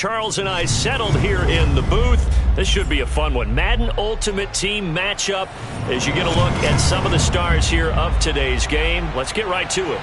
Charles and I settled here in the booth. This should be a fun one. Madden Ultimate Team matchup as you get a look at some of the stars here of today's game. Let's get right to it.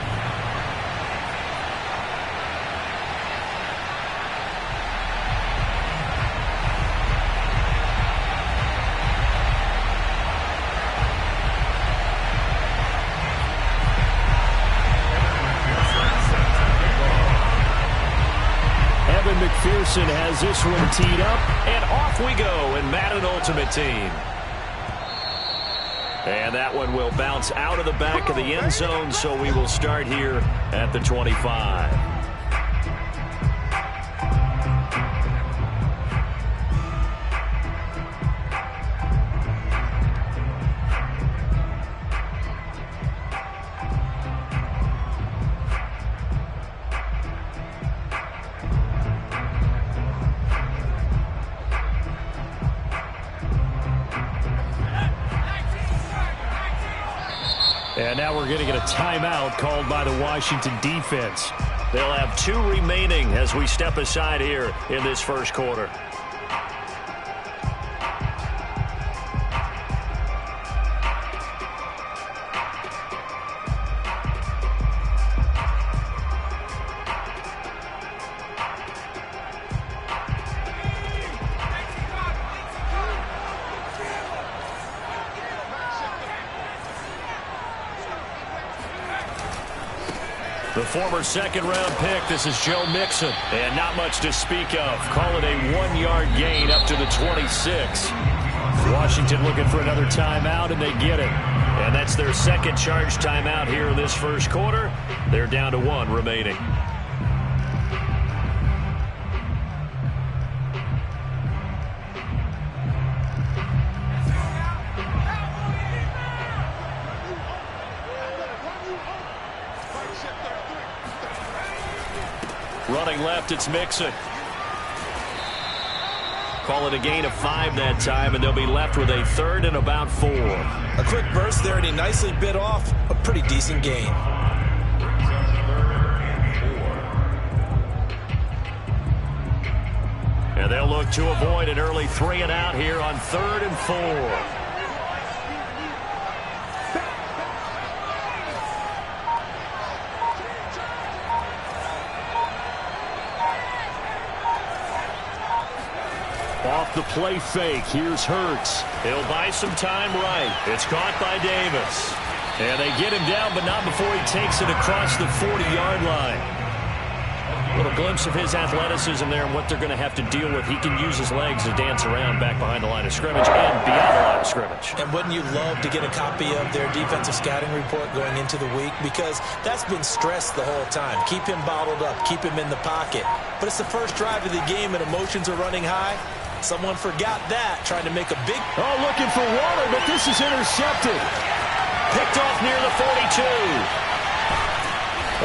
McPherson has this one teed up. And off we go in Madden Ultimate Team. And that one will bounce out of the back of the end zone, so we will start here at the 25. And now we're going to get a timeout called by the Washington defense. They'll have 2 remaining as we step aside here in this first quarter. The former second-round pick, this is Joe Mixon. And not much to speak of. Call it a 1-yard gain up to the 26. Washington looking for another timeout, and they get it. And that's their second charge timeout here in this first quarter. They're down to 1 remaining. Running left, it's Mixon. Call it a gain of 5 that time, and they'll be left with a 3rd and about 4. A quick burst there, and he nicely bit off a pretty decent gain. And they'll look to avoid an early 3 and out here on 3rd and 4. Off the play fake, here's Hurts. He'll buy some time right. It's caught by Davis. And they get him down, but not before he takes it across the 40-yard line. A little glimpse of his athleticism there and what they're going to have to deal with. He can use his legs to dance around back behind the line of scrimmage and beyond the line of scrimmage. And wouldn't you love to get a copy of their defensive scouting report going into the week? Because that's been stressed the whole time. Keep him bottled up. Keep him in the pocket. But it's the first drive of the game and emotions are running high. Someone forgot that, trying to make a big... Oh, looking for Waller, but this is intercepted. Picked off near the 42.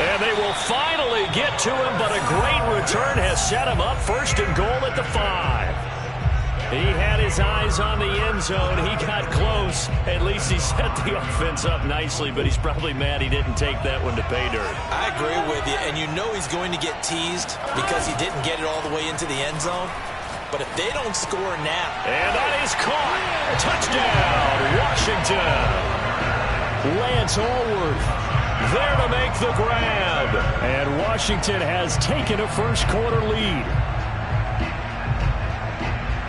And they will finally get to him, but a great return has set him up. 1st and goal at the 5. He had his eyes on the end zone. He got close. At least he set the offense up nicely, but he's probably mad he didn't take that one to pay dirt. I agree with you, and you know he's going to get teased because he didn't get it all the way into the end zone. But if they don't score now... And that is caught. Touchdown, Washington. Lance Allworth there to make the grab. And Washington has taken a first quarter lead.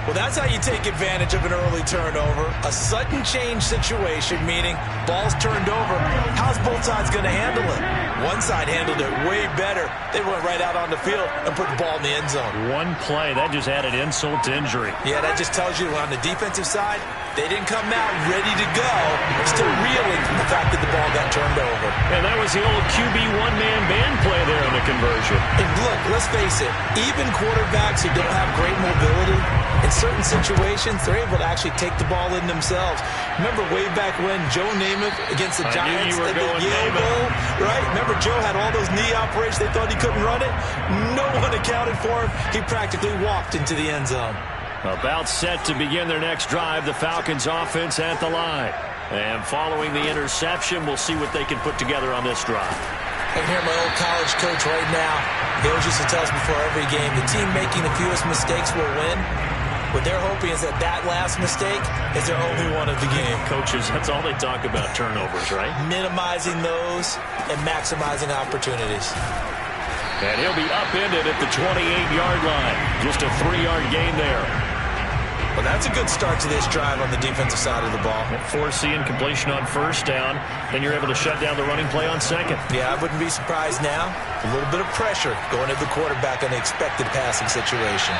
Well, that's how you take advantage of an early turnover. A sudden change situation, meaning ball's turned over. How's both sides going to handle it? One side handled it way better. They went right out on the field and put the ball in the end zone. One play, that just added insult to injury. Yeah, that just tells you on the defensive side, they didn't come out ready to go. They're still reeling from the fact that the ball got turned over. And that was the old QB one-man band play there on the conversion. And look, let's face it, even quarterbacks who don't have great mobility, in certain situations, they're able to actually take the ball in themselves. Remember way back when Joe Namath against the Giants at the Yale Bowl, right? Remember Joe had all those knee operations. They thought he couldn't run it. No one accounted for him. He practically walked into the end zone. About set to begin their next drive, the Falcons offense at the line. And following the interception, we'll see what they can put together on this drive. I can hear my old college coach right now. He always used to tell us before every game, the team making the fewest mistakes will win. What they're hoping is that that last mistake is their only one of the game. Coaches, that's all they talk about, turnovers, right? Minimizing those and maximizing opportunities. And he'll be upended at the 28-yard line. Just a 3-yard gain there. Well, that's a good start to this drive on the defensive side of the ball. Forcing completion on first down. Then you're able to shut down the running play on second. Yeah, I wouldn't be surprised now. A little bit of pressure going to the quarterback on the expected passing situation.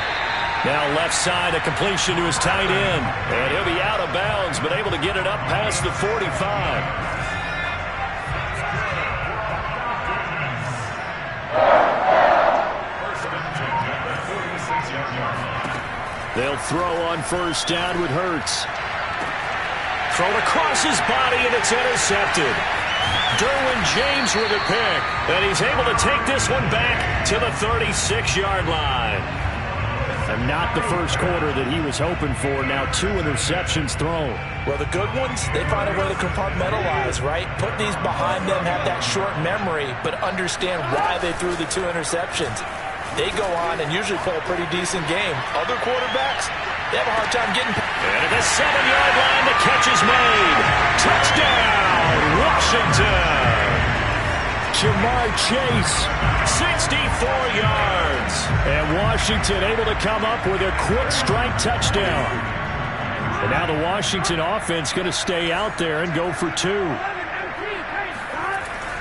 Now left side, a completion to his tight end. And he'll be out of bounds, but able to get it up past the 45. They'll throw on first down with Hurts. Thrown across his body, and it's intercepted. Derwin James with a pick. And he's able to take this one back to the 36-yard line. And not the first quarter that he was hoping for. Now 2 interceptions thrown. Well, the good ones, they find a way to compartmentalize, right? Put these behind them, have that short memory, but understand why they threw the 2 interceptions. They go on and usually play a pretty decent game. Other quarterbacks, they have a hard time getting... And at the 7-yard line, the catch is made. Touchdown, Washington. Ja'Marr Chase, 64 yards. and Washington able to come up with a quick strike touchdown. And now the Washington offense going to stay out there and go for 2.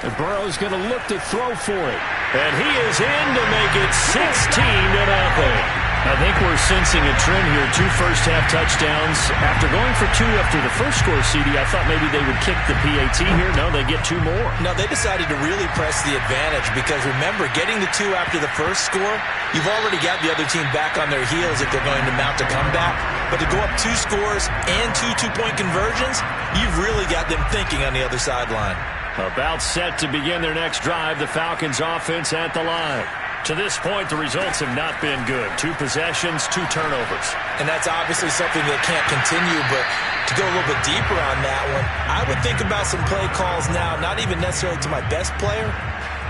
And Burrow's going to look to throw for it. And he is in to make it 16-0. I think we're sensing a trend here. 2 first-half touchdowns. After going for 2 after the first score, CD, I thought maybe they would kick the PAT here. No, they get 2 more. No, they decided to really press the advantage because, remember, getting the 2 after the first score, you've already got the other team back on their heels if they're going to mount a comeback. But to go up 2 scores and 2 two-point conversions, you've really got them thinking on the other sideline. About set to begin their next drive, the Falcons offense at the line. To this point, the results have not been good. 2 possessions, 2 turnovers. And that's obviously something that can't continue, but to go a little bit deeper on that one, I would think about some play calls now, not even necessarily to my best player,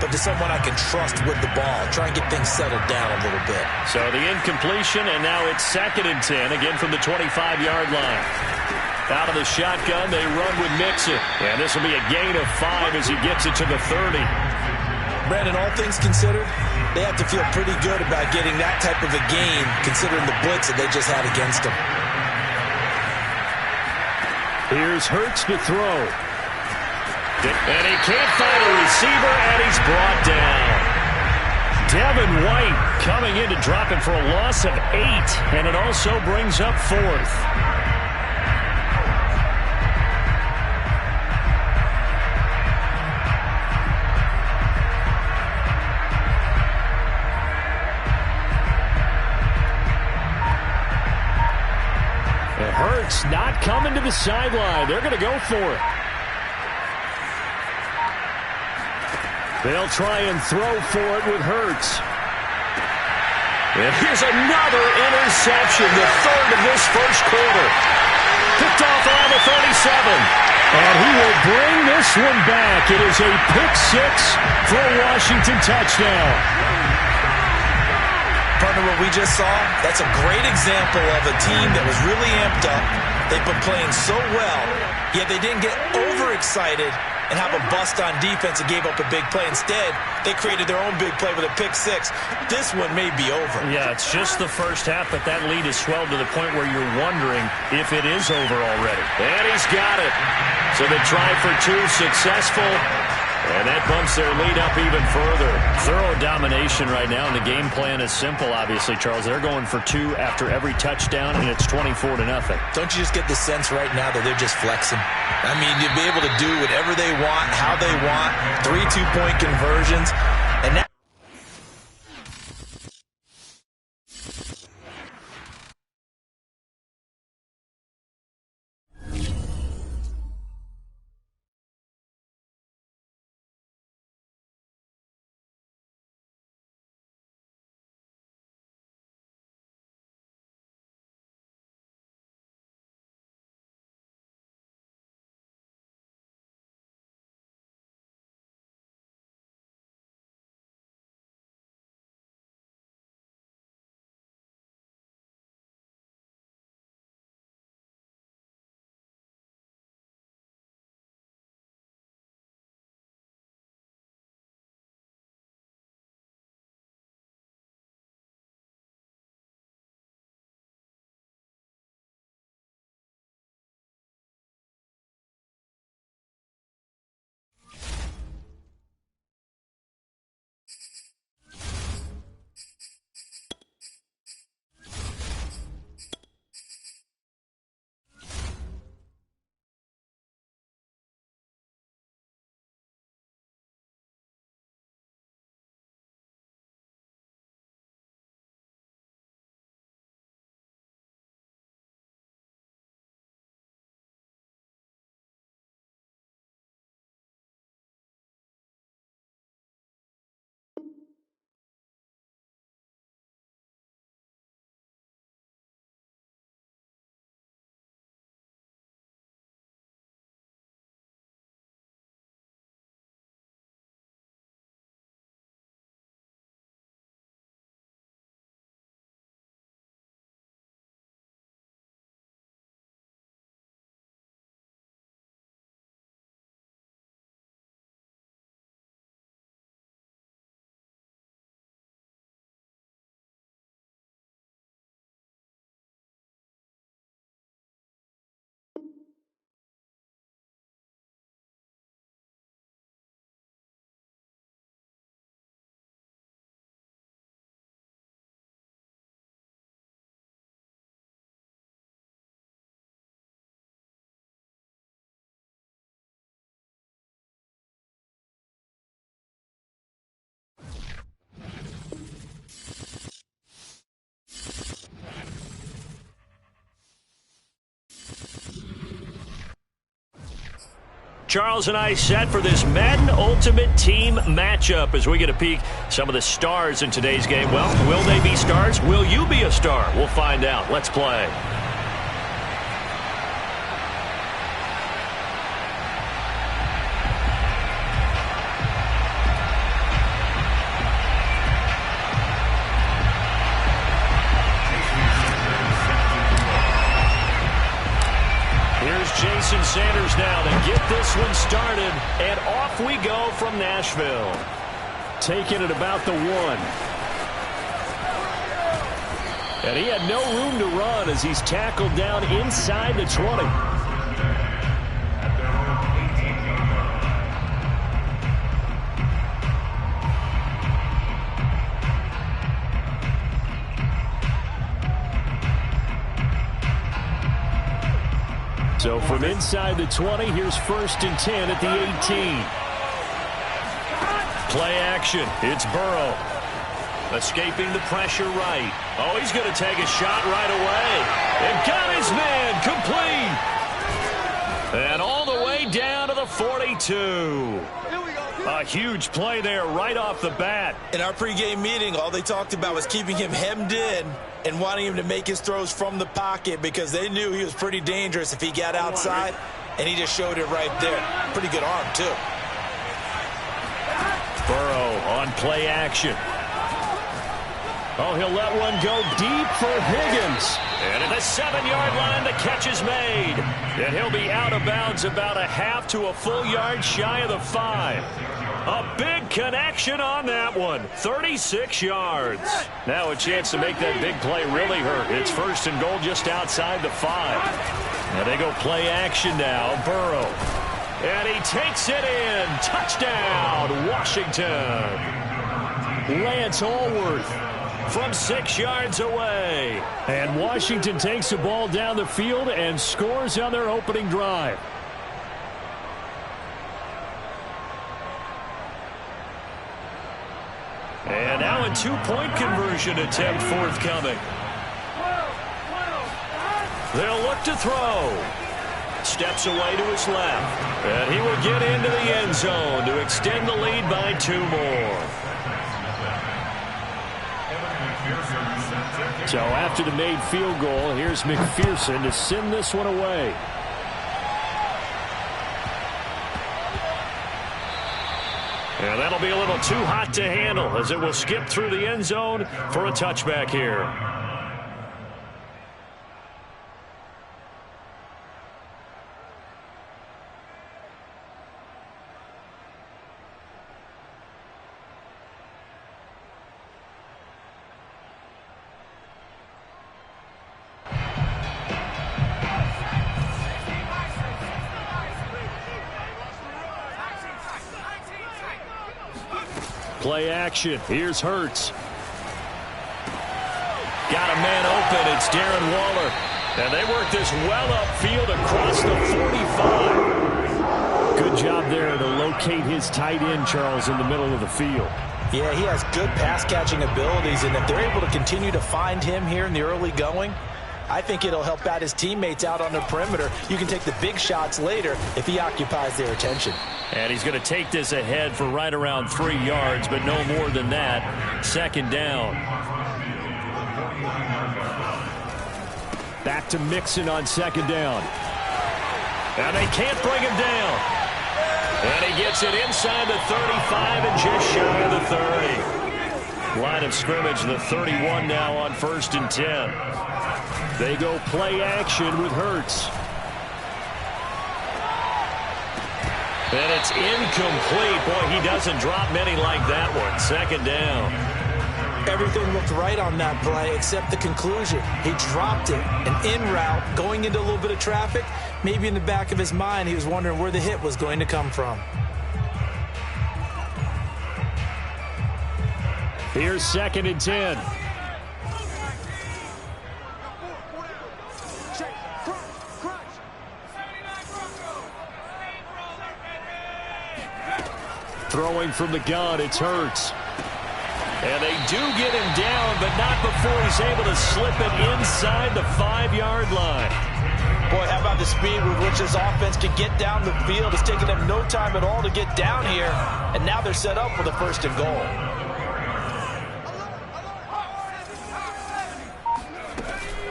but to someone I can trust with the ball. Try and get things settled down a little bit. So the incompletion, and now it's 2nd and 10, again from the 25-yard line. Out of the shotgun, they run with Mixon. And this will be a gain of 5 as he gets it to the 30. Brandon, all things considered, they have to feel pretty good about getting that type of a gain, considering the blitz that they just had against them. Here's Hurts to throw. And he can't find a receiver, and he's brought down. Devin White coming in to drop him for a loss of 8, and it also brings up 4th. Hurts not coming to the sideline. They're going to go for it. They'll try and throw for it with Hurts. And here's another interception, the 3rd of this first quarter. Picked off around the 37. And he will bring this one back. It is a pick-6 for a Washington touchdown. Partner, what we just saw, that's a great example of a team that was really amped up. They've been playing so well, yet they didn't get overexcited and have a bust on defense and gave up a big play. Instead, they created their own big play with a pick-6. This one may be over. Yeah, it's just the first half, but that lead has swelled to the point where you're wondering if it is over already. And he's got it. So they try for 2, successful. And that bumps their lead up even further. Thorough domination right now, and the game plan is simple, obviously, Charles. They're going for 2 after every touchdown, and it's 24-0. Don't you just get the sense right now that they're just flexing? I mean, you'd be able to do whatever they want, how they want, 3 two-point conversions. And now Charles and I set for this Madden Ultimate Team matchup as we get a peek some of the stars in today's game. Well, will they be stars? Will you be a star? We'll find out. Let's play. Jason Sanders now to get this one started, and off we go from Nashville. Taking it about the 1. And he had no room to run as he's tackled down inside the 20. So from inside the 20, here's 1st and 10 at the 18. Play action. It's Burrow. Escaping the pressure right. Oh, he's going to take a shot right away. And got his man complete. And all the way down to the 42. A huge play there right off the bat. In our pregame meeting, all they talked about was keeping him hemmed in and wanting him to make his throws from the pocket because they knew he was pretty dangerous if he got outside, and he just showed it right there. Pretty good arm, too. Burrow on play action. Oh, he'll let one go deep for Higgins. And at the 7-yard line, the catch is made. And he'll be out of bounds about a half to a full yard shy of the 5. A big connection on that one. 36 yards. Now a chance to make that big play really hurt. It's 1st and goal just outside the 5. Now they go play action now. Burrow. And he takes it in. Touchdown, Washington. Lance Allworth from 6 yards away. And Washington takes the ball down the field and scores on their opening drive. And now a 2-point conversion attempt forthcoming. They'll look to throw. Steps away to his left. And he will get into the end zone to extend the lead by 2 more. So after the made field goal, here's McPherson to send this one away. And that'll be a little too hot to handle as it will skip through the end zone for a touchback here. Play action. Here's Hurts. Got a man open. It's Darren Waller. And they work this well upfield across the 45. Good job there to locate his tight end, Charles, in the middle of the field. Yeah, he has good pass-catching abilities, and if they're able to continue to find him here in the early going, I think it'll help out his teammates out on the perimeter. You can take the big shots later if he occupies their attention. And he's going to take this ahead for right around 3 yards, but no more than that. 2nd down. Back to Mixon on 2nd down. And they can't bring him down. And he gets it inside the 35 and just shy of the 30. Line of scrimmage, the 31 now on 1st and 10. They go play action with Hurts. And it's incomplete. Boy, he doesn't drop many like that one. 2nd down. Everything looked right on that play except the conclusion. He dropped it. An in route going into a little bit of traffic. Maybe in the back of his mind he was wondering where the hit was going to come from. Here's 2nd and 10. Throwing from the gun, it's Hurts. And they do get him down, but not before he's able to slip it inside the 5-yard line. Boy, how about the speed with which this offense can get down the field? It's taken them no time at all to get down here, and now they're set up for the first and goal.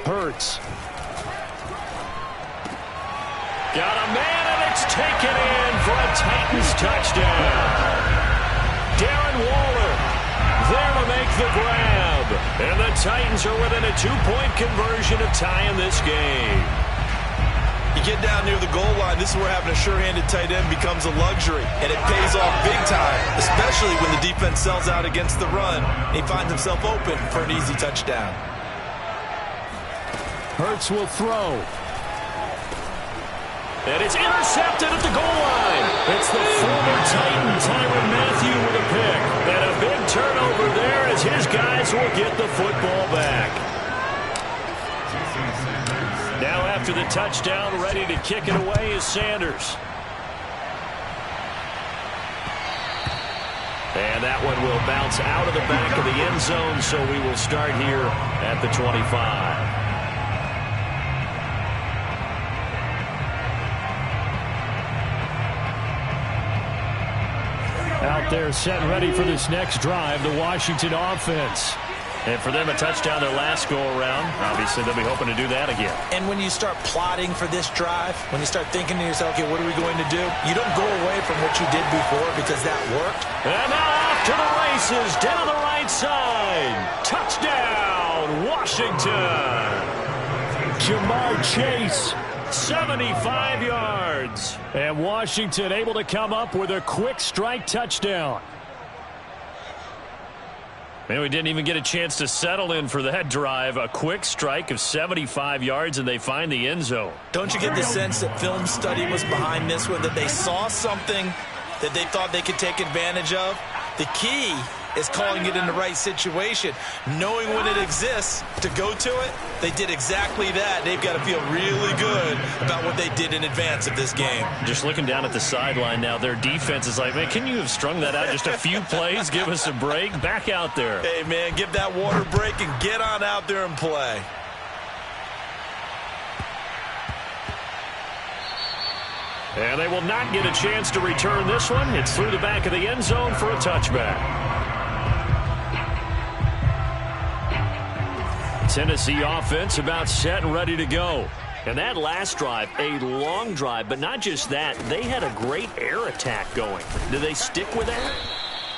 Hurts. Got a man, and it's taken in for a Titans touchdown. Darren Waller there to make the grab. And the Titans are within a 2-point conversion of tying this game. You get down near the goal line, this is where having a sure-handed tight end becomes a luxury. And it pays off big time, especially when the defense sells out against the run. And he finds himself open for an easy touchdown. Hurts will throw. And it's intercepted at the goal line. It's the former Titan, Tyrann Mathieu, with a pick. And a big turnover there as his guys will get the football back. Now after the touchdown, ready to kick it away is Sanders. And that one will bounce out of the back of the end zone, so we will start here at the 25. Out there set and ready for this next drive, the Washington offense. And for them, a touchdown their last go-around. Obviously, they'll be hoping to do that again. And when you start plotting for this drive, when you start thinking to yourself, okay, what are we going to do? You don't go away from what you did before because that worked. And now off to the races, down the right side. Touchdown, Washington. Jamar Chase. 75 yards. And Washington able to come up with a quick strike touchdown. Man, we didn't even get a chance to settle in for that drive. A quick strike of 75 yards, and they find the end zone. Don't you get the sense that film study was behind this one, that they saw something that they thought they could take advantage of? The key is calling it in the right situation, knowing when it exists to go to it. They did exactly that. They've got to feel really good about what they did in advance of this game. Just looking down at the sideline now, their defense is like, man, can you have strung that out just a few plays? Give us a break. Back out there. Hey, man, give that water break and get on out there and play. And they will not get a chance to return this one. It's through the back of the end zone for a touchback. Tennessee offense about set and ready to go. And that last drive, a long drive, but not just that. They had a great air attack going. Do they stick with that?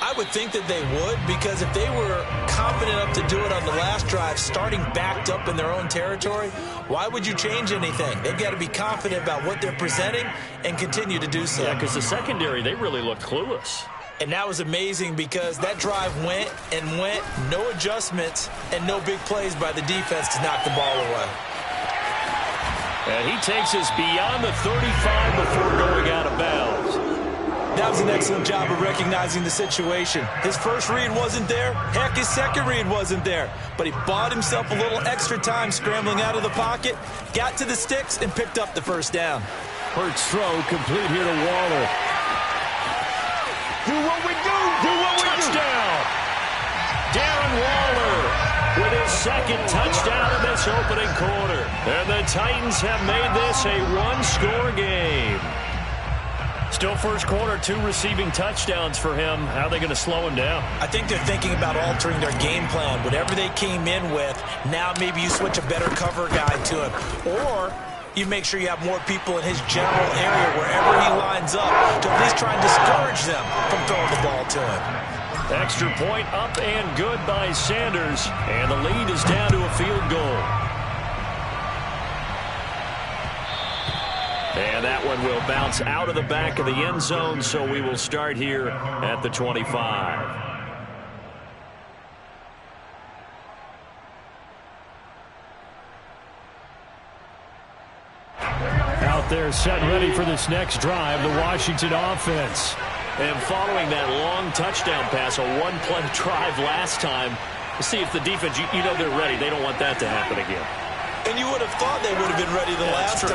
I would think that they would, because if they were confident enough to do it on the last drive, starting backed up in their own territory, why would you change anything? They've got to be confident about what they're presenting and continue to do so. Yeah, because the secondary, they really looked clueless. And that was amazing because that drive went and went, no adjustments, and no big plays by the defense to knock the ball away. And he takes us beyond the 35 before going out of bounds. That was an excellent job of recognizing the situation. His first read wasn't there. Heck, his second read wasn't there. But he bought himself a little extra time scrambling out of the pocket, got to the sticks, and picked up the first down. Hurts throw complete here to Waller. Do what we do. Do what we do. Touchdown. Darren Waller with his second touchdown in this opening quarter. And the Titans have made this a one-score game. Still first quarter, 2 receiving touchdowns for him. How are they going to slow him down? I think they're thinking about altering their game plan. Whatever they came in with, now maybe you switch a better cover guy to him. Or you make sure you have more people in his general area wherever he lines up to at least try and discourage them from throwing the ball to him. Extra point up and good by Sanders. And the lead is down to a field goal. And that one will bounce out of the back of the end zone, so we will start here at the 25. Out there set and ready for this next drive, the Washington offense. And following that long touchdown pass, a one-play drive last time, see if the defense, you know they're ready. They don't want that to happen again. And you would have thought they would have been ready the last time.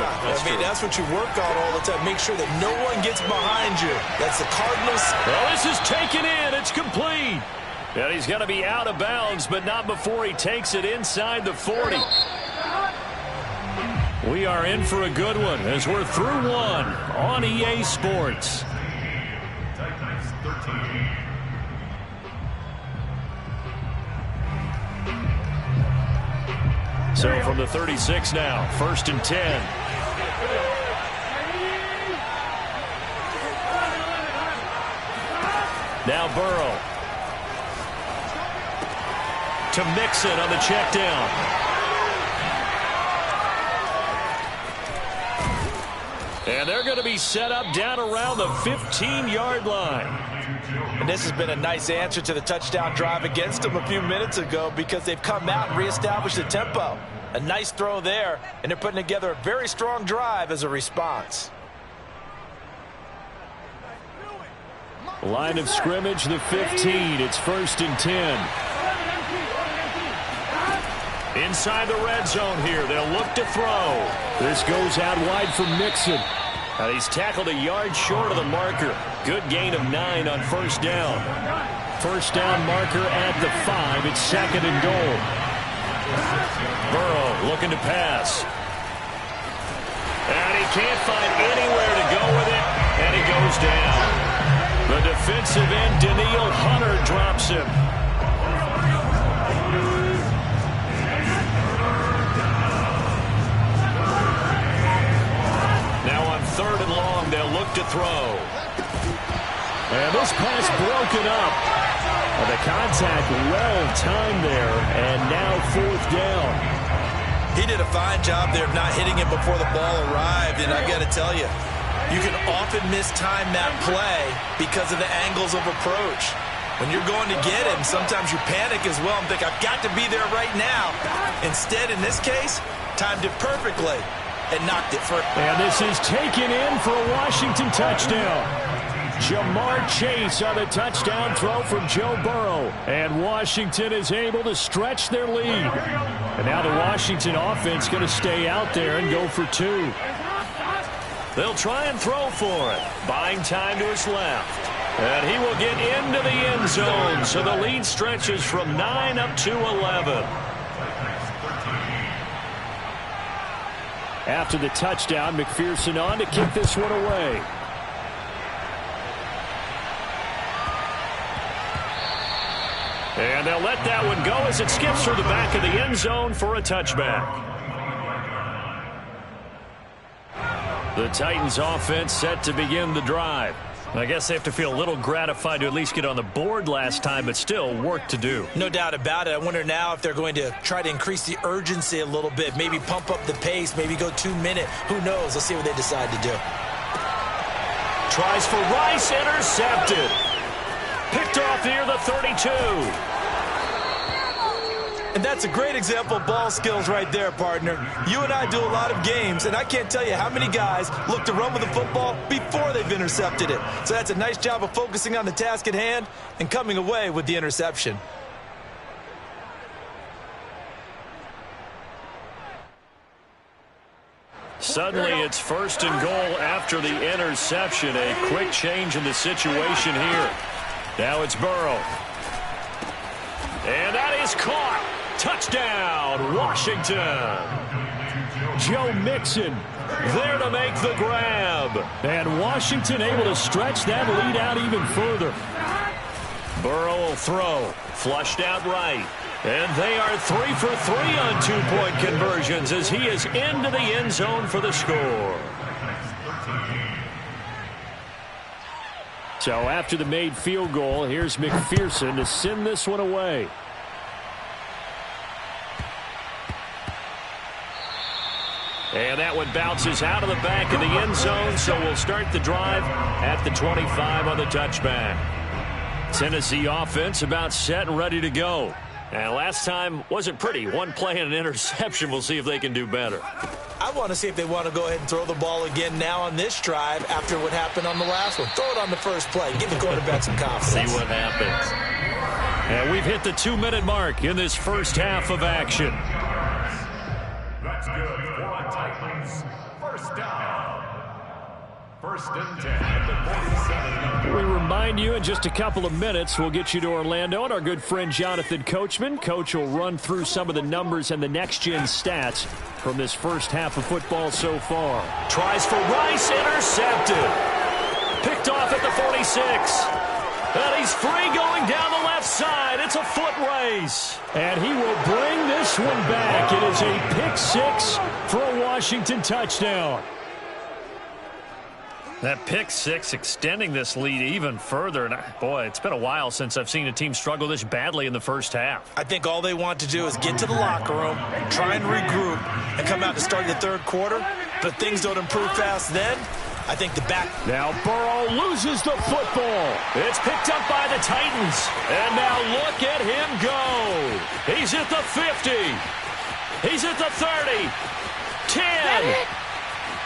That's what you work on all the time. Make sure that no one gets behind you. That's the Cardinals. Well, this is taken in. It's complete. And he's going to be out of bounds, but not before he takes it inside the 40. We are in for a good one as we're through one on EA Sports. So from the 36 now, 1st and 10. Now Burrow. To Mixon on the check down. And they're going to be set up down around the 15-yard line. And this has been a nice answer to the touchdown drive against them a few minutes ago because they've come out and reestablished the tempo. A nice throw there, and they're putting together a very strong drive as a response. Line of scrimmage, the 15. It's 1st and 10. Inside the red zone here. They'll look to throw. This goes out wide for Mixon. He's tackled a yard short of the marker. Good gain of 9 on 1st down. 1st down marker at the 5. It's 2nd and goal. Burrow looking to pass. And he can't find anywhere to go with it. And he goes down. The defensive end, Danielle Hunter, drops him. Now on 3rd and long, they'll look to throw. And this pass broken up. The contact well timed there, and now 4th down. He did a fine job there of not hitting it before the ball arrived, and I've got to tell you, you can often mistime that play because of the angles of approach. When you're going to get him, sometimes you panic as well and think, I've got to be there right now. Instead, in this case, timed it perfectly and knocked it for... And this is taken in for a Washington touchdown. Jamar Chase on the touchdown throw from Joe Burrow. And Washington is able to stretch their lead. And now the Washington offense going to stay out there and go for 2. They'll try and throw for it. Buying time to his left. And he will get into the end zone. So the lead stretches from 9 up to 11. After the touchdown, McPherson on to kick this one away. And they'll let that one go as it skips through the back of the end zone for a touchback. The Titans offense set to begin the drive. I guess they have to feel a little gratified to at least get on the board last time, but still work to do. No doubt about it. I wonder now if they're going to try to increase the urgency a little bit, maybe pump up the pace, maybe go 2-minute. Who knows? Let's see what they decide to do. Tries for Rice, intercepted. Picked off near the 32. And that's a great example of ball skills right there, partner. You and I do a lot of games, and I can't tell you how many guys look to run with the football before they've intercepted it. So that's a nice job of focusing on the task at hand and coming away with the interception. Suddenly it's 1st and goal after the interception. A quick change in the situation here. Now it's Burrow. And that is caught. Touchdown, Washington. Joe Mixon there to make the grab. And Washington able to stretch that lead out even further. Burrow will throw. Flushed out right. And they are 3 for 3 on 2-point conversions as he is into the end zone for the score. So after the made field goal, here's McPherson to send this one away. And that one bounces out of the back of the end zone, so we'll start the drive at the 25 on the touchback. Tennessee offense about set and ready to go. And last time wasn't pretty. One play and an interception. We'll see if they can do better. I want to see if they want to go ahead and throw the ball again now on this drive after what happened on the last one. Throw it on the first play. Give the quarterback some confidence. See what happens. And we've hit the 2-minute mark in this first half of action. That's good for Titans. 1st down. First and 10 at the 47. We remind you in just a couple of minutes, we'll get you to Orlando and our good friend Jonathan Coachman. Coach will run through some of the numbers and the next-gen stats from this first half of football so far. Tries for Rice, intercepted. Picked off at the 46. And he's free going down the left side. It's a foot race. And he will bring this one back. It is a pick six for a Washington touchdown. That pick six extending this lead even further. And boy, it's been a while since I've seen a team struggle this badly in the first half. I think all they want to do is get to the locker room, try and regroup, and come out to start the third quarter. But if things don't improve fast then, I think the back. Now Burrow loses the football. It's picked up by the Titans. And now look at him go. He's at the 50. He's at the 30. 10.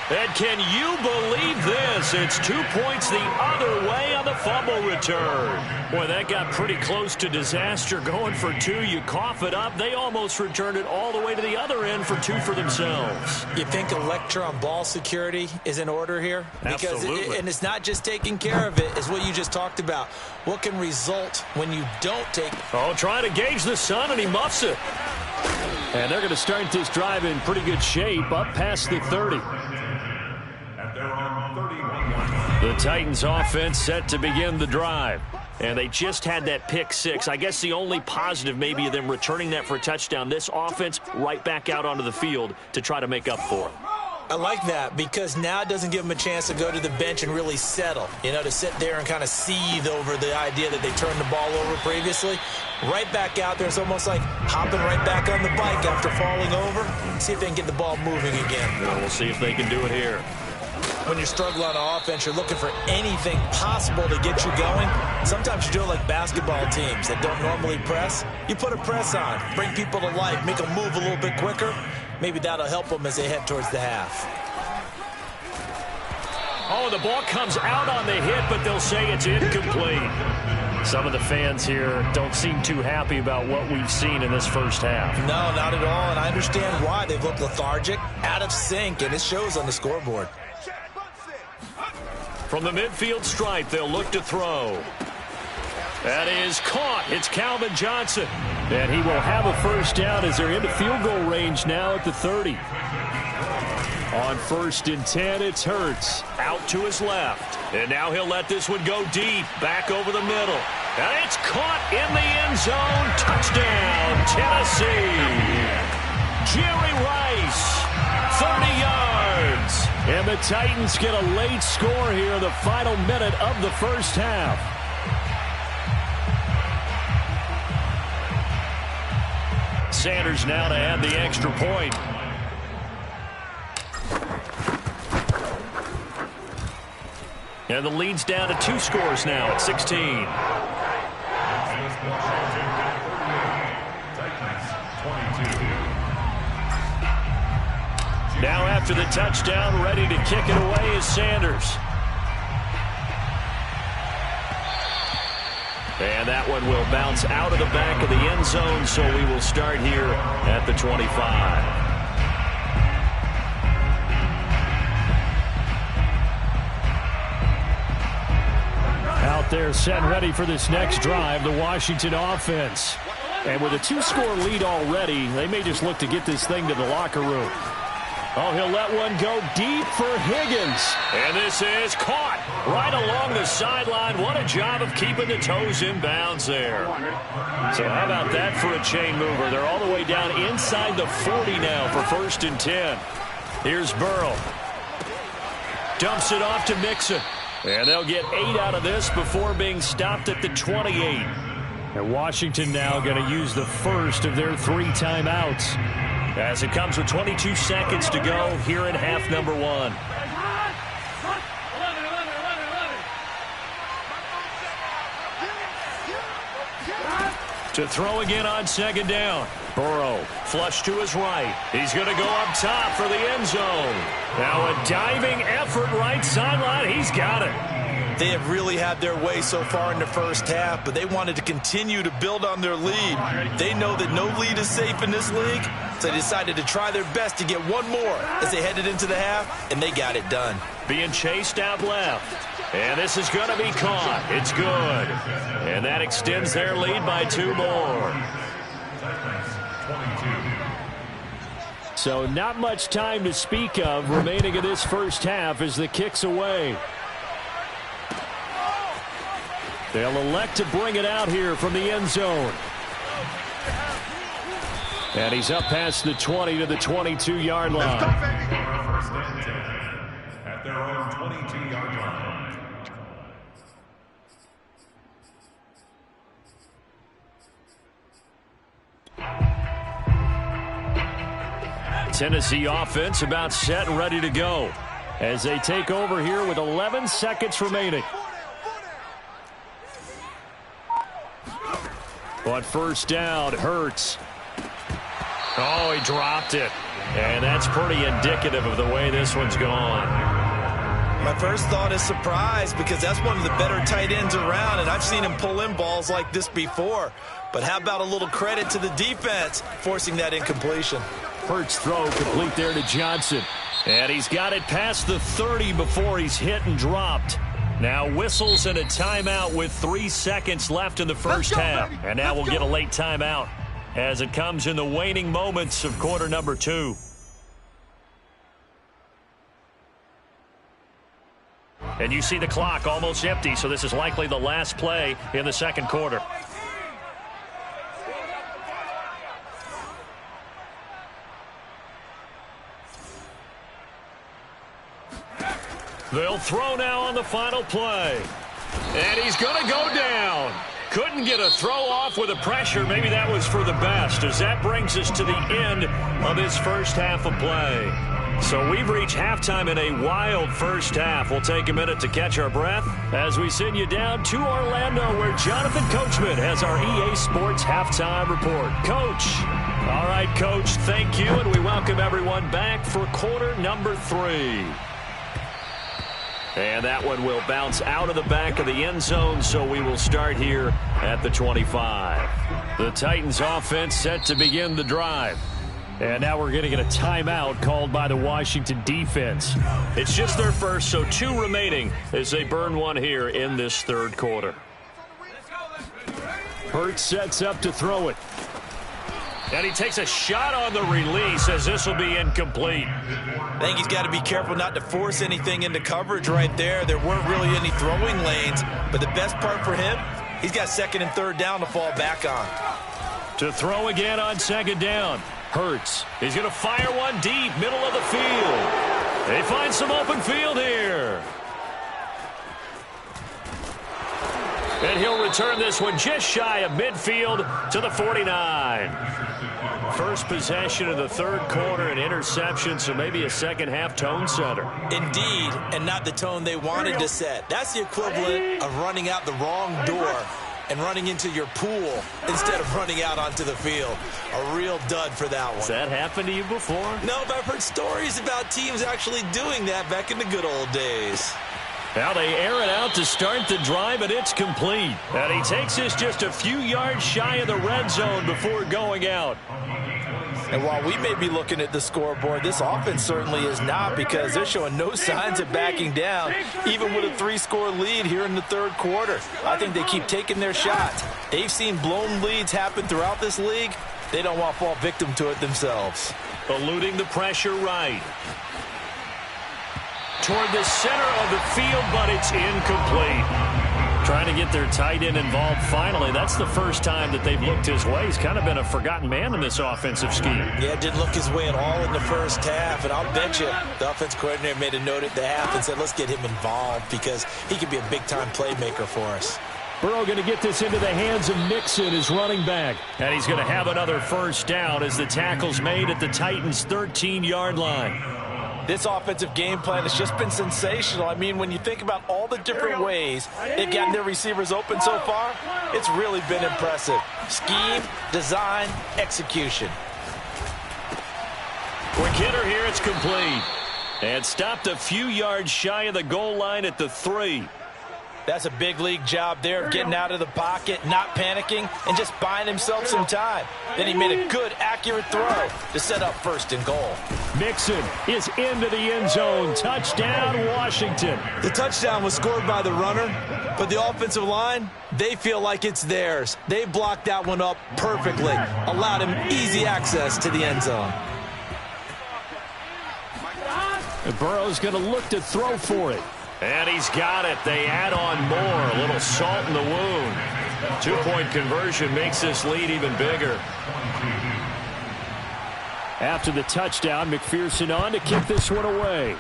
And can you believe this? It's 2 points the other way on the fumble return. Boy, that got pretty close to disaster. Going for two, you cough it up. They almost returned it all the way to the other end for two for themselves. You think a lecture on ball security is in order here? Absolutely. And it's not just taking care of it. It's what you just talked about. What can result when you don't take... Oh, trying to gauge the sun, and he muffs it. And they're going to start this drive in pretty good shape, up past the 30. The Titans offense set to begin the drive. And they just had that pick six. I guess the only positive maybe of them returning that for a touchdown. This offense right back out onto the field to try to make up for it. I like that because now it doesn't give them a chance to go to the bench and really settle. You know, to sit there and kind of seethe over the idea that they turned the ball over previously. Right back out there. It's almost like hopping right back on the bike after falling over. See if they can get the ball moving again. Well, we'll see if they can do it here. When you're struggling on offense, you're looking for anything possible to get you going. Sometimes you do it like basketball teams that don't normally press. You put a press on, bring people to life, make them move a little bit quicker. Maybe that'll help them as they head towards the half. Oh, the ball comes out on the hit, but they'll say it's incomplete. Some of the fans here don't seem too happy about what we've seen in this first half. No, not at all, and I understand why. They've looked lethargic, out of sync, and it shows on the scoreboard. From the midfield stripe, they'll look to throw. That is caught. It's Calvin Johnson. And he will have a first down as they're into field goal range now at the 30. On 1st and 10, it's Hurts. Out to his left. And now he'll let this one go deep. Back over the middle. And it's caught in the end zone. Touchdown, Tennessee. Jerry Rice, 30 yards. And the Titans get a late score here in the final minute of the first half. Sanders now to add the extra point. And the lead's down to 2 scores now at 16. Now after the touchdown, ready to kick it away is Sanders. And that one will bounce out of the back of the end zone, so we will start here at the 25. Out there set and ready for this next drive, the Washington offense. And with a 2-score lead already, they may just look to get this thing to the locker room. Oh, he'll let one go deep for Higgins. And this is caught right along the sideline. What a job of keeping the toes in bounds there. So how about that for a chain mover? They're all the way down inside the 40 now for 1st and 10. Here's Burrow. Dumps it off to Mixon. And they'll get 8 out of this before being stopped at the 28. And Washington now going to use the first of their 3 timeouts. As it comes with 22 seconds to go here in half number 1. To throw again on 2nd down. Burrow, flush to his right. He's going to go up top for the end zone. Now a diving effort right sideline. He's got it. They have really had their way so far in the first half, but they wanted to continue to build on their lead. They know that no lead is safe in this league, so they decided to try their best to get one more as they headed into the half, and they got it done. being chased out left. And this is going to be caught. It's good. And that extends their lead by 2 more. So not much time to speak of remaining in this first half as the kick's away. They'll elect to bring it out here from the end zone. And he's up past the 20 to the 22-yard line. First and 10 at their own 22-yard line. Tennessee offense about set and ready to go as they take over here with 11 seconds remaining. But first down, Hurts. Oh, he dropped it. And that's pretty indicative of the way this one's gone. My first thought is surprise because that's one of the better tight ends around, and I've seen him pull in balls like this before. But how about a little credit to the defense forcing that incompletion? Hurts throw complete there to Johnson. And he's got it past the 30 before he's hit and dropped. Now whistles and a timeout with 3 seconds left in the first half. And now we'll get a late timeout as it comes in the waning moments of quarter number 2. And you see the clock almost empty, so this is likely the last play in the second quarter. They'll throw now on the final play. And he's going to go down. Couldn't get a throw off with the pressure. Maybe that was for the best, as that brings us to the end of this first half of play. So we've reached halftime in a wild first half. We'll take a minute to catch our breath as we send you down to Orlando, where Jonathan Coachman has our EA Sports Halftime Report. Coach. All right, Coach, thank you, and we welcome everyone back for quarter number 3. And that one will bounce out of the back of the end zone, so we will start here at the 25. The Titans offense set to begin the drive. And now we're going to get a timeout called by the Washington defense. It's just their first, so 2 remaining as they burn one here in this third quarter. Hurts sets up to throw it. And he takes a shot on the release as this will be incomplete. I think he's got to be careful not to force anything into coverage right there. There weren't really any throwing lanes, but the best part for him, he's got second and third down to fall back on. To throw again on second down. Hurts. He's going to fire one deep, middle of the field. They find some open field here. And he'll return this one just shy of midfield to the 49. First possession of the third quarter, an interception, so maybe a second half tone setter. Indeed, and not the tone they wanted to set. That's the equivalent of running out the wrong door and running into your pool instead of running out onto the field. A real dud for that one. Has that happened to you before? No, but I've heard stories about teams actually doing that back in the good old days. Now they air it out to start the drive, and it's complete. And he takes this just a few yards shy of the red zone before going out. And while we may be looking at the scoreboard, this offense certainly is not, because they're showing no signs of backing down, even with a 3-score lead here in the third quarter. I think they keep taking their shots. They've seen blown leads happen throughout this league. They don't want to fall victim to it themselves. Eluding the pressure right. Toward the center of the field, but it's incomplete. Trying to get their tight end involved finally. That's the first time that they've looked his way. He's kind of been a forgotten man in this offensive scheme. Yeah, didn't look his way at all in the first half, and I'll bet you the offense coordinator made a note at the half and said, let's get him involved because he could be a big-time playmaker for us. Burrow going to get this into the hands of Nixon, his running back. And he's going to have another first down as the tackle's made at the Titans' 13-yard line. This offensive game plan has just been sensational. I mean, when you think about all the different ways they've gotten their receivers open so far, it's really been impressive. Scheme, design, execution. Quick hitter here, it's complete. And stopped a few yards shy of the goal line at the 3. That's a big league job there, getting out of the pocket, not panicking, and just buying himself some time. Then he made a good, accurate throw to set up 1st and goal. Mixon is into the end zone. Touchdown, Washington. The touchdown was scored by the runner, but the offensive line, they feel like it's theirs. They blocked that one up perfectly, allowed him easy access to the end zone. And Burrow's going to look to throw for it. And he's got it. They add on more. A little salt in the wound. 2-point conversion makes this lead even bigger. After the touchdown, McPherson on to kick this one away.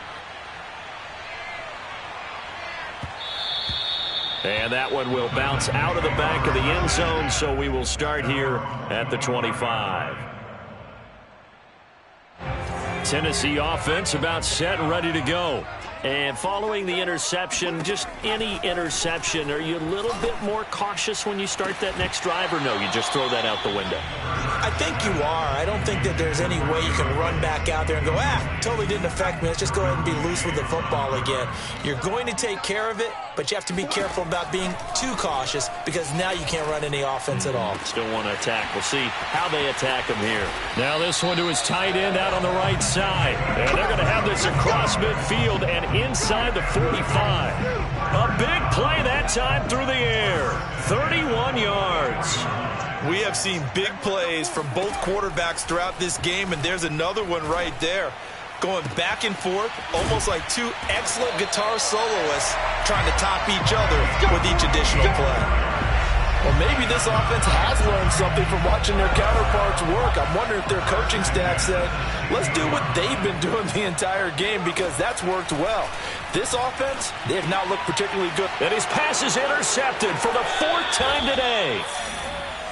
And that one will bounce out of the back of the end zone, so we will start here at the 25. Tennessee offense about set and ready to go. And following the interception, just any interception, are you a little bit more cautious when you start that next drive, or no, you just throw that out the window? I think you are. I don't think that there's any way you can run back out there and go, totally didn't affect me. Let's just go ahead and be loose with the football again. You're going to take care of it, but you have to be careful about being too cautious because now you can't run any offense at all. Still want to attack. We'll see how they attack him here. Now this one to his tight end out on the right side. And they're going to have this across midfield and inside the 45. A big play that time through the air. 31 yards. We have seen big plays from both quarterbacks throughout this game, and there's another one right there. Going back and forth, almost like two excellent guitar soloists trying to top each other with each additional play. Well, maybe this offense has learned something from watching their counterparts work. I'm wondering if their coaching staff said, let's do what they've been doing the entire game because that's worked well. This offense, they have not looked particularly good. And his pass is intercepted for the 4th time today.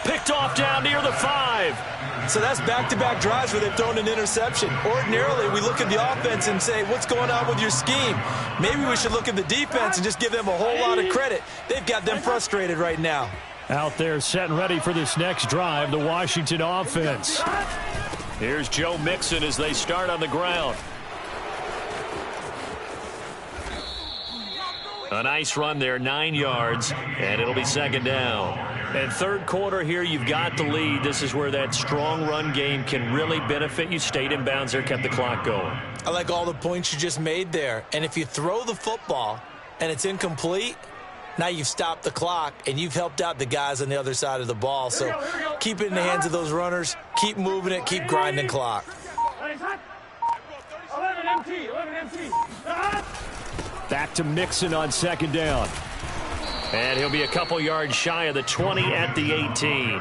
Picked off down near the 5. So that's back-to-back drives where they've thrown an interception. Ordinarily, we look at the offense and say, what's going on with your scheme? Maybe we should look at the defense and just give them a whole lot of credit. They've got them frustrated right now. Out there set and ready for this next drive, the Washington offense. Here's Joe Mixon as they start on the ground. A nice run there, 9 yards, and it'll be 2nd down. And 3rd quarter here, you've got the lead. This is where that strong run game can really benefit you. Stayed in bounds there, kept the clock going. I like all the points you just made there. And if you throw the football and it's incomplete, now you've stopped the clock and you've helped out the guys on the other side of the ball. So keep it in the hands of those runners. Keep moving it. Keep grinding clock. 11 MT. Back to Mixon on 2nd down. And he'll be a couple yards shy of the 20 at the 18.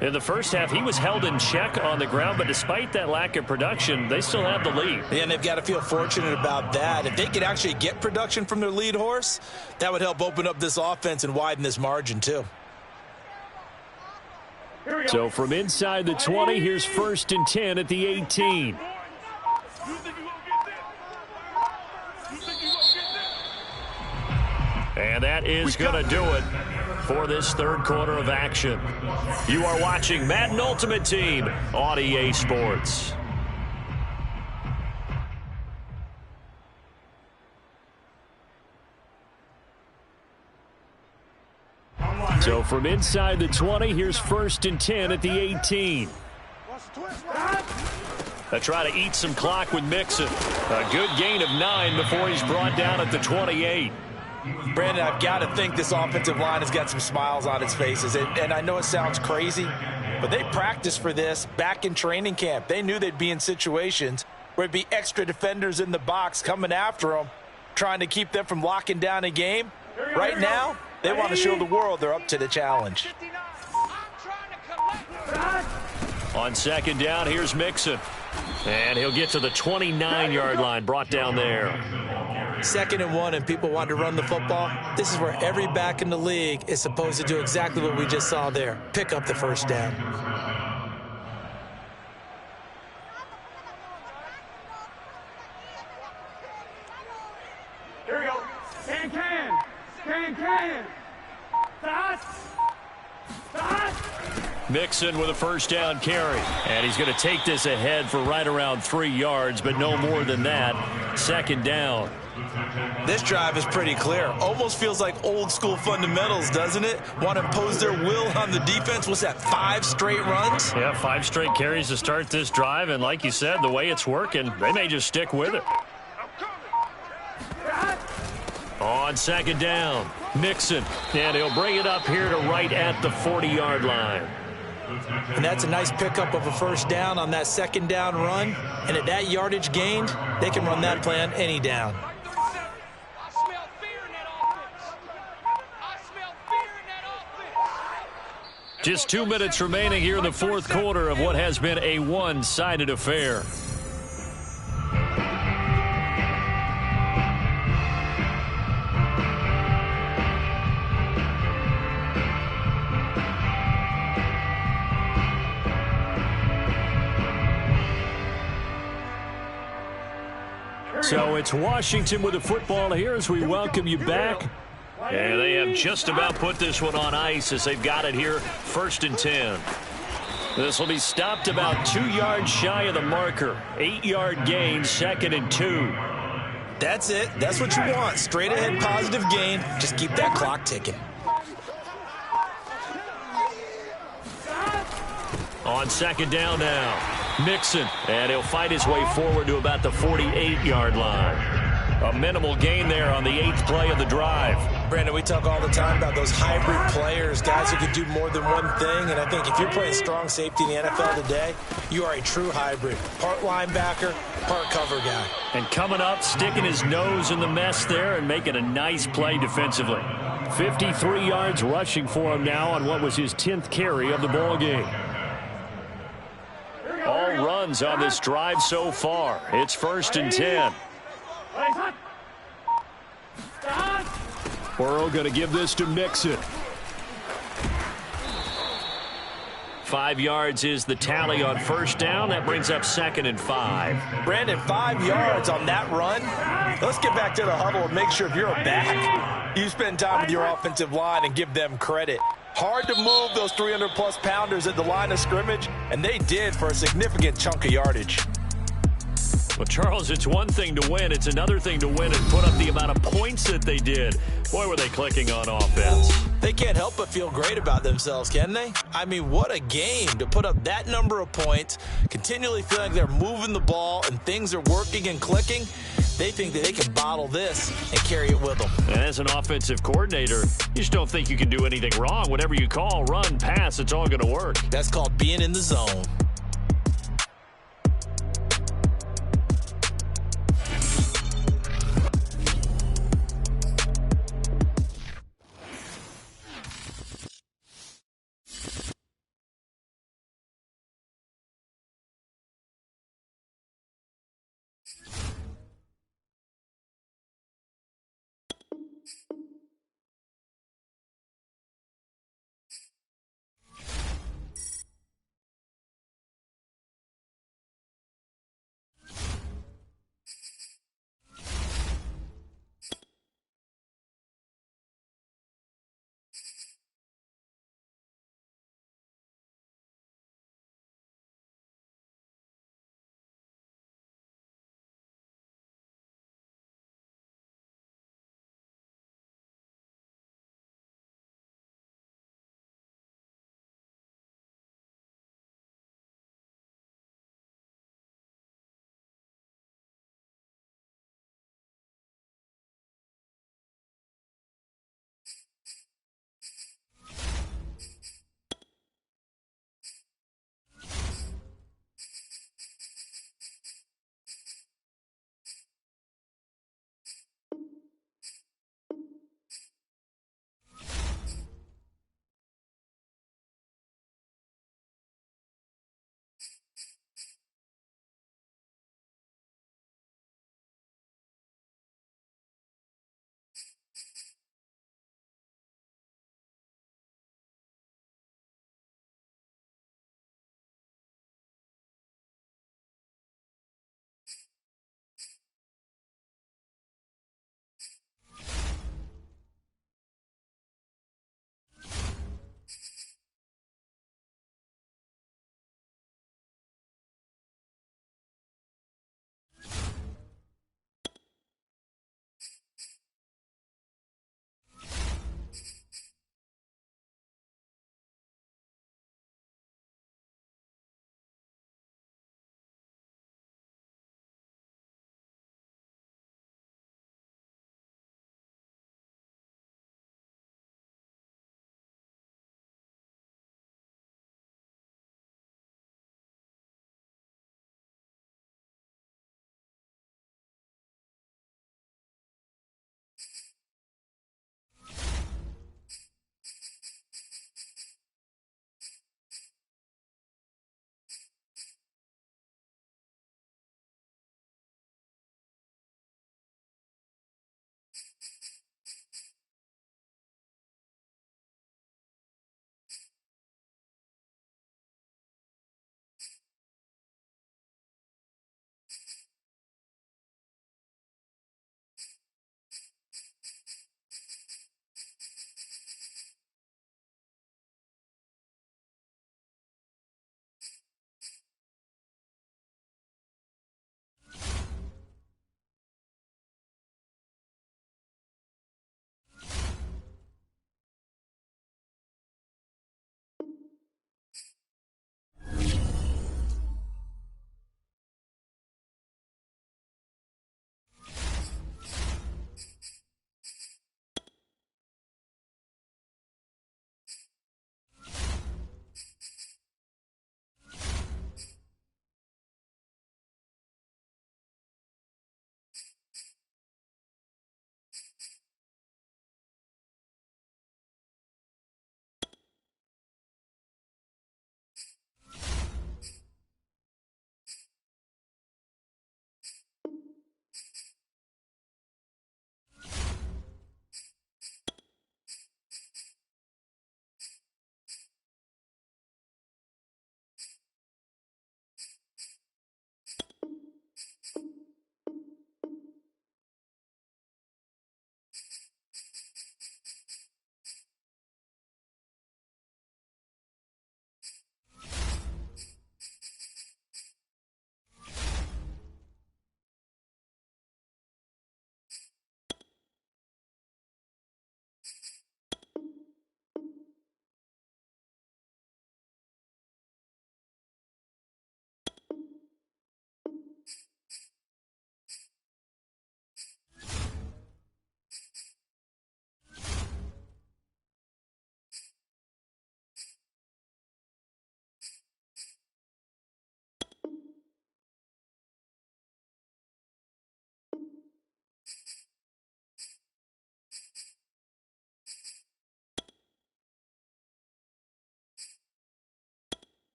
In the first half, he was held in check on the ground, but despite that lack of production, they still have the lead. Yeah, and they've got to feel fortunate about that. If they could actually get production from their lead horse, that would help open up this offense and widen this margin too. So from inside the 20, here's 1st and 10 at the 18. And that is going to do it for this 3rd quarter of action. You are watching Madden Ultimate Team on EA Sports. So from inside the 20, here's 1st and 10 at the 18. They try to eat some clock with Mixon. A good gain of 9 before he's brought down at the 28. Brandon, I've got to think this offensive line has got some smiles on its faces. And I know it sounds crazy, but they practiced for this back in training camp. They knew they'd be in situations where it'd be extra defenders in the box coming after them, trying to keep them from locking down a game. Right now, they want to show the world they're up to the challenge. On 2nd down, here's Mixon. And he'll get to the 29-yard line, brought down there. 2nd and 1, and people want to run the football. This is where every back in the league is supposed to do exactly what we just saw there. Pick up the 1st down. Here we go. Can. Start. Mixon with a first down carry. And he's going to take this ahead for right around 3 yards, but no more than that. Second down. This drive is pretty clear. Almost feels like old school fundamentals, doesn't it? Want to impose their will on the defense. What's that, 5 straight runs? Yeah, 5 straight carries to start this drive. And like you said, the way it's working, they may just stick with it. On second down, Mixon. And he'll bring it up here to right at the 40-yard line. And that's a nice pickup of a first down on that second down run. And at that yardage gained, they can run that play on any down. Just 2 minutes remaining here in the fourth quarter of what has been a one-sided affair. So it's Washington with the football here as we welcome you back. And they have just about put this one on ice as they've got it here, 1st and 10. This will be stopped about 2 yards shy of the marker. 8-yard gain, 2nd and 2. That's it. That's what you want. Straight ahead positive gain. Just keep that clock ticking. On second down now, Mixon. And he'll fight his way forward to about the 48-yard line. A minimal gain there on the 8th play of the drive. Brandon, we talk all the time about those hybrid players, guys who can do more than one thing. And I think if you're playing strong safety in the NFL today, you are a true hybrid. Part linebacker, part cover guy. And coming up, sticking his nose in the mess there and making a nice play defensively. 53 yards rushing for him now on what was his 10th carry of the ball game. All runs on this drive so far. It's 1st and 10. Burrow going to give this to Mixon. 5 yards is the tally on first down. That brings up 2nd and 5. Brandon, 5 yards on that run. Let's get back to the huddle and make sure if you're a back, you spend time with your offensive line and give them credit. Hard to move those 300-plus pounders at the line of scrimmage, and they did for a significant chunk of yardage. Well, Charles, it's one thing to win. It's another thing to win and put up the amount of points that they did. Boy, were they clicking on offense. They can't help but feel great about themselves, can they? I mean, what a game to put up that number of points, continually feeling like they're moving the ball and things are working and clicking. They think that they can bottle this and carry it with them. And as an offensive coordinator, you just don't think you can do anything wrong. Whatever you call, run, pass, it's all going to work. That's called being in the zone.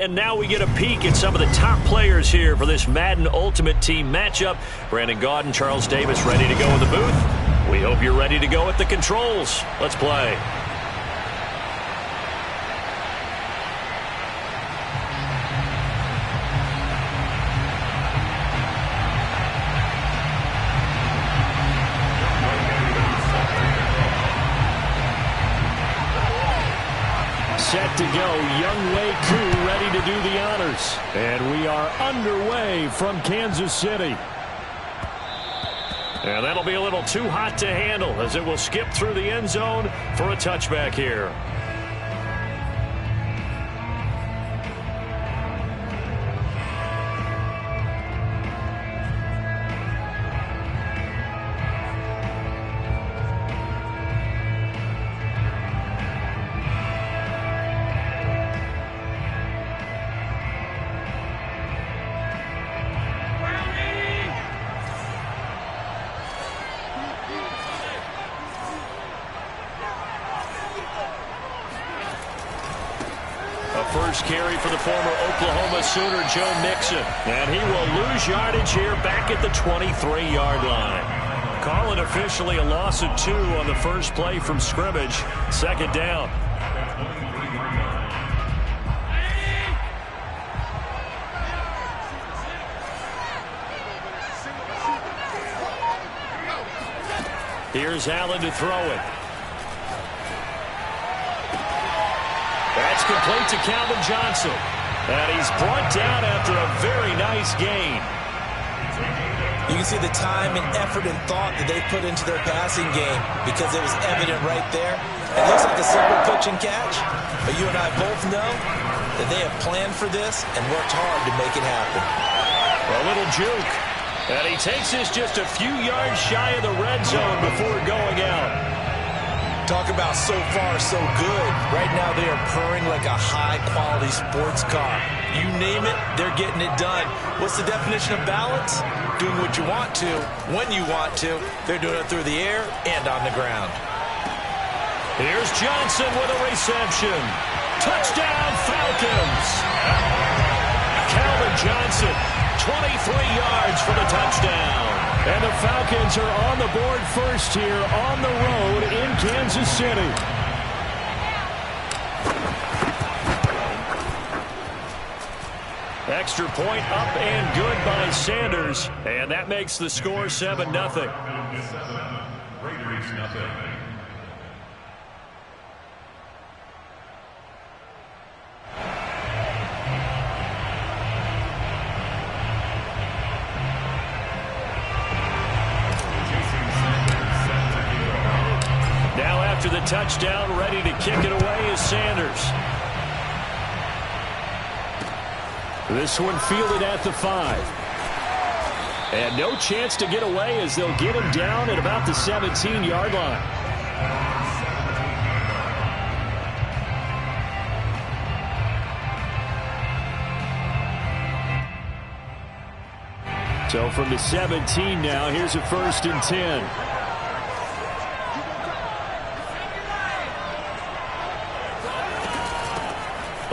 And now we get a peek at some of the top players here for this Madden Ultimate Team matchup. Brandon Gaudin, Charles Davis ready to go in the booth. We hope you're ready to go at the controls. Let's play. Set to go, Younghoe Koo ready to do the honors. And we are underway from Kansas City. And that'll be a little too hot to handle as it will skip through the end zone for a touchback here. First carry for the former Oklahoma Sooner, Joe Mixon. And he will lose yardage here back at the 23-yard line. Call it officially a loss of 2 on the first play from scrimmage. Second down. Here's Allen to throw it. That's complete to Calvin Johnson. And he's brought down after a very nice gain. You can see the time and effort and thought that they put into their passing game because it was evident right there. It looks like a simple pitch and catch, but you and I both know that they have planned for this and worked hard to make it happen. A little juke. And he takes this just a few yards shy of the red zone before going out. Talk about so far, so good. Right now, they are purring like a high-quality sports car. You name it, they're getting it done. What's the definition of balance? Doing what you want to, when you want to. They're doing it through the air and on the ground. Here's Johnson with a reception. Touchdown, Falcons. Calvin Johnson, 23 yards for the touchdown. And the Falcons are on the board first here on the road in Kansas City. Extra point up and good by Sanders. And that makes the score 7-0. Raiders nothing. After the touchdown, ready to kick it away is Sanders. This one fielded at the 5. And no chance to get away as they'll get him down at about the 17-yard line. So from the 17 now, here's a 1st and 10.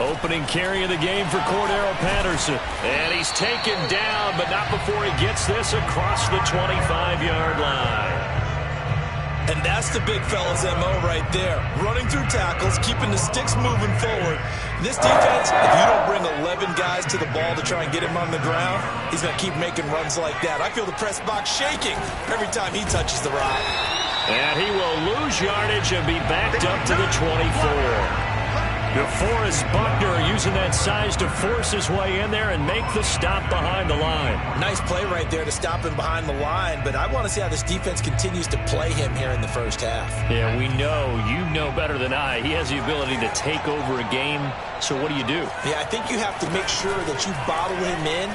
Opening carry of the game for Cordero Patterson. And he's taken down, but not before he gets this across the 25-yard line. And that's the big fella's MO right there. Running through tackles, keeping the sticks moving forward. This defense, if you don't bring 11 guys to the ball to try and get him on the ground, he's going to keep making runs like that. I feel the press box shaking every time he touches the rock. And he will lose yardage and be backed up to the 24. DeForest Buckner using that size to force his way in there and make the stop behind the line. Nice play right there to stop him behind the line, but I want to see how this defense continues to play him here in the first half. Yeah, we know, you know better than I, he has the ability to take over a game, so what do you do? Yeah, I think you have to make sure that you bottle him in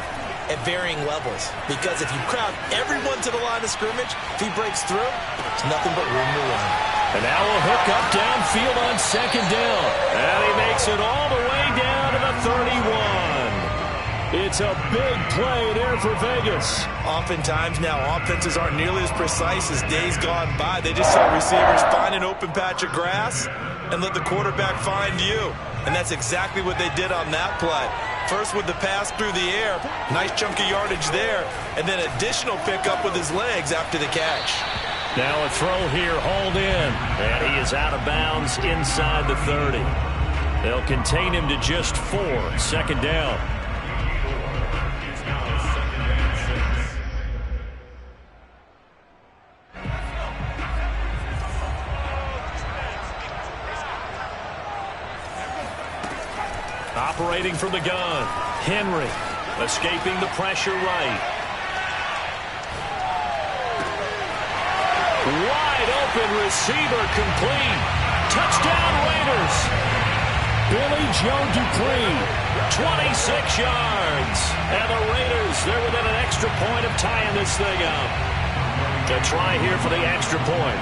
at varying levels, because if you crowd everyone to the line of scrimmage, if he breaks through, it's nothing but room to run. And now we'll hook up downfield on second down. And he makes it all the way down to the 31. It's a big play there for Vegas. Oftentimes now, offenses aren't nearly as precise as days gone by. They just saw receivers find an open patch of grass and let the quarterback find you. And that's exactly what they did on that play. First with the pass through the air, nice chunk of yardage there, and then additional pickup with his legs after the catch. Now a throw here, hauled in, and he is out of bounds inside the 30. They'll contain him to just 4, 2nd down. Operating from the gun, Henry escaping the pressure right. Wide open receiver complete. Touchdown Raiders. Billy Joe Dupree, 26 yards. And the Raiders, they're within an extra point of tying this thing up. To try here for the extra point.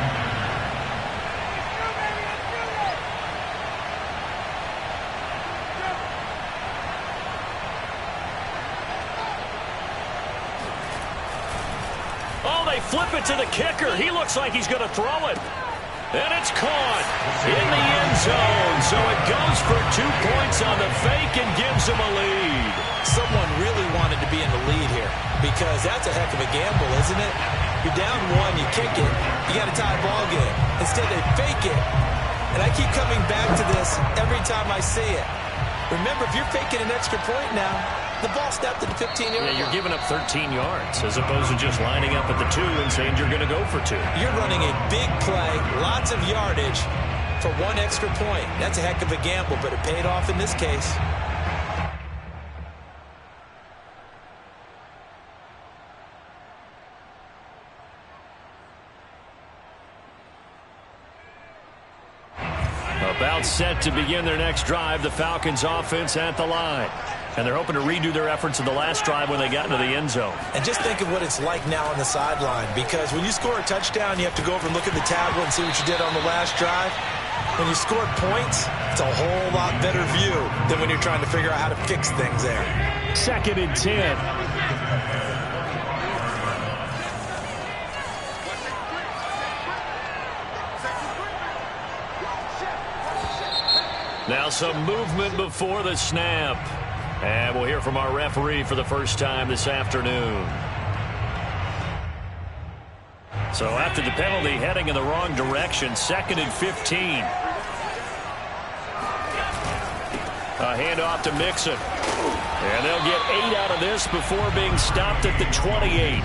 Flip it to the kicker. He looks like he's going to throw it. And it's caught in the end zone. So it goes for 2 points on the fake and gives him a lead. Someone really wanted to be in the lead here because that's a heck of a gamble, isn't it? You're down 1, you kick it, you got a tie ball game. Instead, they fake it. And I keep coming back to this every time I see it. Remember, if you're faking an extra point now, the ball snapped at the 15-yard line. Yeah, you're giving up 13 yards as opposed to just lining up at the 2 and saying you're going to go for 2. You're running a big play, lots of yardage for 1 extra point. That's a heck of a gamble, but it paid off in this case. About set to begin their next drive, the Falcons offense at the line. And they're hoping to redo their efforts in the last drive when they got into the end zone. And just think of what it's like now on the sideline, because when you score a touchdown, you have to go over and look at the tablet and see what you did on the last drive. When you score points, it's a whole lot better view than when you're trying to figure out how to fix things there. 2nd and 10. Now some movement before the snap. And we'll hear from our referee for the first time this afternoon. So after the penalty, heading in the wrong direction, 2nd and 15. A handoff to Mixon. And they'll get 8 out of this before being stopped at the 28.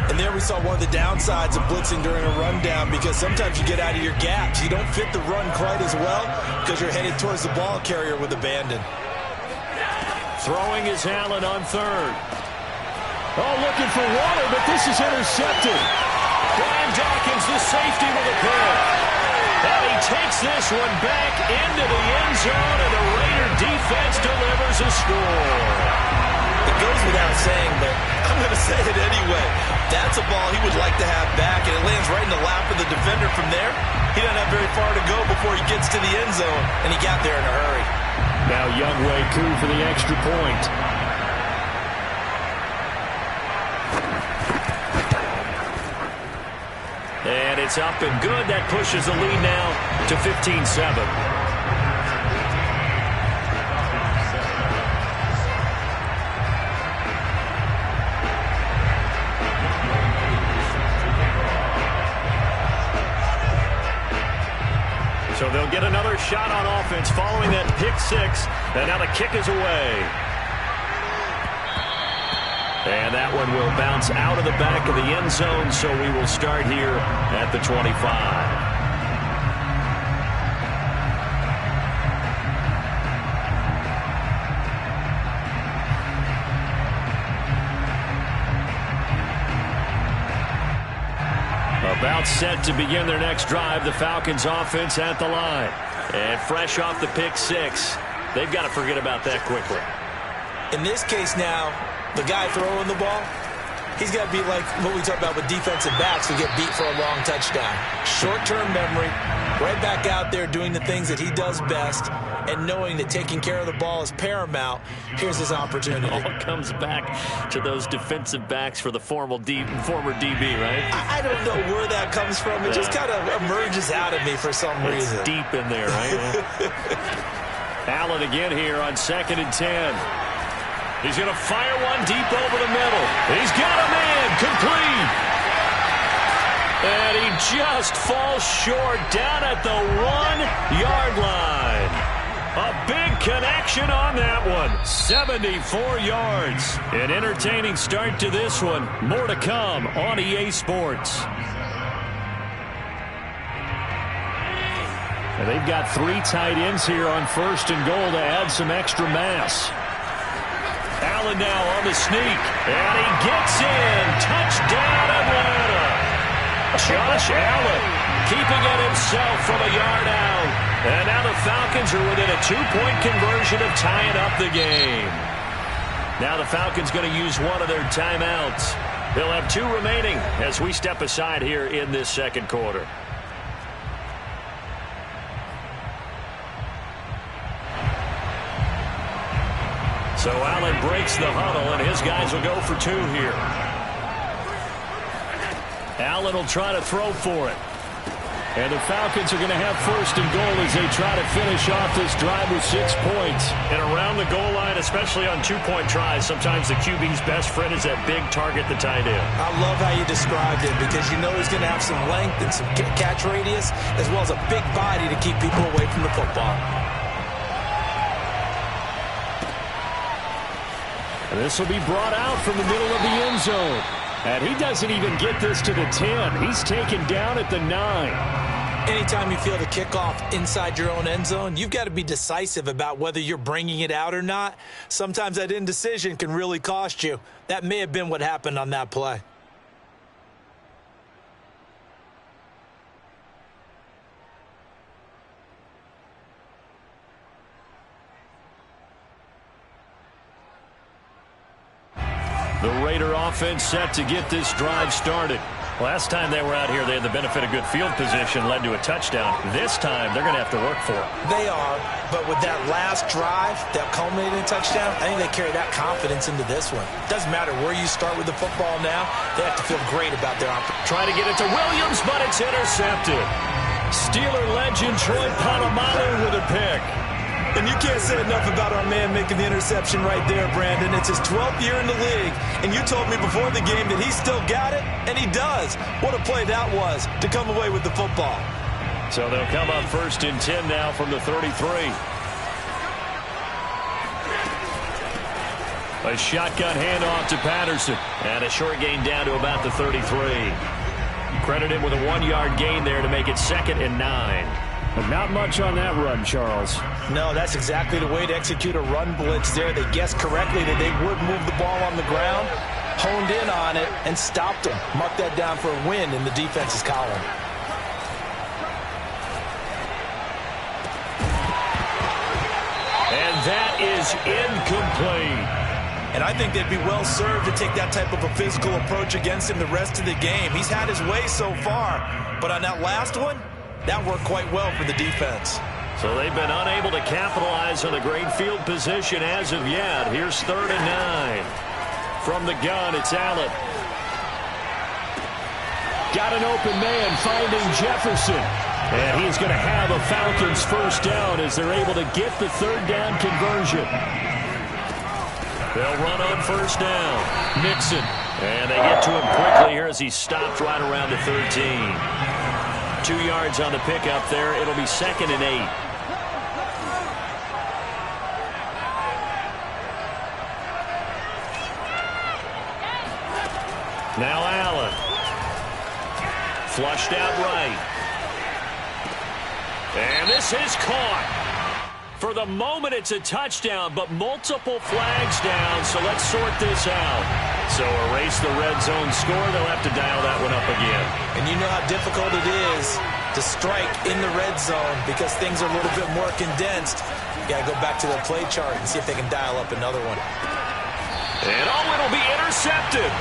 And there we saw one of the downsides of blitzing during a rundown, because sometimes you get out of your gaps. You don't fit the run quite as well because you're headed towards the ball carrier with abandon. Throwing is Allen on 3rd. Oh, looking for Waller, but this is intercepted. Brian Dawkins, the safety, with a pick. And he takes this one back into the end zone, and the Raider defense delivers a score. It goes without saying, but I'm going to say it anyway. That's a ball he would like to have back, and it lands right in the lap of the defender from there. He doesn't have very far to go before he gets to the end zone, and he got there in a hurry. Now Younghoe Koo for the extra point. And it's up and good. That pushes the lead now to 15-7. So they'll get another shot on offense following that pick 6. And now the kick is away. And that one will bounce out of the back of the end zone, so we will start here at the 25. About set to begin their next drive, the Falcons offense at the line. And fresh off the pick 6, they've got to forget about that quickly. In this case now, the guy throwing the ball, he's got to be like what we talk about with defensive backs who get beat for a long touchdown. Short-term memory, right back out there doing the things that he does best, and knowing that taking care of the ball is paramount. Here's his opportunity. It all comes back to those defensive backs for the former DB, right? I don't know where that comes from. It just kind of emerges out of me for some reason. It's deep in there, right? Allen again here on 2nd and 10. He's going to fire one deep over the middle. He's got a man. Complete. And he just falls short down at the 1-yard line. A big connection on that one. 74 yards. An entertaining start to this one. More to come on EA Sports. And they've got 3 tight ends here on 1st and goal to add some extra mass. Allen now on the sneak. And he gets in. Touchdown, Atlanta. Josh Allen keeping it himself from a yard out. And now the Falcons are within a 2-point conversion of tying up the game. Now the Falcons going to use one of their timeouts. They'll have 2 remaining as we step aside here in this 2nd quarter. So Allen breaks the huddle, and his guys will go for 2 here. Allen will try to throw for it. And the Falcons are going to have 1st and goal as they try to finish off this drive with 6 points. And around the goal line, especially on 2-point tries, sometimes the QB's best friend is that big target, the tight end. I love how you described it because you know he's going to have some length and some catch radius as well as a big body to keep people away from the football. And this will be brought out from the middle of the end zone. And he doesn't even get this to the 10. He's taken down at the 9. Anytime you feel the kickoff inside your own end zone, you've got to be decisive about whether you're bringing it out or not. Sometimes that indecision can really cost you. That may have been what happened on that play. The Raider offense set to get this drive started. Last time they were out here, they had the benefit of good field position, led to a touchdown. This time, they're going to have to work for it. They are, but with that last drive that culminated in a touchdown, I think they carry that confidence into this one. Doesn't matter where you start with the football now, they have to feel great about their opportunity. Trying to get it to Williams, but it's intercepted. Steeler legend Troy Polamalu with a pick. And you can't say enough about our man making the interception right there, Brandon. It's his 12th year in the league, and you told me before the game that he still got it, and he does. What a play that was to come away with the football. So they'll come up 1st and 10 now from the 33. A shotgun handoff to Patterson, and a short gain down to about the 33. Credit him with a 1-yard gain there to make it 2nd and 9. But not much on that run, Charles. No, that's exactly the way to execute a run blitz there. They guessed correctly that they would move the ball on the ground, honed in on it, and stopped them. Mark that down for a win in the defense's column. And that is incomplete. And I think they'd be well served to take that type of a physical approach against him the rest of the game. He's had his way so far, but on that last one, that worked quite well for the defense. So they've been unable to capitalize on a great field position as of yet. Here's 3rd and 9. From the gun, it's Allen. Got an open man finding Jefferson. And he's going to have a Falcons 1st down as they're able to get the 3rd down conversion. They'll run on 1st down. Mixon. And they get to him quickly here as he stopped right around the 13. 2 yards on the pickup there. It'll be 2nd and 8. Now Allen. Flushed out right. And this is caught. For the moment, it's a touchdown, but multiple flags down, so let's sort this out. So erase the red zone score. They'll have to dial that one up again. And you know how difficult it is to strike in the red zone because things are a little bit more condensed. You got to go back to their play chart and see if they can dial up another one. And it'll be intercepted.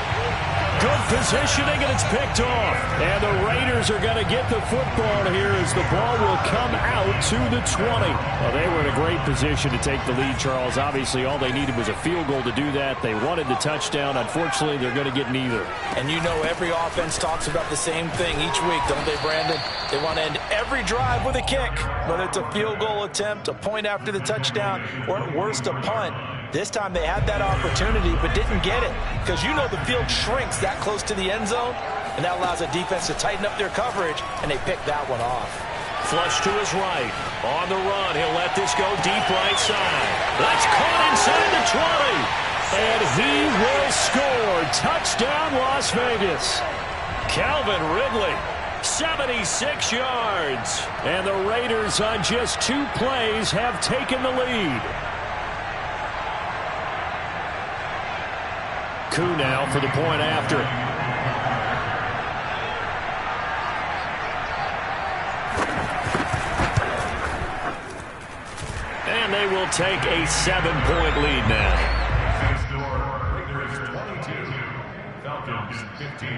Good positioning, and it's picked off. And the Raiders are going to get the football here as the ball will come out to the 20. Well, they were in a great position to take the lead, Charles. Obviously, all they needed was a field goal to do that. They wanted the touchdown. Unfortunately, they're going to get neither. And you know every offense talks about the same thing each week, don't they, Brandon? They want to end every drive with a kick, whether it's a field goal attempt, a point after the touchdown, or at worst a punt. This time they had that opportunity but didn't get it because you know the field shrinks that close to the end zone, and that allows a defense to tighten up their coverage, and they picked that one off. Flush to his right. On the run, he'll let this go deep right side. That's caught inside the 20. And he will score. Touchdown, Las Vegas. Calvin Ridley, 76 yards. And the Raiders on just 2 plays have taken the lead. Koo now for the point after. And they will take a 7-point lead now. Raiders 22, Falcons 15.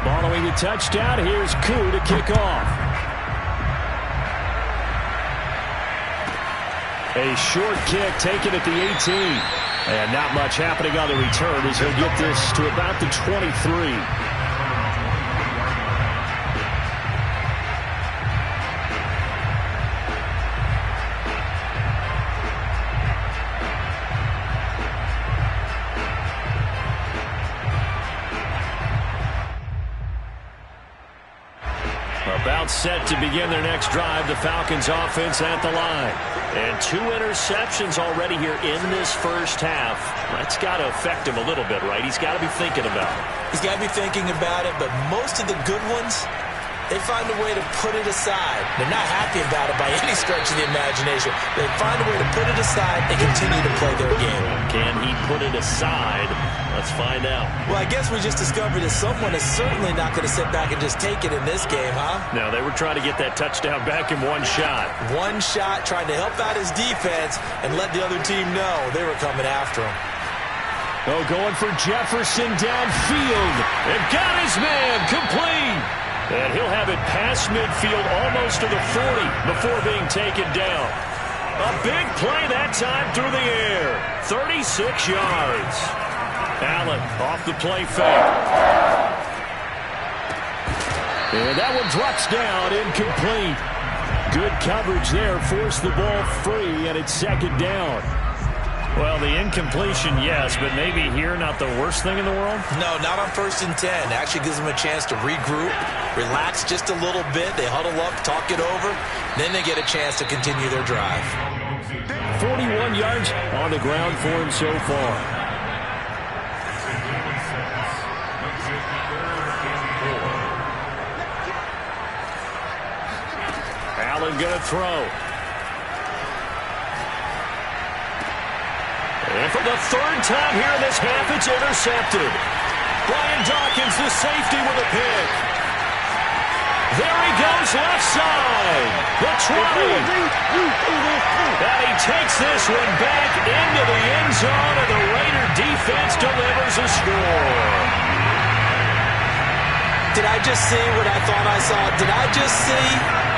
Following the touchdown, here's Koo to kick off. A short kick taken at the 18. And not much happening on the return as he'll get this to about the 23. About set to begin their next drive, the Falcons offense at the line. And 2 interceptions already here in this first half. That's got to affect him a little bit, right? He's got to be thinking about it. He's got to be thinking about it, but most of the good ones, they find a way to put it aside. They're not happy about it by any stretch of the imagination. They find a way to put it aside and continue to play their game. Can he put it aside? Let's find out. Well, I guess we just discovered that someone is certainly not going to sit back and just take it in this game, huh? No, they were trying to get that touchdown back in one shot. One shot, trying to help out his defense and let the other team know they were coming after him. Oh, going for Jefferson downfield. And got his man complete. And he'll have it past midfield almost to the 40 before being taken down. A big play that time through the air. 36 yards. Allen off the play fake. And that one drops down, incomplete. Good coverage there, forced the ball free, and it's second down. Well, the incompletion, yes, but maybe here not the worst thing in the world? No, not on 1st and 10. Actually gives them a chance to regroup, relax just a little bit. They huddle up, talk it over. Then they get a chance to continue their drive. 41 yards on the ground for him so far. Allen going to throw. And for the 3rd time here in this half, it's intercepted. Brian Dawkins, the safety, with a pick. There he goes, left side. The 20. And he takes this one back into the end zone, and the Raider defense delivers a score. Did I just see what I thought I saw? Did I just see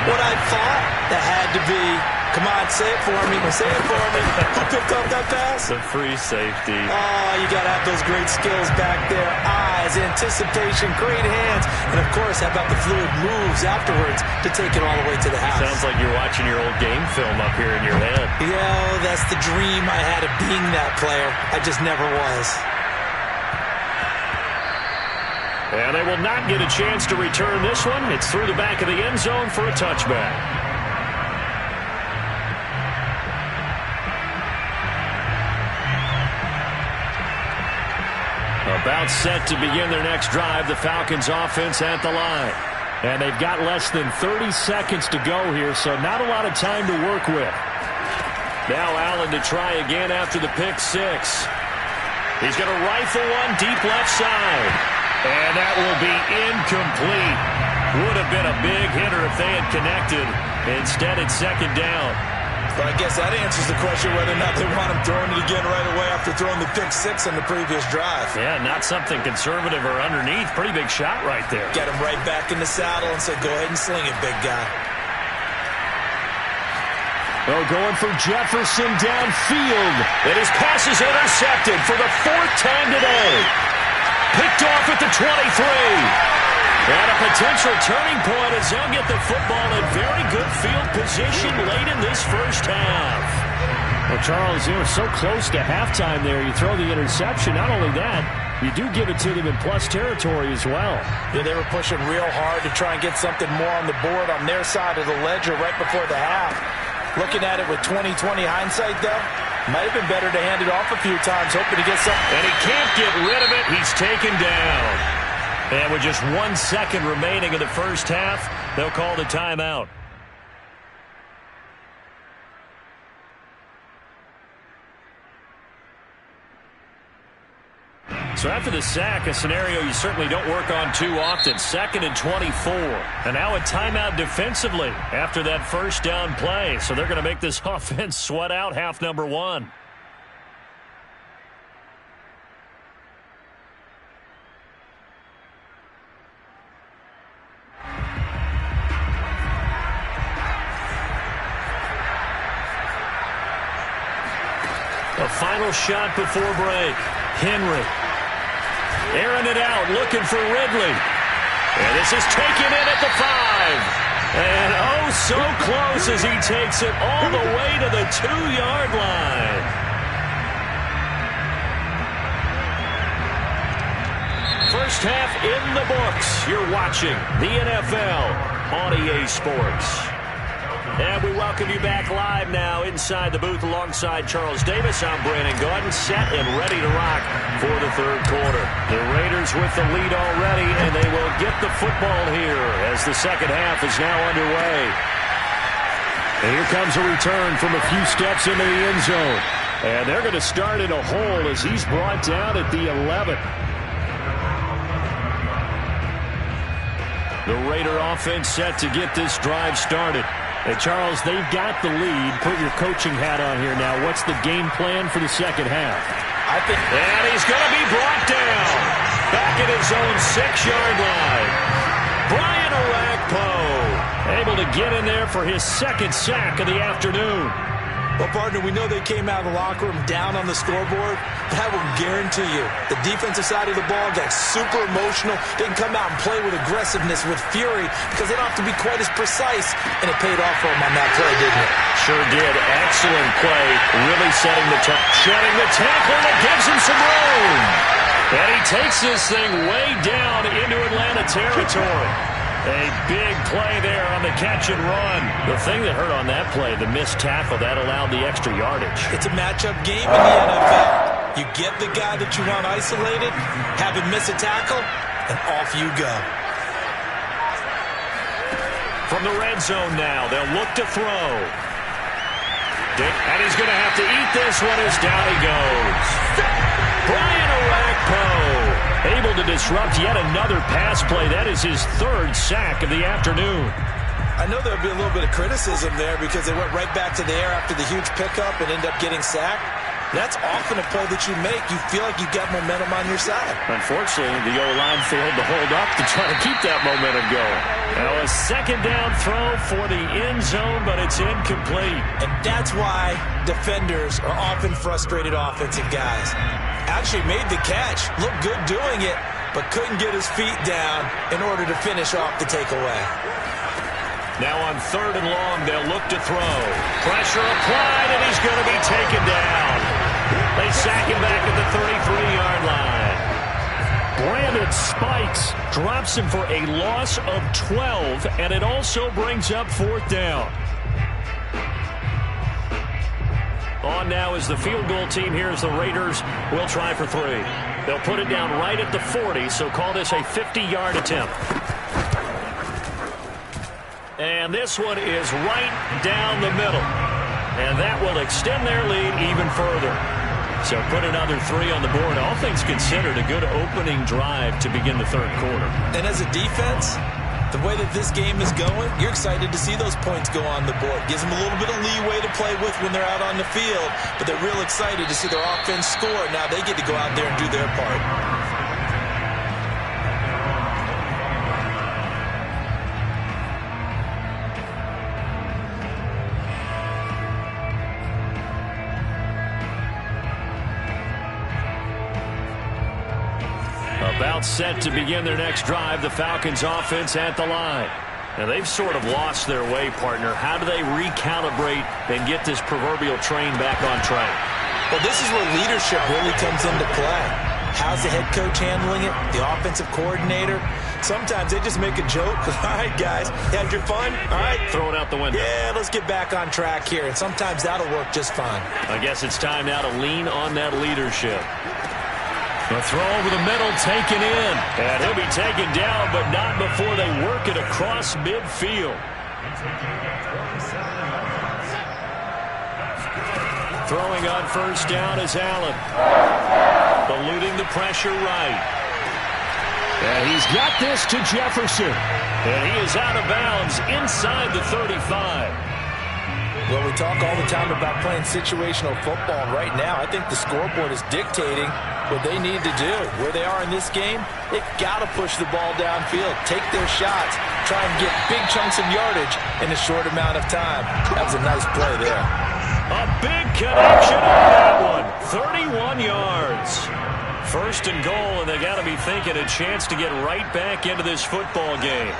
what I thought? That had to be. Come on, say it for me. Say it for me. Who picked up that pass? The free safety. Oh, you got to have those great skills back there. Eyes, anticipation, great hands. And, of course, how about the fluid moves afterwards to take it all the way to the house? Sounds like you're watching your old game film up here in your head. Yeah, that's the dream I had of being that player. I just never was. And they will not get a chance to return this one. It's through the back of the end zone for a touchback. About set to begin their next drive, the Falcons offense at the line. And they've got less than 30 seconds to go here, so not a lot of time to work with. Now Allen to try again after the pick six. He's going to rifle one deep left side. And that will be incomplete. Would have been a big hitter if they had connected. Instead, it's second down. But I guess that answers the question whether or not they want him throwing it again right away after throwing the pick six on the previous drive. Yeah, not something conservative or underneath. Pretty big shot right there. Get him right back in the saddle and say, go ahead and sling it, big guy. Oh, going for Jefferson downfield. And his pass is intercepted for the 4th time today. Picked off at the 23. And a potential turning point as they'll get the football in very good field position late in this first half. Well, Charles, they were so close to halftime there. You throw the interception. Not only that, you do give it to them in plus territory as well. Yeah, they were pushing real hard to try and get something more on the board on their side of the ledger right before the half. Looking at it with 20/20 hindsight, though, might have been better to hand it off a few times, hoping to get something. And he can't get rid of it. He's taken down. And with just 1 second remaining in the first half, they'll call the timeout. So after the sack, a scenario you certainly don't work on too often. 2nd and 24. And now a timeout defensively after that first down play. So they're going to make this offense sweat out half number 1. A final shot before break. Henry. Airing it out, looking for Ridley. And this is taken in at the 5. And oh, so close as he takes it all the way to the 2-yard line. First half in the books. You're watching the NFL on EA Sports. And we welcome you back live now inside the booth alongside Charles Davis. I'm Brandon Gaudin, set and ready to rock for the third quarter. The Raiders with the lead already, and they will get the football here as the second half is now underway. And here comes a return from a few steps into the end zone. And they're going to start in a hole as he's brought down at the 11. The Raider offense set to get this drive started. And, Charles, they've got the lead. Put your coaching hat on here now. What's the game plan for the second half? And he's going to be brought down. Back at his own 6-yard line. Brian Orakpo able to get in there for his second sack of the afternoon. Well, partner, we know they came out of the locker room down on the scoreboard, but I will guarantee you the defensive side of the ball got super emotional. Didn't come out and play with aggressiveness, with fury, because they don't have to be quite as precise, and it paid off for them on that play, didn't it? Sure did. Excellent play. Really setting the tone. Shedding the tackle that gives him some room. And he takes this thing way down into Atlanta territory. A big play there on the catch and run. The thing that hurt on that play, the missed tackle, that allowed the extra yardage. It's a matchup game in the NFL. You get the guy that you want isolated, have him miss a tackle, and off you go. From the red zone now, they'll look to throw. And he's going to have to eat this one as down he goes. Brian Orakpo able to disrupt yet another pass play. That is his 3rd sack of the afternoon. I know there'll be a little bit of criticism there because they went right back to the air after the huge pickup and end up getting sacked. That's often a play that you make. You feel like you've got momentum on your side. Unfortunately, the O-line failed to hold up to try to keep that momentum going. Now a second down throw for the end zone, but it's incomplete. And that's why defenders are often frustrated offensive guys. Actually made the catch, looked good doing it, but couldn't get his feet down in order to finish off the takeaway. Now on 3rd and long, they'll look to throw. Pressure applied, and he's going to be taken down. They sack him back at the 33-yard line. Brandon Spikes drops him for a loss of 12, and it also brings up 4th down. On now is the field goal team here as the Raiders will try for 3. They'll put it down right at the 40, so call this a 50-yard attempt. And this one is right down the middle. And that will extend their lead even further. So put another 3 on the board. All things considered, a good opening drive to begin the third quarter. And as a defense, The way that this game is going, you're excited to see those points go on the board. Gives them a little bit of leeway to play with when they're out on the field, but they're real excited to see their offense score. Now they get to go out there and do their part. About set to begin their next drive, the Falcons offense at the line. Now they've sort of lost their way, partner. How do they recalibrate and get this proverbial train back on track? Well, this is where leadership really comes into play. How's the head coach handling it? The offensive coordinator? Sometimes they just make a joke. All right, guys, you had your fun? All right. Throw it out the window. Yeah, let's get back on track here. And sometimes that'll work just fine. I guess it's time now to lean on that leadership. The throw over the middle, taken in. And he'll be taken down, but not before they work it across midfield. Throwing on first down is Allen. Eluding the pressure right. And he's got this to Jefferson. And he is out of bounds inside the 35. Well, we talk all the time about playing situational football. Right now, I think the scoreboard is dictating what they need to do. Where they are in this game, they've got to push the ball downfield, take their shots, try and get big chunks of yardage in a short amount of time. That was a nice play there. A big connection on that one. 31 yards. First and goal, and they got to be thinking a chance to get right back into this football game.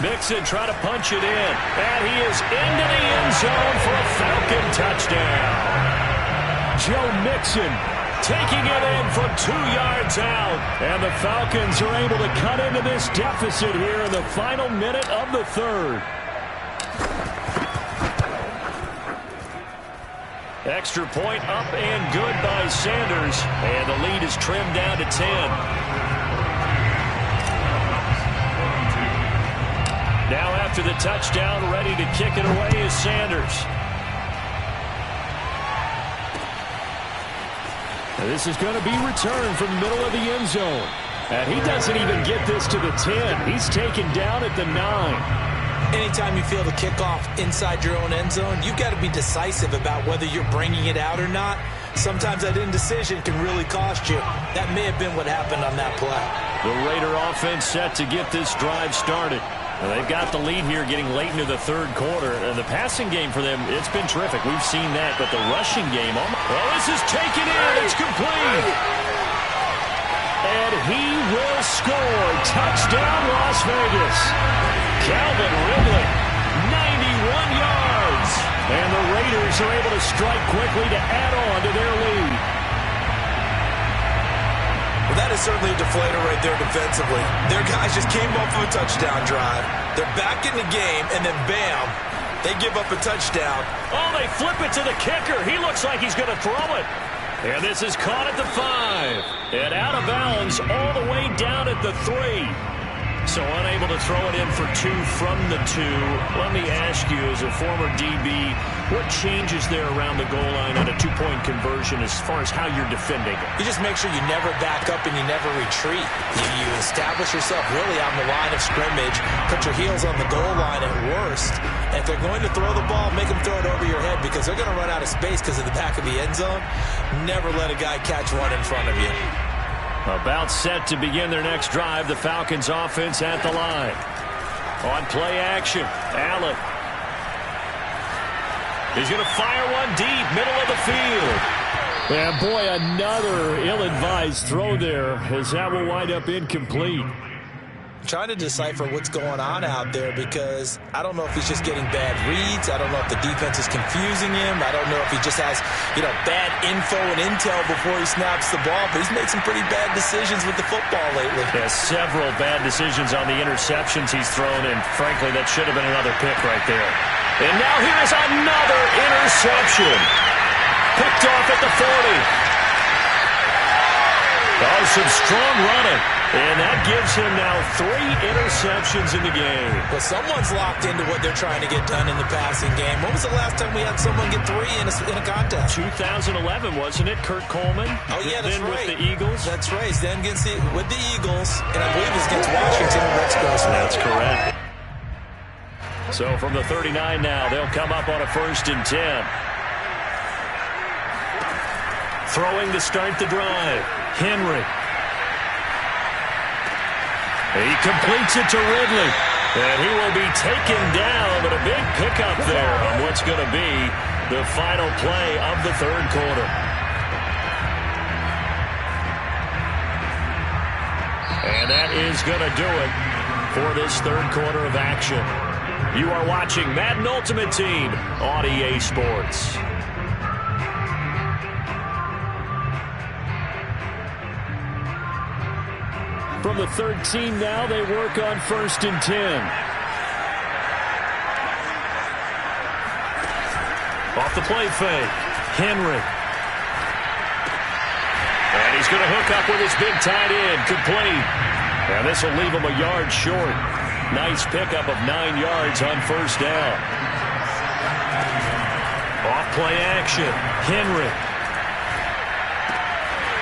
Mixon trying to punch it in, and he is into the end zone for a Falcon touchdown. Joe Mixon taking it in from 2 yards out, and the Falcons are able to cut into this deficit here in the final minute of the third. Extra point up and good by Sanders, and the lead is trimmed down to 10. Now after the touchdown, ready to kick it away is Sanders. And this is going to be returned from the middle of the end zone. And he doesn't even get this to the 10. He's taken down at the 9. Anytime you feel the kickoff inside your own end zone, you've got to be decisive about whether you're bringing it out or not. Sometimes that indecision can really cost you. That may have been what happened on that play. The Raider offense set to get this drive started. Well, they've got the lead here getting late into the third quarter. And the passing game for them, it's been terrific. We've seen that. But the rushing game, well, this is taken in. It's complete. And he will score. Touchdown, Las Vegas. Calvin Ridley, 91 yards. And the Raiders are able to strike quickly to add on to their lead. Well, that is certainly a deflator right there defensively. Their guys just came off of a touchdown drive. They're back in the game, and then bam, they give up a touchdown. Oh, they flip it to the kicker. He looks like he's going to throw it. And this is caught at the 5. And out of bounds all the way down at the 3. So unable to throw it in for 2 from the 2. Let me ask you, as a former DB, what changes there around the goal line on a 2-point conversion as far as how you're defending it? You just make sure you never back up and you never retreat. You establish yourself really on the line of scrimmage, put your heels on the goal line at worst. And if they're going to throw the ball, make them throw it over your head because they're going to run out of space because of the back of the end zone. Never let a guy catch one in front of you. About set to begin their next drive, the Falcons offense at the line. On play action, Allen. He's going to fire one deep, middle of the field. And boy, another ill-advised throw there as that will wind up incomplete. Trying to decipher what's going on out there because I don't know if he's just getting bad reads. I don't know if the defense is confusing him. I don't know if he just has, bad info and intel before he snaps the ball. But he's made some pretty bad decisions with the football lately. Yeah, several bad decisions on the interceptions he's thrown, and frankly, that should have been another pick right there. And now here's another interception. Picked off at the 40. Oh, some strong running. And that gives him now 3 interceptions in the game. Well, someone's locked into what they're trying to get done in the passing game. When was the last time we had someone get 3 in a contest? 2011, wasn't it, Kurt Coleman? Oh, yeah, that's then right. With the Eagles. That's right. Then with the Eagles, and I believe it's against Washington and Rex Grossman. That's correct. So from the 39 now, they'll come up on a 1st and 10. Throwing to start the drive. Henry. He completes it to Ridley. And he will be taken down, but a big pickup there on what's going to be the final play of the 3rd quarter. And that is going to do it for this 3rd quarter of action. You are watching Madden Ultimate Team on EA Sports. From the 13 now, they work on 1st and 10. Off the play fake. Henry. And he's going to hook up with his big tight end. Complete. And this will leave him a yard short. Nice pickup of 9 yards on 1st down. Off play action. Henry.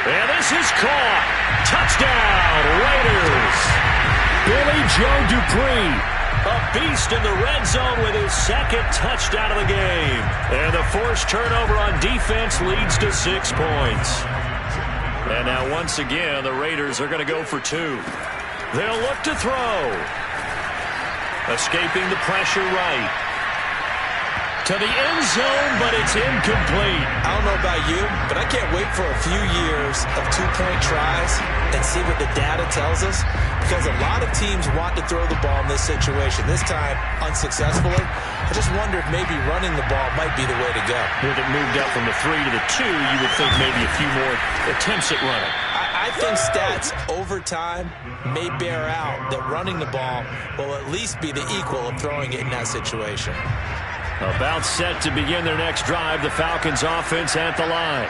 And this is caught. Touchdown, Raiders. Billy Joe Dupree, a beast in the red zone with his 2nd touchdown of the game. And the forced turnover on defense leads to 6 points. And now once again, the Raiders are going to go for 2. They'll look to throw. Escaping the pressure right. To the end zone, but it's incomplete. I don't know about you, but I can't wait for a few years of 2-point tries and see what the data tells us, because a lot of teams want to throw the ball in this situation. This time, unsuccessfully. I just wonder if maybe running the ball might be the way to go. With it moved up from the 3 to the 2, you would think maybe a few more attempts at running. I think stats over time may bear out that running the ball will at least be the equal of throwing it in that situation. About set to begin their next drive, the Falcons offense at the line.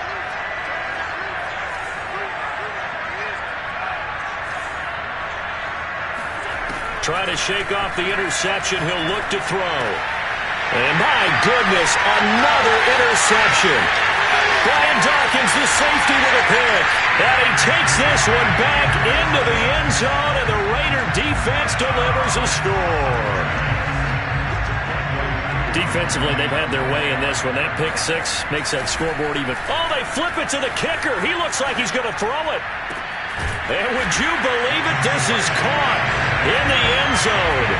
Try to shake off the interception. He'll look to throw. And my goodness, another interception. Brian Dawkins, the safety with a pick. And he takes this one back into the end zone, and the Raider defense delivers a score. Defensively, they've had their way in this one. That pick 6 makes that scoreboard even. Oh, they flip it to the kicker. He looks like he's going to throw it. And would you believe it? This is caught in the end zone.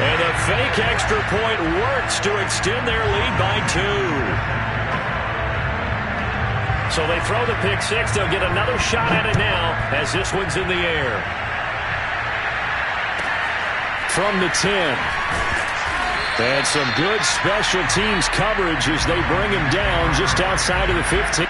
And the fake extra point works to extend their lead by 2. So they throw the pick 6. They'll get another shot at it now as this one's in the air. From the 10. And some good special teams coverage as they bring him down just outside of the 15.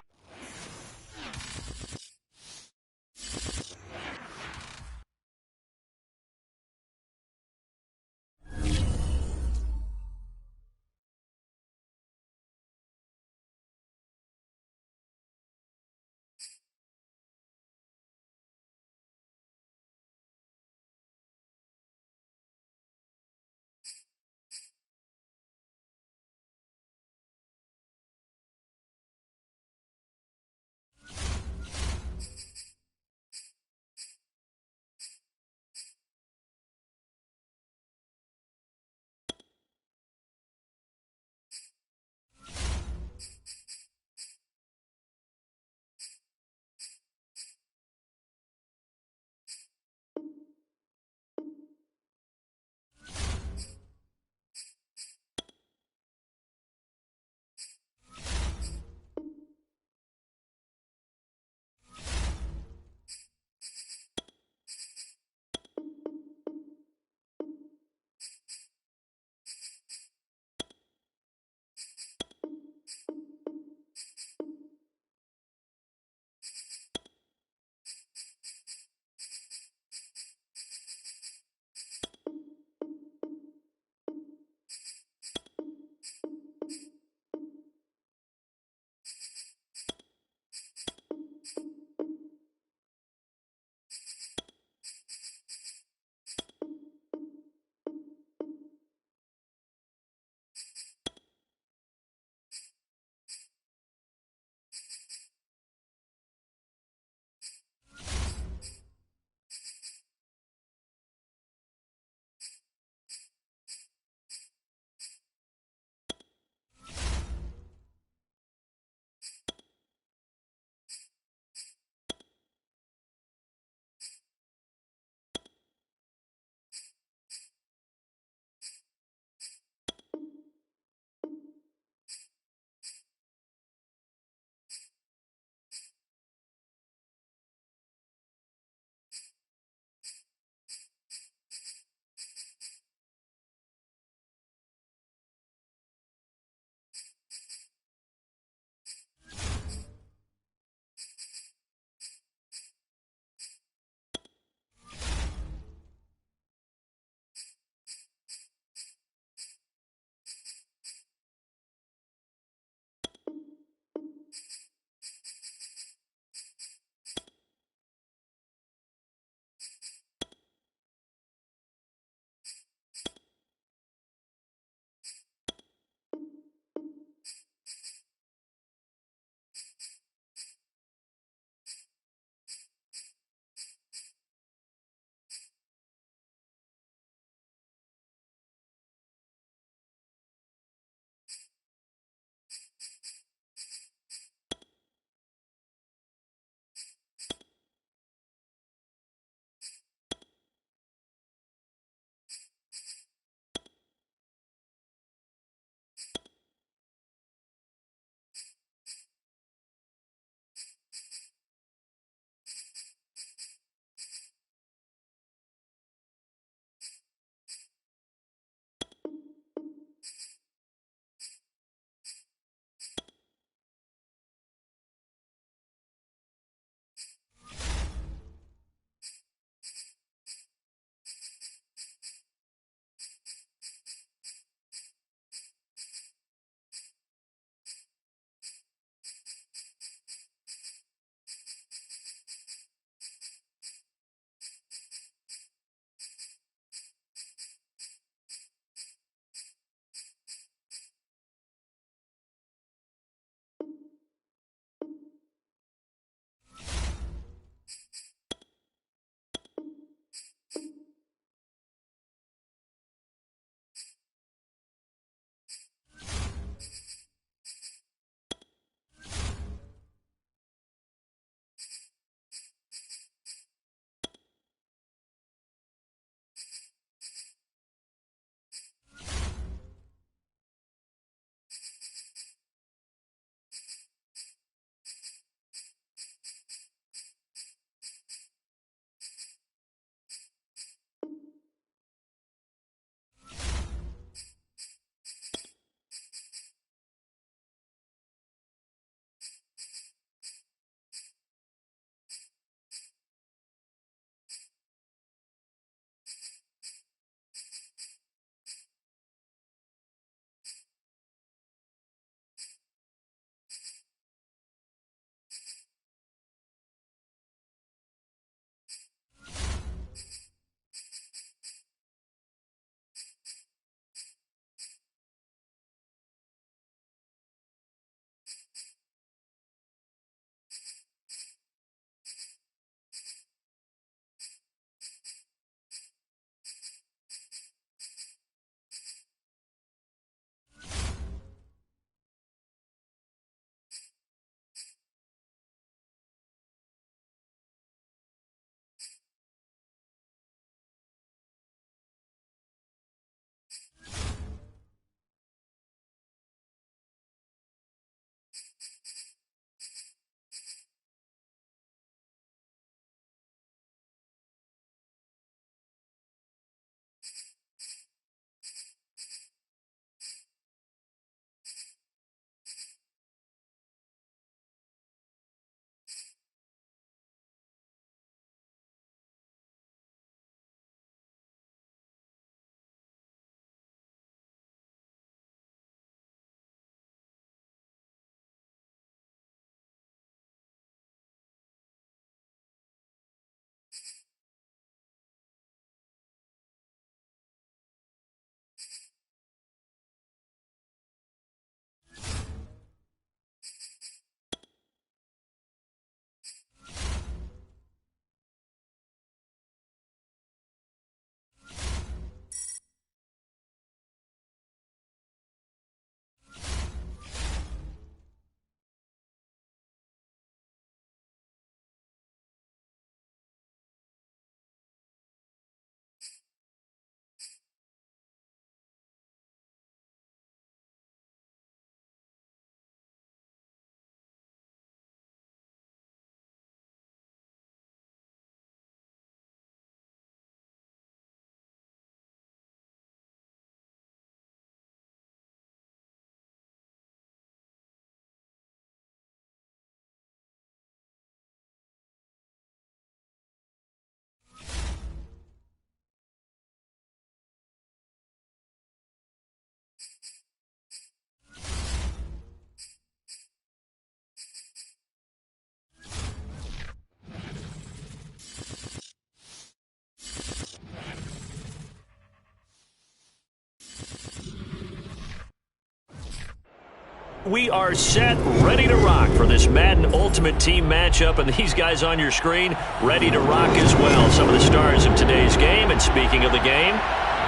We are set, ready to rock for this Madden Ultimate Team matchup, and these guys on your screen ready to rock as well. Some of the stars of today's game, and speaking of the game,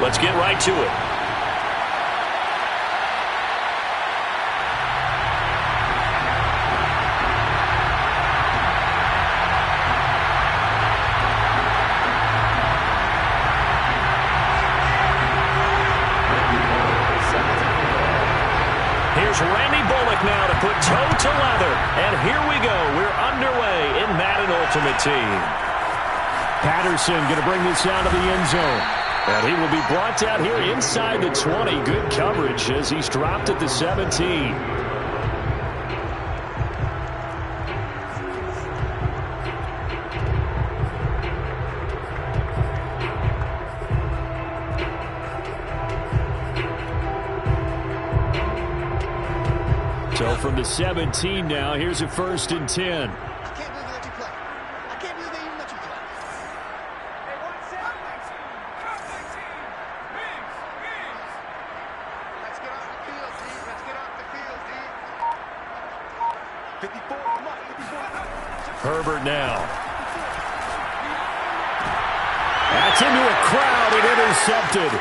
let's get right to it. Randy Bullock now to put toe to leather. And here we go. We're underway in Madden Ultimate Team. Patterson going to bring this out of the end zone. And he will be brought down here inside the 20. Good coverage as he's dropped at the 17. So from the 17 now, here's a 1st and 10. I can't believe they let you play. I can't believe they even let you play. Hey, one set. Let's get off the field, D. Let's get off the field, D. 54, come on, 54. Herbert now. That's into a crowd and intercepted.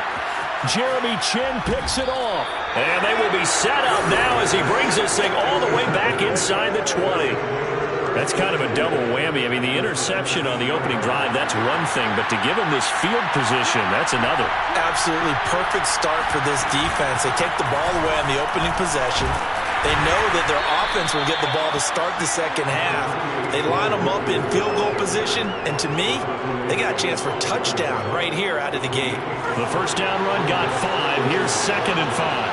Jeremy Chinn picks it off. And they will be set up now as he brings this thing all the way back inside the 20. That's kind of a double whammy. I mean, the interception on the opening drive, that's one thing. But to give him this field position, that's another. Absolutely perfect start for this defense. They take the ball away on the opening possession. They know that their offense will get the ball to start the second half. They line them up in field goal position, and to me, they got a chance for a touchdown right here out of the gate. The first down run got 5. Here's 2nd and 5.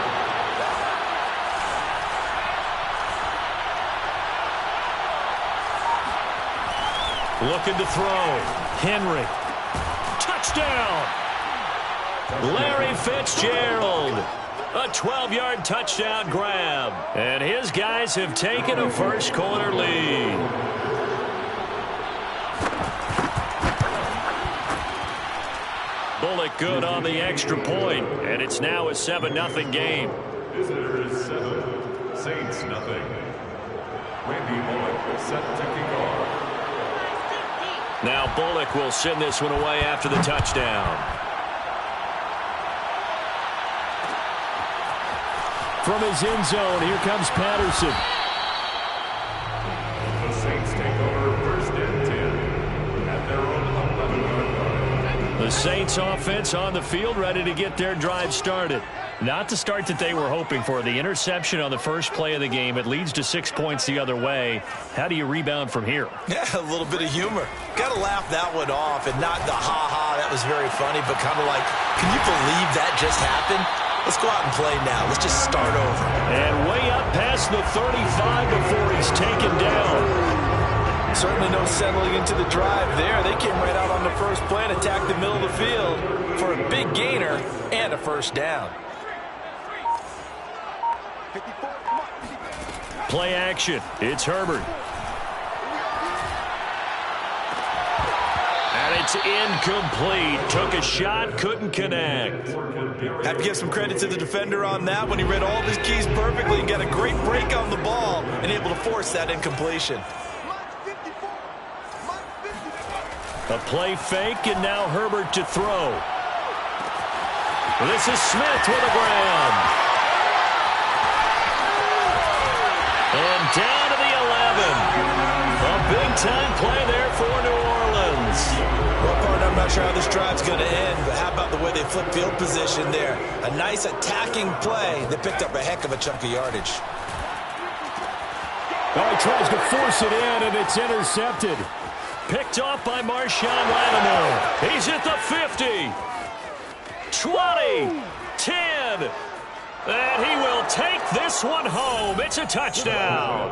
Looking to throw. Henry. Touchdown! Larry Fitzgerald. A 12-yard touchdown grab. And his guys have taken a first-quarter lead. Bullock good on the extra point, and it's now a 7-0 game. Visitors 7, Saints nothing. Randy Bullock set to kick off. Now Bullock will send this one away after the touchdown. From his end zone, here comes Patterson. The Saints take over 1st and 10 at their own 11-yard line. The Saints offense on the field, ready to get their drive started. Not the start that they were hoping for. The interception on the first play of the game. It leads to 6 points the other way. How do you rebound from here? Yeah, a little bit of humor. Got to laugh that one off, and not the ha-ha, that was very funny, but kind of like, can you believe that just happened? Let's go out and play now. Let's just start over. And way up past the 35 before he's taken down. Certainly no settling into the drive there. They came right out on the first play and attacked the middle of the field for a big gainer and a first down. Play action. It's Herbert. And it's incomplete. Took a shot, couldn't connect. Have to give some credit to the defender on that one. He read all of his keys perfectly and got a great break on the ball and able to force that incompletion. A play fake, and now Herbert to throw. This is Smith with a grab. And down to the 11. A big-time play there for New Orleans. Well, partner, I'm not sure how this drive's going to end, but how about the way they flip field position there? A nice attacking play that picked up a heck of a chunk of yardage. Oh, he tries to force it in, and it's intercepted. Picked off by Marshawn Lattimore. He's at the 50. 20. 10. And he will take this one home. It's a touchdown.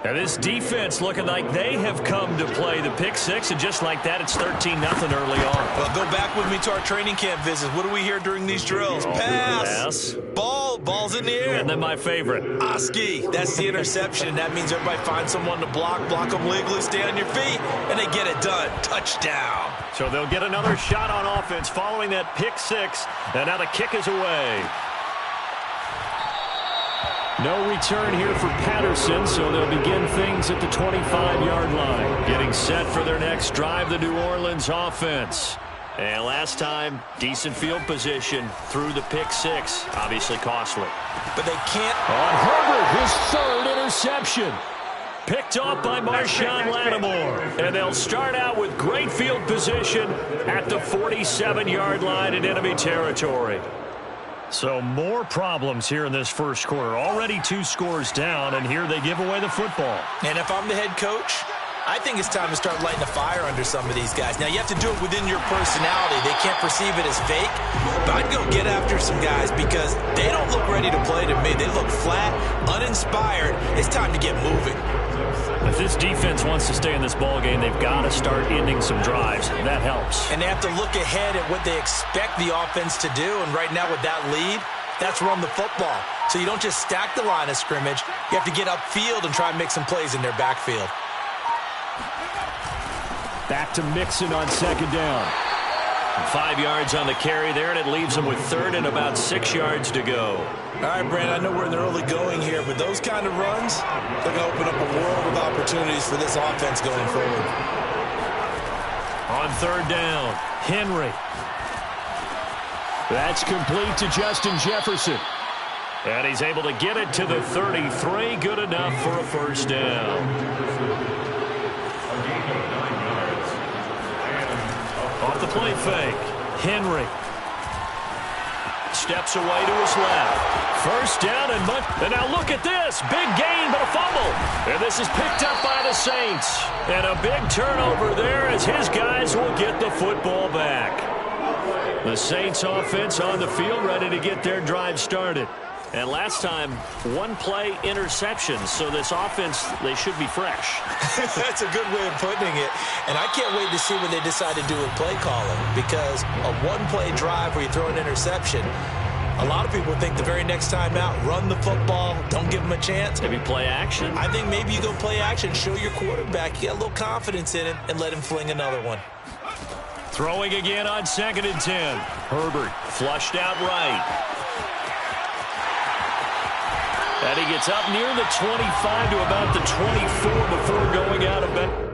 And this defense looking like they have come to play the pick six, and just like that, it's 13-0 early on. Well, go back with me to our training camp visits. What do we hear during these drills? Pass. Ball's in the air. And then my favorite. Oski, that's the interception. That means everybody finds someone to block them legally, stay on your feet, and they get it done. Touchdown. So they'll get another shot on offense following that pick six, and now the kick is away. No return here for Patterson, so they'll begin things at the 25-yard line. Getting set for their next drive, the New Orleans offense. And last time, decent field position through the pick six. Obviously costly. But they can't. On Herbert, his third interception. Picked off by Marshawn Lattimore. And they'll start out with great field position at the 47-yard line in enemy territory. So more problems here in this first quarter. Already 2 scores down, and here they give away the football. And if I'm the head coach, I think it's time to start lighting a fire under some of these guys. Now, you have to do it within your personality. They can't perceive it as fake. But I'd go get after some guys because they don't look ready to play to me. They look flat, uninspired. It's time to get moving. If this defense wants to stay in this ballgame, they've got to start ending some drives. That helps. And they have to look ahead at what they expect the offense to do. And right now with that lead, that's run the football. So you don't just stack the line of scrimmage. You have to get upfield and try and make some plays in their backfield. Back to Mixon on second down. 5 yards on the carry there, and it leaves them with third and about 6 yards to go. All right, Brandon, I know we're in the early going here, but those kind of runs, they're going to open up a world of opportunities for this offense going forward. On third down, Henry. That's complete to Justin Jefferson. And he's able to get it to the 33. Good enough for a first down. Off the play fake, Henry steps away to his left. First down and now look at this. Big gain, but a fumble. And this is picked up by the Saints. And a big turnover there as his guys will get the football back. The Saints offense on the field ready to get their drive started. And last time, 1-play interceptions. So this offense, they should be fresh. That's a good way of putting it. And I can't wait to see what they decide to do with play calling. Because a 1-play drive where you throw an interception, a lot of people think the very next time out, run the football, don't give them a chance. Maybe play action. I think maybe you go play action, show your quarterback you got a little confidence in it, and let him fling another one. Throwing again on 2nd and 10. Herbert flushed out right. And he gets up near the 25 to about the 24 before going out of bounds.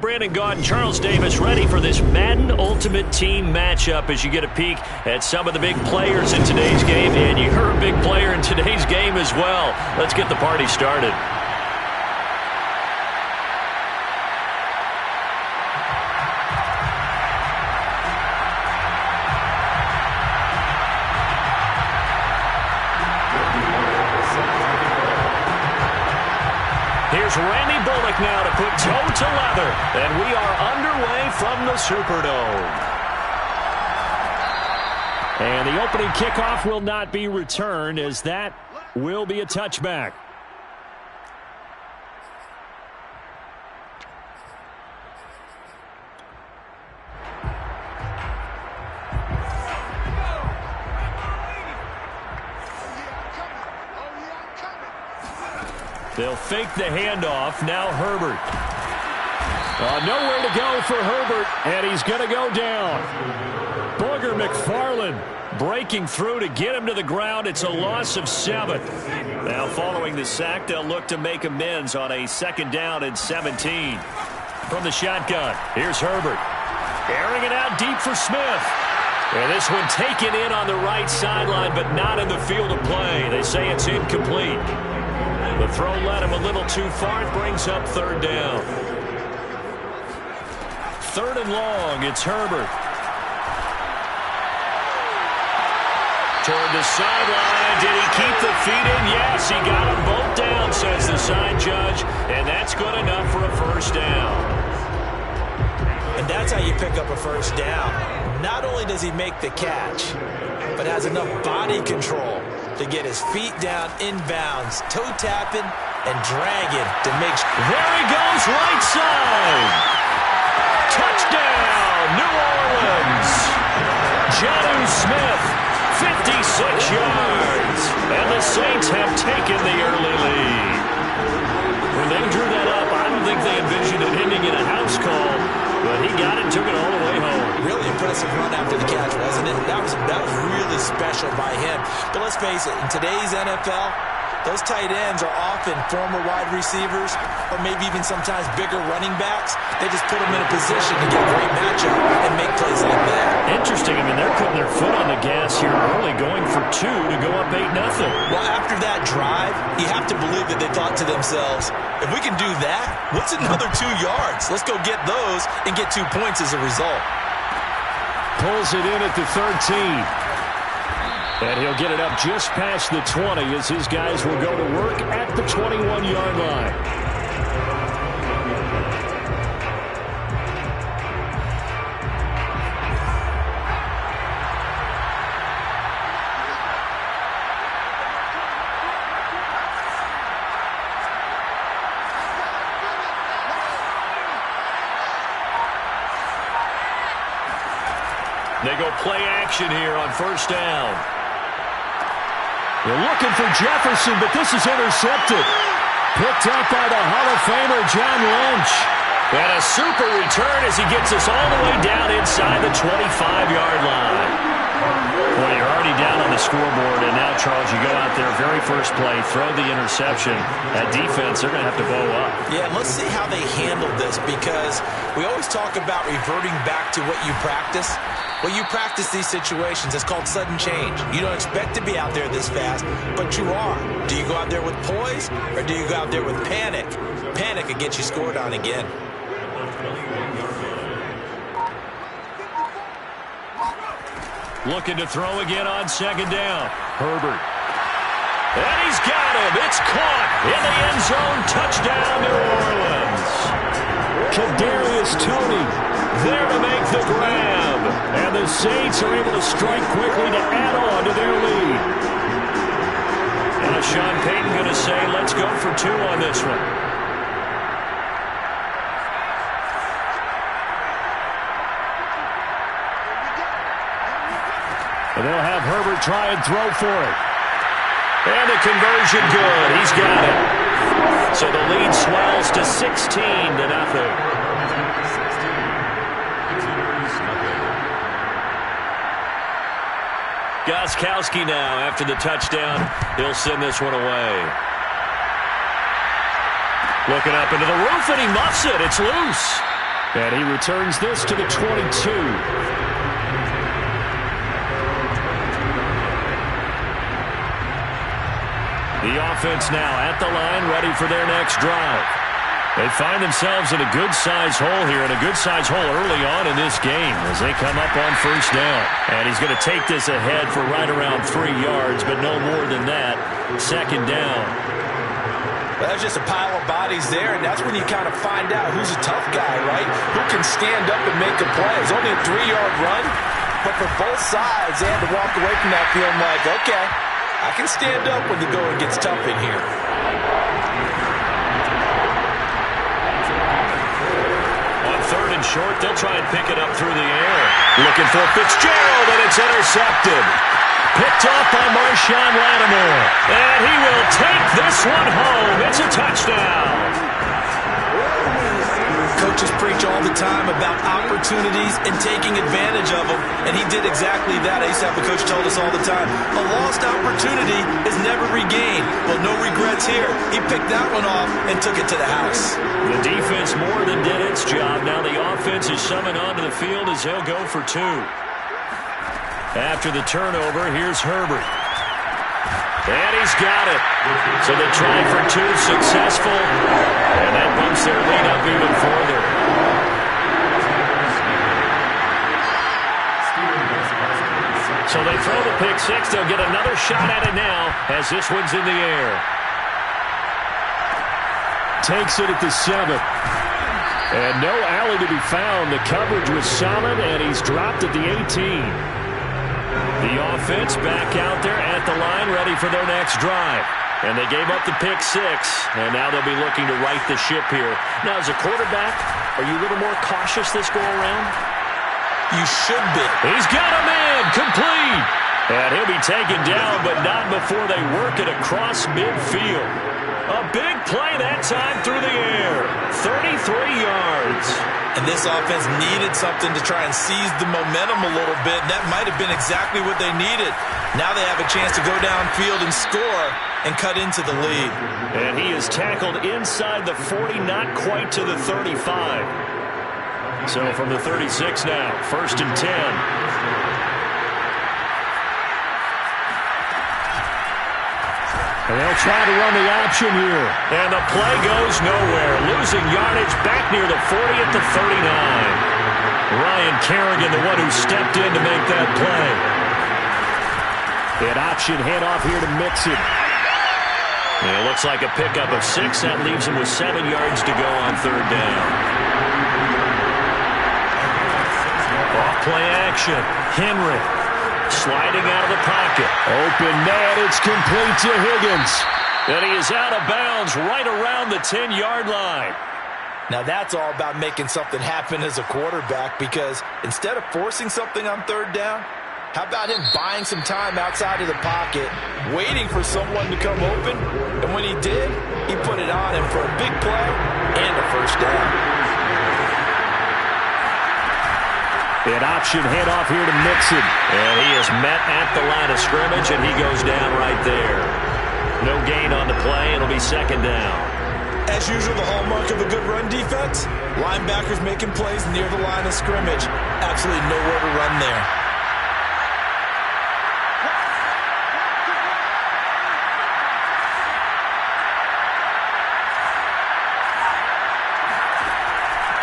Brandon Gaudin, Charles Davis ready for this Madden Ultimate Team matchup as you get a peek at some of the big players in today's game. And you're a big player in today's game as well. Let's get the party started. Here's Randy Bullock now to put toe to leather. And we are underway from the Superdome. And the opening kickoff will not be returned, as that will be a touchback. They'll fake the handoff. Now Herbert. Nowhere to go for Herbert, and he's going to go down. Booger McFarland breaking through to get him to the ground. It's a loss of 7. Now following the sack, they'll look to make amends on a 2nd down and 17. From the shotgun, here's Herbert. Airing it out deep for Smith. And this one taken in on the right sideline, but not in the field of play. They say it's incomplete. The throw led him a little too far. It brings up 3rd down. 3rd and long. It's Herbert. Toward the sideline. Did he keep the feet in? Yes, he got them both down, says the side judge. And that's good enough for a 1st down. And that's how you pick up a 1st down. Not only does he make the catch, but has enough body control to get his feet down inbounds, toe tapping and dragging to make sure. There he goes, right side. Touchdown, New Orleans. Jonnu Smith, 56 yards. And the Saints have taken the early lead. When they drew that up, I don't think they envisioned it ending in a house call, but he got it, took it all the way home. Really impressive run after the catch, wasn't it? That was really special by him. But let's face it, in today's NFL, those tight ends are often former wide receivers or maybe even sometimes bigger running backs. They just put them in a position to get a great matchup and make plays like that. Interesting. I mean, they're putting their foot on the gas here early, going for 2 to go up 8-0. Well, after that drive, you have to believe that they thought to themselves, if we can do that, what's another 2 yards? Let's go get those and get 2 points as a result. Pulls it in at the 13. And he'll get it up just past the 20 as his guys will go to work at the 21-yard line. They go play action here on 1st down. They're looking for Jefferson, but this is intercepted. Picked up by the Hall of Famer, John Lynch. And a super return as he gets us all the way down inside the 25-yard line. Well, you're already down on the scoreboard, and now, Charles, you go out there, very first play, throw the interception. That defense, they're going to have to bow up. Yeah, let's see how they handle this, because we always talk about reverting back to what you practice. Well, you practice these situations. It's called sudden change. You don't expect to be out there this fast, but you are. Do you go out there with poise, or do you go out there with panic? Panic will get you scored on again. Looking to throw again on 2nd down. Herbert. And he's got him. It's caught in the end zone. Touchdown, New Orleans. Kadarius Toney there to make the grab. And the Saints are able to strike quickly to add on to their lead. And Sean Payton going to say, let's go for 2 on this one. And they'll have Herbert try and throw for it. And the conversion good. He's got it. So the lead swells to 16-0. Gostkowski now after the touchdown. He'll send this one away. Looking up into the roof, and he muffs it. It's loose. And he returns this to the 22. The offense now at the line, ready for their next drive. They find themselves in a good-sized hole here, and a good-sized hole early on in this game as they come up on first down. And he's going to take this ahead for right around 3 yards, but no more than that. Second down. Well, that's just a pile of bodies there, and that's when you kind of find out who's a tough guy, right? Who can stand up and make a play. It's only a 3-yard run, but for both sides, they had to walk away from that feeling like, okay, I can stand up when the going gets tough in here. On third and short, they'll try and pick it up through the air. Looking for Fitzgerald, and it's intercepted. Picked off by Marshawn Lattimore. And he will take this one home. It's a touchdown. Coaches preach all the time about opportunities and taking advantage of them, and he did exactly that. I used to have a coach told us all the time, a lost opportunity is never regained. Well, no regrets here. He picked that one off and took it to the house. The defense more than did its job. Now the offense is summoned onto the field as he'll go for 2. After the turnover, here's Herbert. And he's got it. So the try for 2 successful. And that bumps their lead up even further. So they throw the pick 6. They'll get another shot at it now as this one's in the air. Takes it at the 7. And no alley to be found. The coverage was solid, and he's dropped at the 18. The offense back out there at the line, ready for their next drive. And they gave up the pick 6, and now they'll be looking to right the ship here. Now, as a quarterback, are you a little more cautious this go-around? You should be. He's got a man, complete. And he'll be taken down, but not before they work it across midfield. A big play that time through the air. 33 yards. And this offense needed something to try and seize the momentum a little bit. And that might have been exactly what they needed. Now they have a chance to go downfield and score and cut into the lead. And he is tackled inside the 40, not quite to the 35. So from the 36 now, 1st and 10. And they'll try to run the option here. And the play goes nowhere. Losing yardage back near the 40 at the 39. Ryan Kerrigan, the one who stepped in to make that play. An option handoff here to Mixon. And it looks like a pickup of 6. That leaves him with 7 yards to go on 3rd down. Off play action. Henry. Sliding out of the pocket. Open man, it's complete to Higgins. And he is out of bounds right around the 10-yard line. Now that's all about making something happen as a quarterback, because instead of forcing something on 3rd down, how about him buying some time outside of the pocket, waiting for someone to come open, and when he did, he put it on him for a big play and a 1st down. An option handoff here to Mixon. And he is met at the line of scrimmage, and he goes down right there. No gain on the play. It'll be 2nd down. As usual, the hallmark of a good run defense, linebackers making plays near the line of scrimmage. Absolutely nowhere to run there.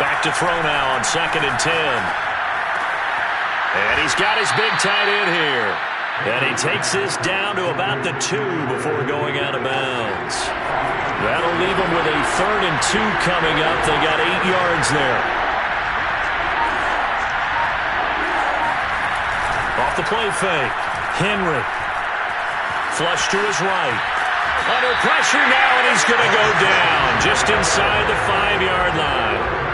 Back to throw now on 2nd and 10. And he's got his big tight end here. And he takes this down to about the 2 before going out of bounds. That'll leave him with a 3rd and 2 coming up. They got 8 yards there. Off the play fake. Henry. Flush to his right. Under pressure now, and he's going to go down just inside the 5-yard line.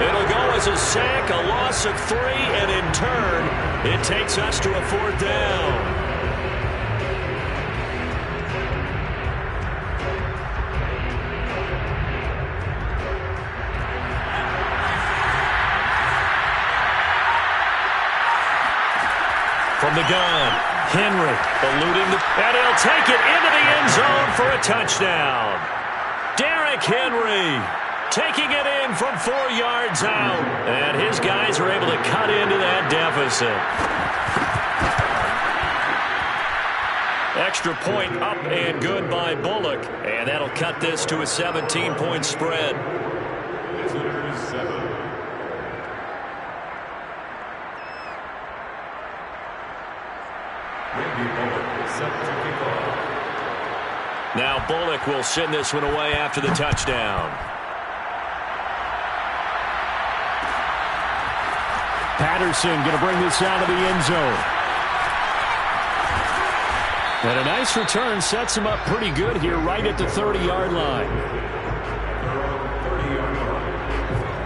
It'll go as a sack, a loss of 3, and in turn, it takes us to a 4th down. From the gun, Henry eluding and he'll take it into the end zone for a touchdown. Derrick Henry. taking it in from 4 yards out. And his guys are able to cut into that deficit. Extra point up and good by Bullock. And that'll cut this to a 17-point spread. Visitors 7. Randy Bullock is set to kick off. Now Bullock will send this one away after the touchdown. Patterson going to bring this out of the end zone. And a nice return sets him up pretty good here right at the 30-yard line.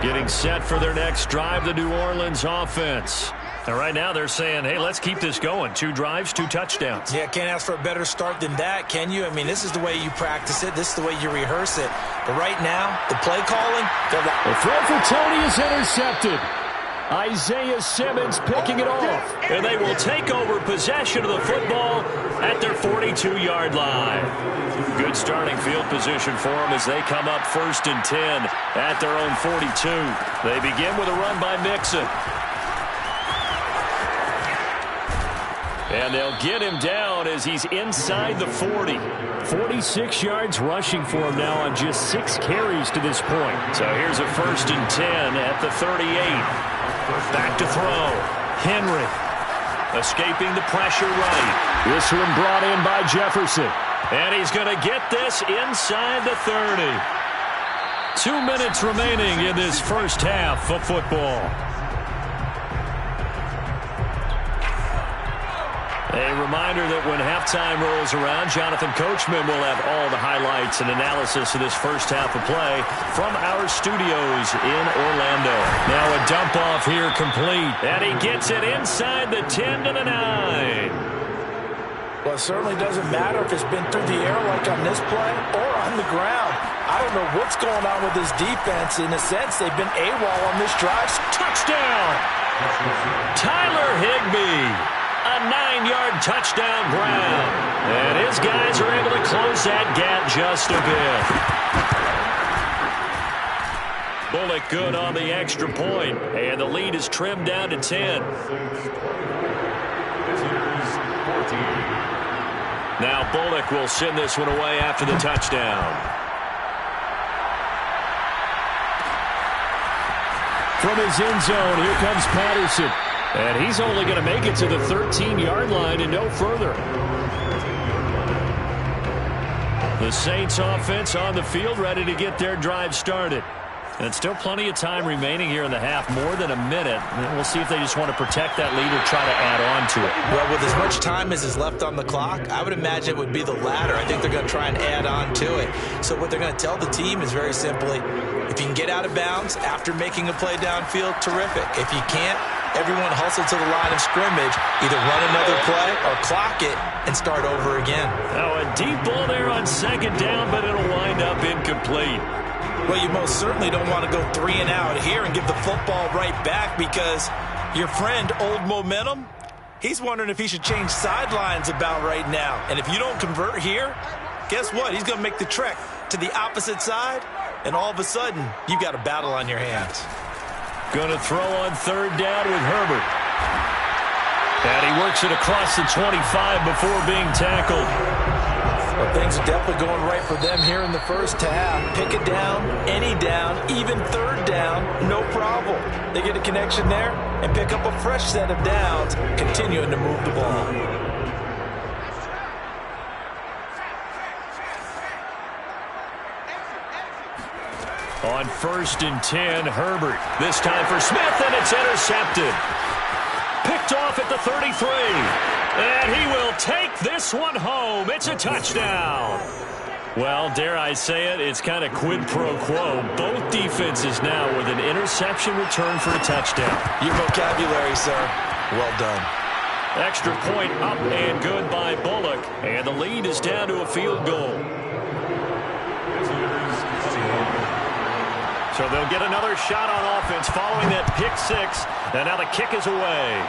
Getting set for their next drive, the New Orleans offense. And right now they're saying, hey, let's keep this going. 2 drives, 2 touchdowns. Yeah, can't ask for a better start than that, can you? I mean, this is the way you practice it. This is the way you rehearse it. But right now, the play calling, the throw for Tony is intercepted. Isaiah Simmons picking it off. And they will take over possession of the football at their 42-yard line. Good starting field position for them as they come up 1st and 10 at their own 42. They begin with a run by Mixon. And they'll get him down as he's inside the 40. 46 yards rushing for him now on just 6 carries to this point. So here's a 1st and 10 at the 38. Back to throw. Henry escaping the pressure right. This one brought in by Jefferson. And he's going to get this inside the 30. 2 minutes remaining in this first half of football. A reminder that when halftime rolls around, Jonathan Coachman will have all the highlights and analysis of this first half of play from our studios in Orlando. Now a dump off here complete. And he gets it inside the 10 to the 9. Well, it certainly doesn't matter if it's been through the air like on this play or on the ground. I don't know what's going on with this defense. In a sense, they've been AWOL on this drive. Touchdown! Tyler Higbee. A 9-yard touchdown ground. And his guys are able to close that gap just a bit. Bullock good on the extra point. And the lead is trimmed down to 10. Now Bullock will send this one away after the touchdown. From his end zone, here comes Patterson. And he's only going to make it to the 13-yard line and no further. The Saints offense on the field ready to get their drive started. And still plenty of time remaining here in the half, more than a minute. And we'll see if they just want to protect that lead or try to add on to it. Well, with as much time as is left on the clock, I would imagine it would be the latter. I think they're going to try and add on to it. So what they're going to tell the team is very simply, if you can get out of bounds after making a play downfield, terrific. If you can't, everyone hustle to the line of scrimmage, either run another play or clock it and start over again. Now a deep ball there on 2nd down, but it'll wind up incomplete. Well, you most certainly don't want to go 3 and out here and give the football right back because your friend, Old Momentum, he's wondering if he should change sidelines about right now. And if you don't convert here, guess what? He's going to make the trek to the opposite side, and all of a sudden, you got a battle on your hands. Going to throw on 3rd down with Herbert. And he works it across the 25 before being tackled. Well, things are definitely going right for them here in the first half. Pick it down, any down, even 3rd down, no problem. They get a connection there and pick up a fresh set of downs, continuing to move the ball. On 1st and 10, Herbert. This time for Smith, and it's intercepted. Picked off at the 33. And he will take this one home. It's a touchdown. Well, dare I say it, it's kind of quid pro quo. Both defenses now with an interception return for a touchdown. Your vocabulary, sir. Well done. Extra point up and good by Bullock. And the lead is down to a field goal. So they'll get another shot on offense following that pick 6. And now the kick is away.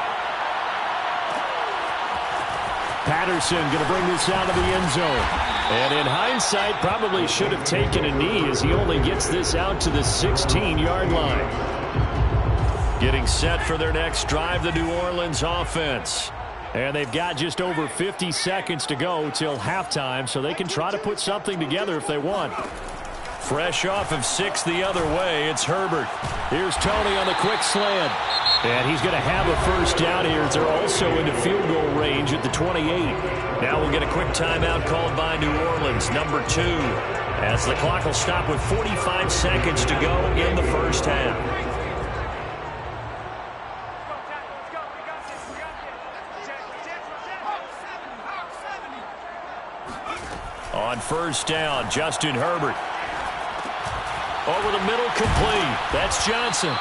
Patterson going to bring this out of the end zone. And in hindsight, probably should have taken a knee as he only gets this out to the 16-yard line. Getting set for their next drive, the New Orleans offense. And they've got just over 50 seconds to go till halftime, so they can try to put something together if they want. Fresh off of 6 the other way, it's Herbert. Here's Tony on the quick slant. And he's going to have a first down here as they're also into field goal range at the 28. Now we'll get a quick timeout called by New Orleans, number 2. As the clock will stop with 45 seconds to go in the first half. On first down, Justin Herbert. Over the middle, complete. That's Johnson.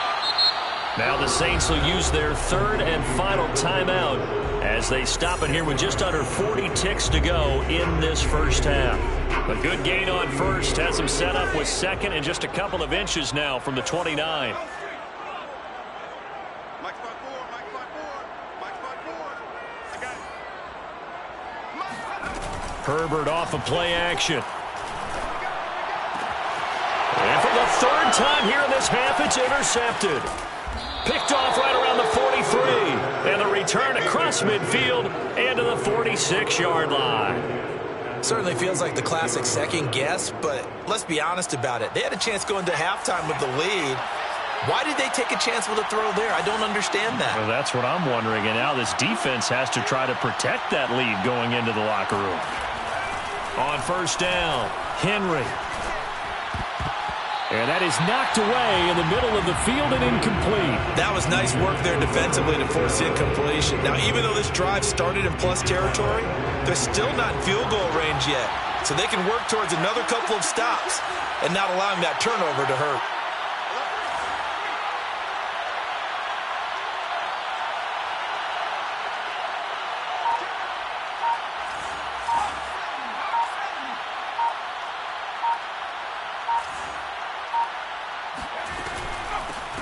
Now the Saints will use their third and final timeout as they stop it here with just under 40 ticks to go in this first half. A good gain on first has them set up with second and just a couple of inches now from the 29. Herbert off of play action. And for the third time here in this half, it's intercepted. Picked off right around the 43. And the return across midfield and to the 46-yard line. Certainly feels like the classic second guess, but let's be honest about it. They had a chance going to halftime with the lead. Why did they take a chance with a throw there? I don't understand that. Well, that's what I'm wondering. And now this defense has to try to protect that lead going into the locker room. On first down, Henry. And that is knocked away in the middle of the field and incomplete. That was nice work there defensively to force incompletion. Now, even though this drive started in plus territory, they're still not in field goal range yet. So they can work towards another couple of stops and not allowing that turnover to hurt.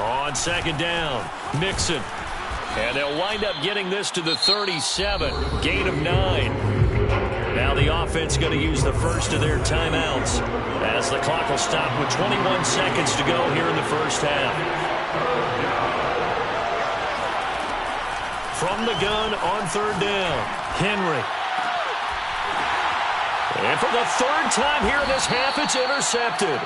On second down, Mixon. And they'll wind up getting this to the 37. Gain of 9. Now the offense going to use the first of their timeouts as the clock will stop with 21 seconds to go here in the first half. From the gun on third down, Henry. And for the third time here in this half, it's intercepted.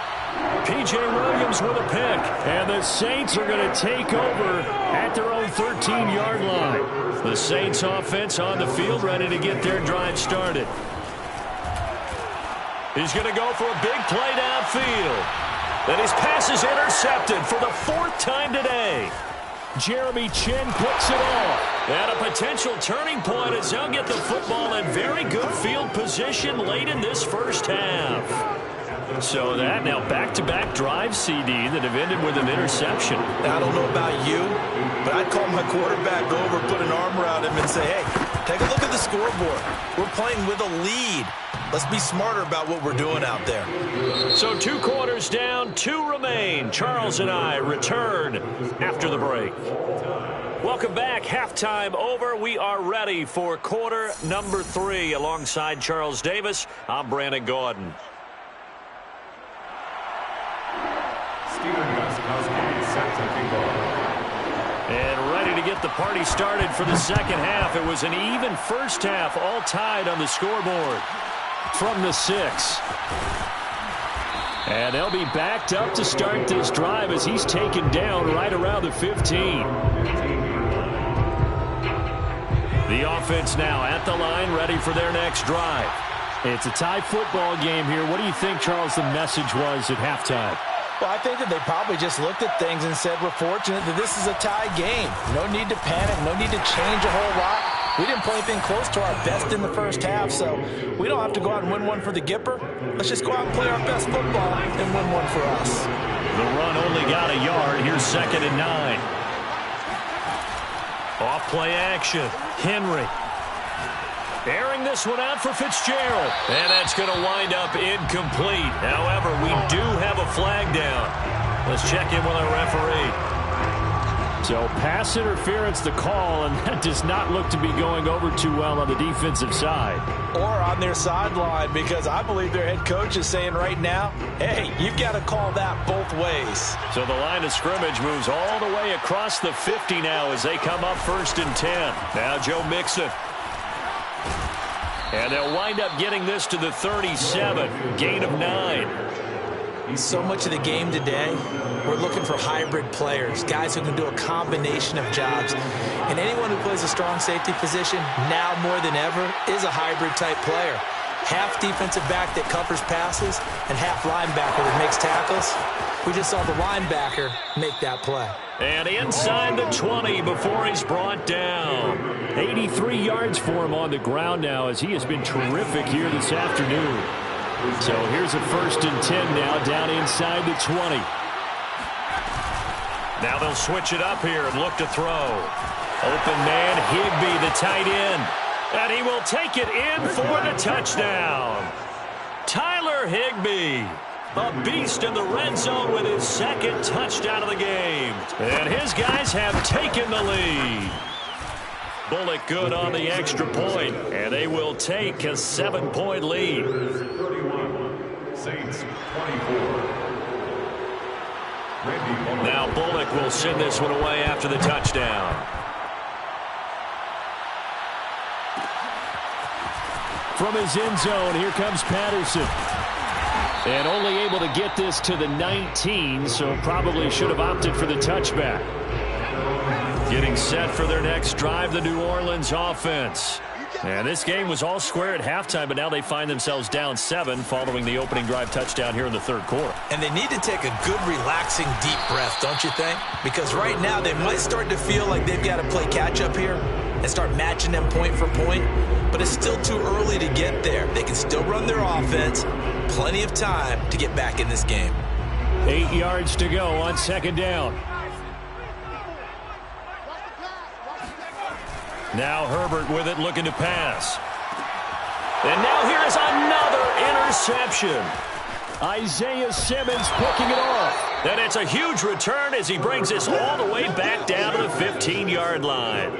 P.J. Williams with a pick. And the Saints are going to take over at their own 13-yard line. The Saints offense on the field ready to get their drive started. He's going to go for a big play downfield. And his pass is intercepted for the 4th time today. Jeremy Chinn picks it off. And a potential turning point as they'll get the football in very good field position late in this first half. So that now back-to-back drive, CD, that have ended with an interception. I don't know about you, but I'd call my quarterback over, put an arm around him, and say, hey, take a look at the scoreboard. We're playing with a lead. Let's be smarter about what we're doing out there. So 2 quarters down, 2 remain. Charles and I return after the break. Welcome back. Halftime over. We are ready for quarter number 3. Alongside Charles Davis, I'm Brandon Gaudin. And ready to get the party started for the second half. It was an even first half, all tied on the scoreboard from the 6. And they'll be backed up to start this drive as he's taken down right around the 15. The offense now at the line, ready for their next drive. It's a tie football game here. What do you think, Charles, the message was at halftime? Well, I think that they probably just looked at things and said, we're fortunate that this is a tie game. No need to panic, no need to change a whole lot. We didn't play anything close to our best in the first half, so we don't have to go out and win one for the Gipper. Let's just go out and play our best football and win one for us. The run only got a yard. Here's 2nd and 9. Off play action. Henry. Airing this one out for Fitzgerald. And that's going to wind up incomplete. However, we do have a flag down. Let's check in with our referee. So pass interference the call, and that does not look to be going over too well on the defensive side. Or on their sideline, because I believe their head coach is saying right now, hey, you've got to call that both ways. So the line of scrimmage moves all the way across the 50 now as they come up 1st and 10. Now Joe Mixon. And they'll wind up getting this to the 37. Gain of 9. So much of the game today, we're looking for hybrid players, guys who can do a combination of jobs. And anyone who plays a strong safety position, now more than ever, is a hybrid-type player. Half defensive back that covers passes and half linebacker that makes tackles. We just saw the linebacker make that play. And inside the 20 before he's brought down. 83 yards for him on the ground now as he has been terrific here this afternoon. So here's a 1st and 10 now down inside the 20. Now they'll switch it up here and look to throw. Open man, Higbee, the tight end. And he will take it in for the touchdown. Tyler Higbee, a beast in the red zone with his 2nd touchdown of the game. And his guys have taken the lead. Bullock good on the extra point, and they will take a 7-point lead. 31, Saints 24. Now Bullock will send this one away after the touchdown. From his end zone, here comes Patterson. And only able to get this to the 19, so probably should have opted for the touchback. Getting set for their next drive, the New Orleans offense. And this game was all square at halftime, but now they find themselves down 7 following the opening drive touchdown here in the 3rd quarter. And they need to take a good, relaxing, deep breath, don't you think? Because right now they might start to feel like they've got to play catch-up here and start matching them point for point. But it's still too early to get there. They can still run their offense. Plenty of time to get back in this game. 8 yards to go on 2nd down. Now Herbert with it, looking to pass. And now here is another interception. Isaiah Simmons picking it off. And it's a huge return as he brings this all the way back down to the 15-yard line.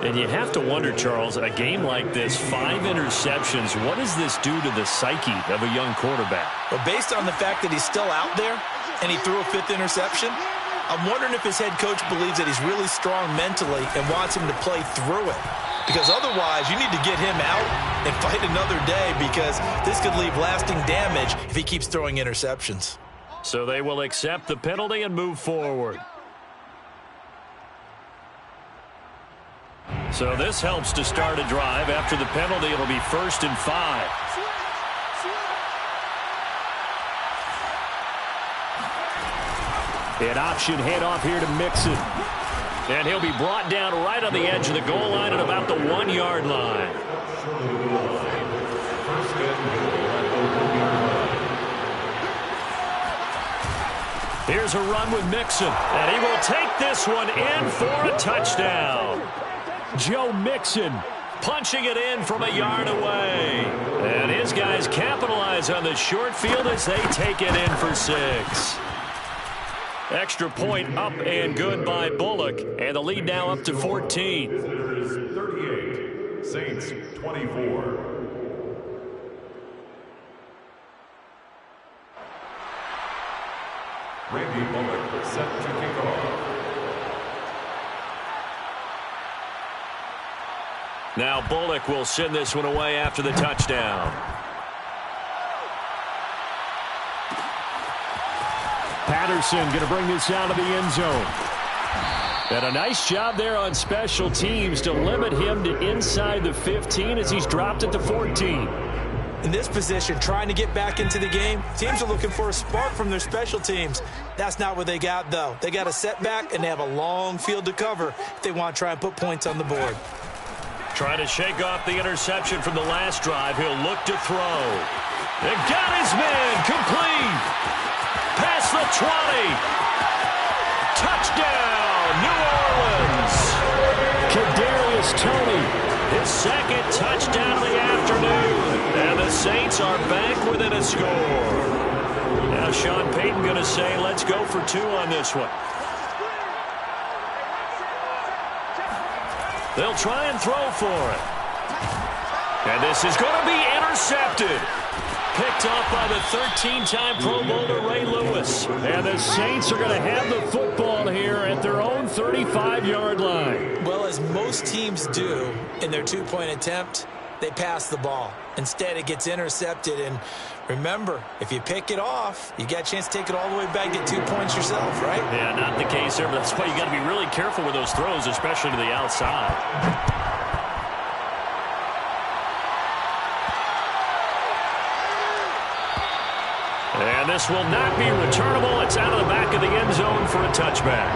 And you have to wonder, Charles, a game like this, 5 interceptions, what does this do to the psyche of a young quarterback? Well, based on the fact that he's still out there and he threw a 5th interception, I'm wondering if his head coach believes that he's really strong mentally and wants him to play through it. Because otherwise, you need to get him out and fight another day, because this could leave lasting damage if he keeps throwing interceptions. So they will accept the penalty and move forward. So this helps to start a drive. After the penalty, it'll be 1st and 5. An option handoff here to Mixon. And he'll be brought down right on the edge of the goal line at about the 1-yard line. Here's a run with Mixon. And he will take this one in for a touchdown. Joe Mixon punching it in from a yard away. And his guys capitalize on the short field as they take it in for 6. Extra point up and good by Bullock. And the lead now up to 14. 38, Saints 24. Randy Bullock set to kick off. Now Bullock will send this one away after the touchdown. Patterson going to bring this out of the end zone. And a nice job there on special teams to limit him to inside the 15 as he's dropped it to 14. In this position, trying to get back into the game, teams are looking for a spark from their special teams. That's not what they got, though. They got a setback, and they have a long field to cover if they want to try and put points on the board. Trying to shake off the interception from the last drive. He'll look to throw. And got his man complete. Past the 20. Touchdown, New Orleans. Kadarius Toney, his 2nd touchdown of the afternoon. And the Saints are back within a score. Now Sean Payton going to say, let's go for 2 on this one. They'll try and throw for it. And this is going to be intercepted. Picked off by the 13-time Pro Bowler Ray Lewis. And the Saints are going to have the football here at their own 35-yard line. Well, as most teams do in their two-point attempt, they pass the ball. Instead, it gets intercepted. And remember, if you pick it off, you got a chance to take it all the way back, get 2 points yourself, right? Yeah, not the case there, but that's why you got to be really careful with those throws, especially to the outside. And this will not be returnable. It's out of the back of the end zone for a touchback.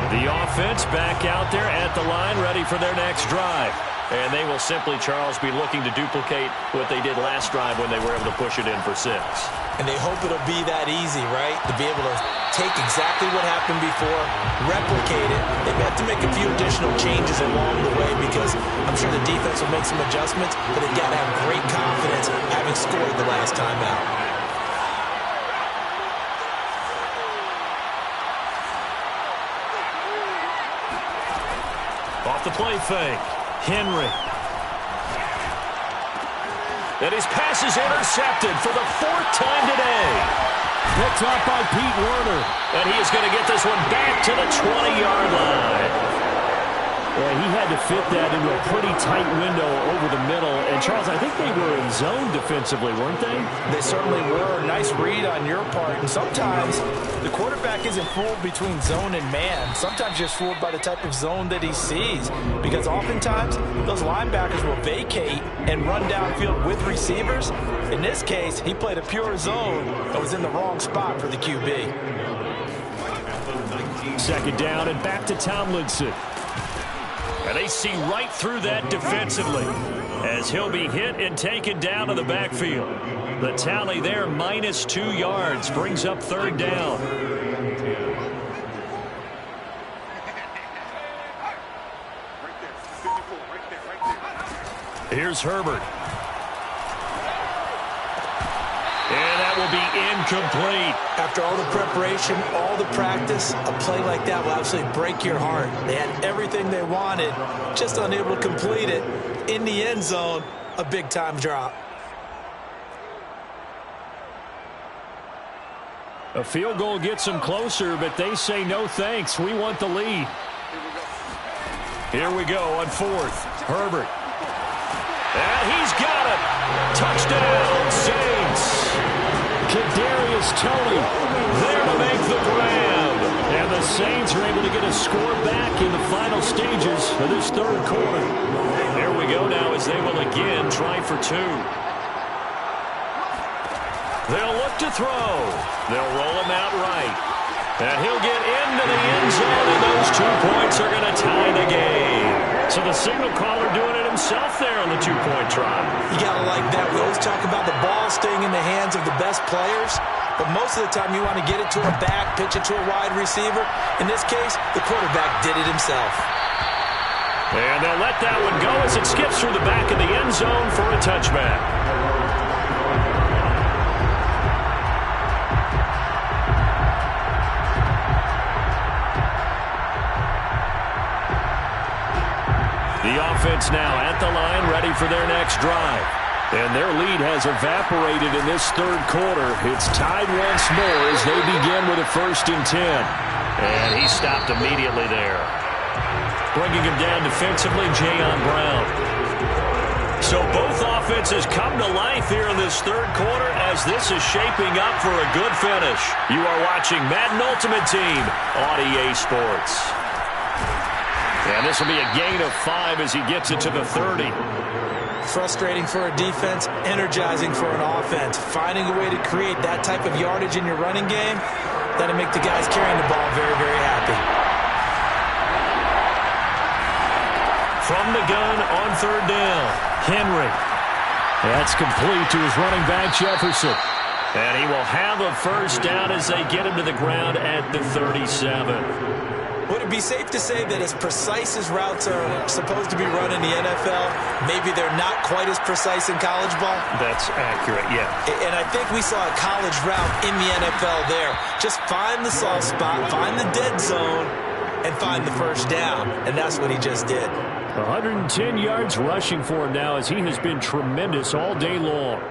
The offense back out there at the line, ready for their next drive. And they will simply, Charles, be looking to duplicate what they did last drive when they were able to push it in for 6. And they hope it'll be that easy, right? To be able to take exactly what happened before, replicate it. They have to make a few additional changes along the way because I'm sure the defense will make some adjustments, but they've got to have great confidence having scored the last time out. Off the play fake. Henry. And his pass is intercepted for the 4th time today. Picked off by Pete Werner. And he is going to get this one back to the 20-yard line. Yeah, he had to fit that into a pretty tight window over the middle. And, Charles, I think they were in zone defensively, weren't they? They certainly were. Nice read on your part. And sometimes the quarterback isn't fooled between zone and man. Sometimes you're fooled by the type of zone that he sees. Because oftentimes, those linebackers will vacate and run downfield with receivers. In this case, he played a pure zone that was in the wrong spot for the QB. 2nd down and back to Tomlinson. And they see right through that defensively as he'll be hit and taken down to the backfield. The tally there, -2 yards, brings up 3rd down. Here's Herbert. And that will be incomplete. After all the preparation, all the practice, a play like that will absolutely break your heart. They had everything they wanted, just unable to complete it. In the end zone, a big-time drop. A field goal gets them closer, but they say no thanks. We want the lead. Here we go on 4th. Herbert. And he's got it. Touchdown, Saints. Kadarius Toney there to make the grab. And the Saints are able to get a score back in the final stages of this 3rd quarter. Here we go now as they will again try for 2. They'll look to throw. They'll roll him out right. And he'll get into the end zone, and those 2 points are going to tie the game. So the signal caller doing it himself there on the 2-point try. You got to like that. We always talk about the ball staying in the hands of the best players, but most of the time you want to get it to a back, pitch it to a wide receiver. In this case, the quarterback did it himself. And they'll let that one go as it skips through the back of the end zone for a touchback. The offense now at the line, ready for their next drive. And their lead has evaporated in this 3rd quarter. It's tied once more as they begin with a 1st and 10. And he stopped immediately there. Bringing him down defensively, Jayon Brown. So both offenses come to life here in this 3rd quarter as this is shaping up for a good finish. You are watching Madden Ultimate Team on EA Sports. And this will be a gain of 5 as he gets it to the 30. Frustrating for a defense, energizing for an offense. Finding a way to create that type of yardage in your running game, that'll make the guys carrying the ball very, very happy. From the gun on 3rd down, Henry. That's complete to his running back, Jefferson. And he will have a 1st down as they get him to the ground at the 37. Would it be safe to say that as precise as routes are supposed to be run in the NFL, maybe they're not quite as precise in college ball? That's accurate, yeah. And I think we saw a college route in the NFL there. Just find the soft spot, find the dead zone, and find the first down. And that's what he just did. 110 yards rushing for him now as he has been tremendous all day long.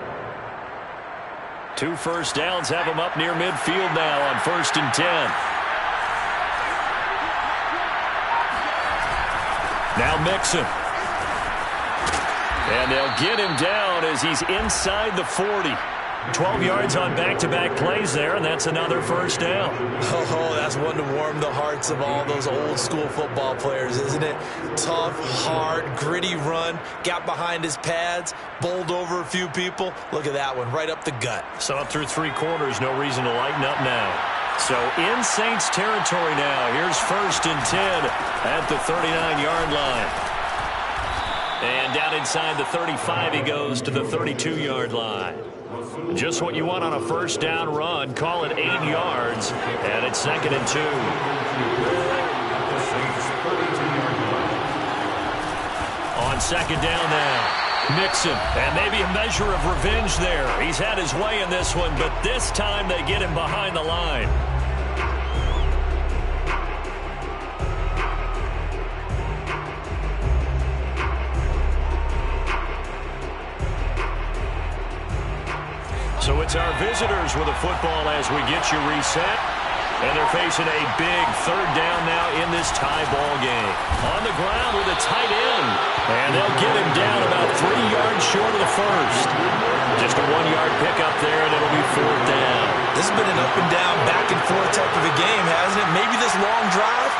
2 first downs have him up near midfield now on 1st and 10. Now Mixon. And they'll get him down as he's inside the 40. 12 yards on back-to-back plays there, and that's another first down. Oh, that's one to warm the hearts of all those old-school football players, isn't it? Tough, hard, gritty run, got behind his pads, bowled over a few people. Look at that one, right up the gut. So up through 3 quarters, no reason to lighten up now. So in Saints territory now. Here's 1st and 10 at the 39-yard line. And down inside the 35, he goes to the 32-yard line. Just what you want on a first down run. Call it 8 yards, and it's 2nd and 2. On 2nd down now, Mixon, and maybe a measure of revenge there. He's had his way in this one, but this time they get him behind the line. So it's our visitors with a football as we get you reset. And they're facing a big 3rd down now in this tie ball game. On the ground with a tight end. And they'll get him down about 3 yards short of the first. Just a 1-yard pickup there, and it'll be 4th down. This has been an up and down, back and forth type of a game, hasn't it? Maybe this long drive,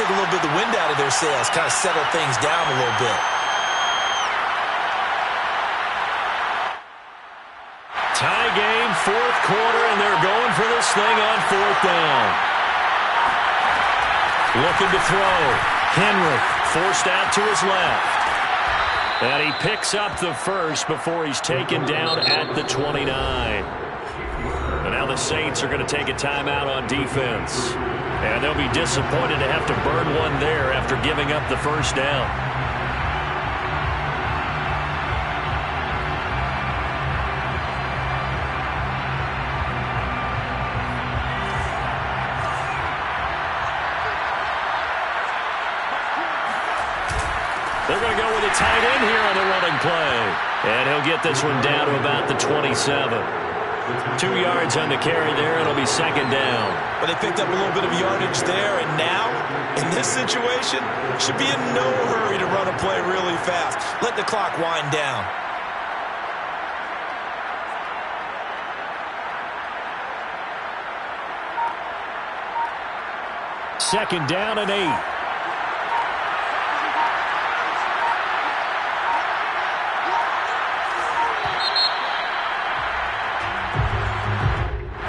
take a little bit of the wind out of their sails, kind of settle things down a little bit. Tie game, 4th quarter, and they're going for this thing on 4th down. Looking to throw. Henry forced out to his left. And he picks up the first before he's taken down at the 29. And now the Saints are going to take a timeout on defense. And they'll be disappointed to have to burn one there after giving up the first down. They're going to go with a tight end here on the running play. And he'll get this one down to about the 27. 2 yards on the carry there. It'll be 2nd down. But they picked up a little bit of yardage there. And now, in this situation, should be in no hurry to run a play really fast. Let the clock wind down. Second down and 8.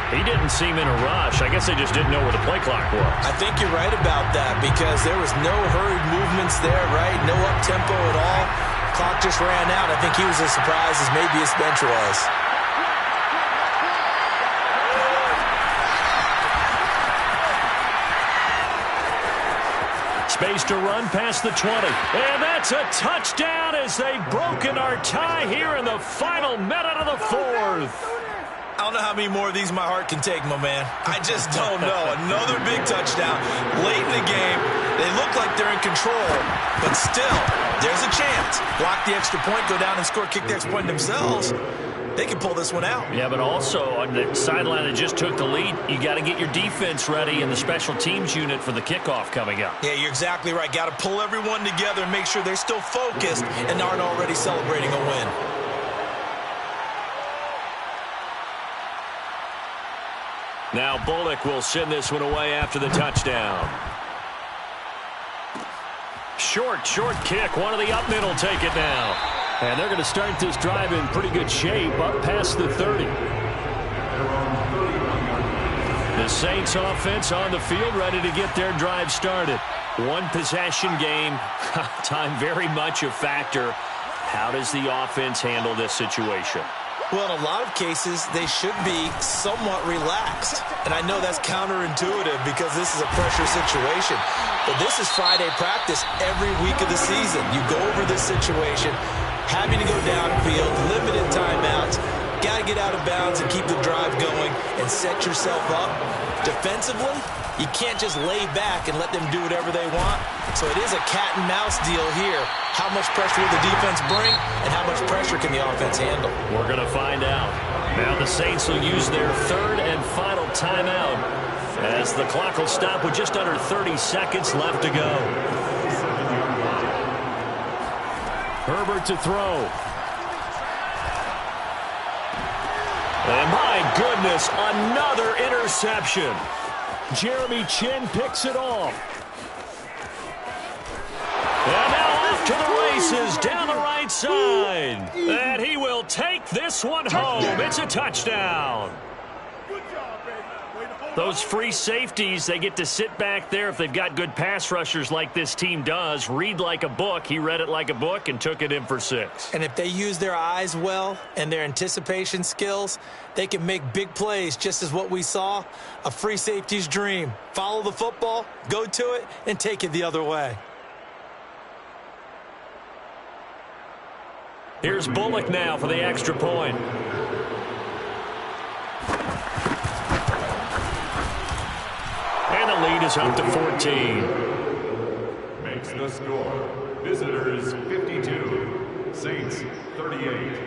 He didn't seem in a rush. I guess they just didn't know where the play clock was. I think you're right about that because there was no hurried movements there, right? No up-tempo at all. Clock just ran out. I think he was as surprised as maybe his bench was. Space to run past the 20. And that's a touchdown as they've broken our tie here in the final minute of the 4th. I don't know how many more of these my heart can take, my man. I just don't know. Another big touchdown late in the game. They look like they're in control, but still, there's a chance. Block the extra point, go down and score, kick the extra point themselves. They can pull this one out. Yeah, but also on the sideline that just took the lead, you got to get your defense ready and the special teams unit for the kickoff coming up. Yeah, you're exactly right. Got to pull everyone together and make sure they're still focused and aren't already celebrating a win. Now Bullock will send this one away after the touchdown. Short kick. One of the up middle take it now. And they're going to start this drive in pretty good shape up past the 30. The Saints offense on the field ready to get their drive started. One possession game. Time very much a factor. How does the offense handle this situation? Well, in a lot of cases, they should be somewhat relaxed. And I know that's counterintuitive because this is a pressure situation. But this is Friday practice every week of the season. You go over this situation, having to go downfield, limited timeouts, got to get out of bounds and keep the drive going and set yourself up. Defensively, you can't just lay back and let them do whatever they want. So it is a cat and mouse deal here. How much pressure will the defense bring and how much pressure can the offense handle? We're going to find out. Now the Saints will use their third and final timeout as the clock will stop with just under 30 seconds left to go. Herbert to throw. And my goodness, another interception. Jeremy Chinn picks it off. And now off to the races down the right side. And he will take this one home. It's a touchdown. Those free safeties, they get to sit back there if they've got good pass rushers like this team does. Read like a book. He read it like a book and took it in for 6. And if they use their eyes well and their anticipation skills, they can make big plays, just as what we saw, a free safety's dream. Follow the football, go to it, and take it the other way. Here's Bullock now for the extra point. And the lead is up to 14. Makes the score. Visitors 52, Saints 38.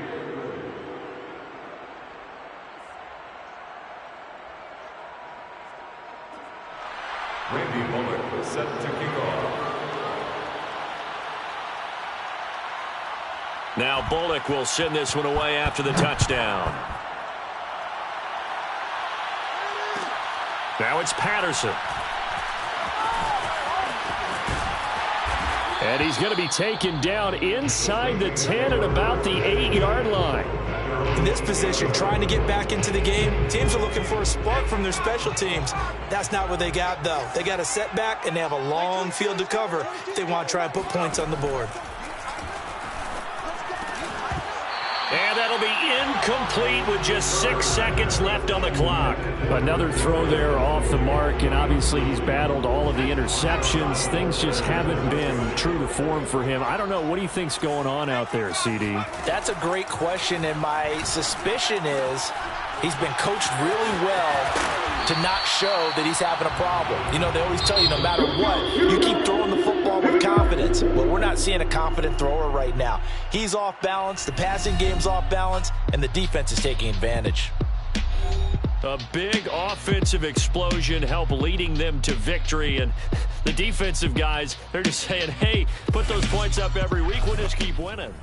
Randy Bullock set to kick off. Now Bullock will send this one away after the touchdown. Now it's Patterson. And he's going to be taken down inside the 10 at about the 8-yard line. In this position, trying to get back into the game, teams are looking for a spark from their special teams. That's not what they got, though. They got a setback, and they have a long field to cover if they want to try and put points on the board. And that'll be incomplete with just 6 seconds left on the clock. Another throw there off the mark, and obviously he's battled all of the interceptions. Things just haven't been true to form for him. I don't know. What do you think's going on out there, CD? That's a great question, and my suspicion is he's been coached really well to not show that he's having a problem. You know, they always tell you no matter what, you keep throwing the football with confidence. Well, we're not seeing a confident thrower right now. He's off balance, the passing game's off balance, and the defense is taking advantage. A big offensive explosion helped leading them to victory, and the defensive guys, they're just saying, hey, put those points up every week, we'll just keep winning.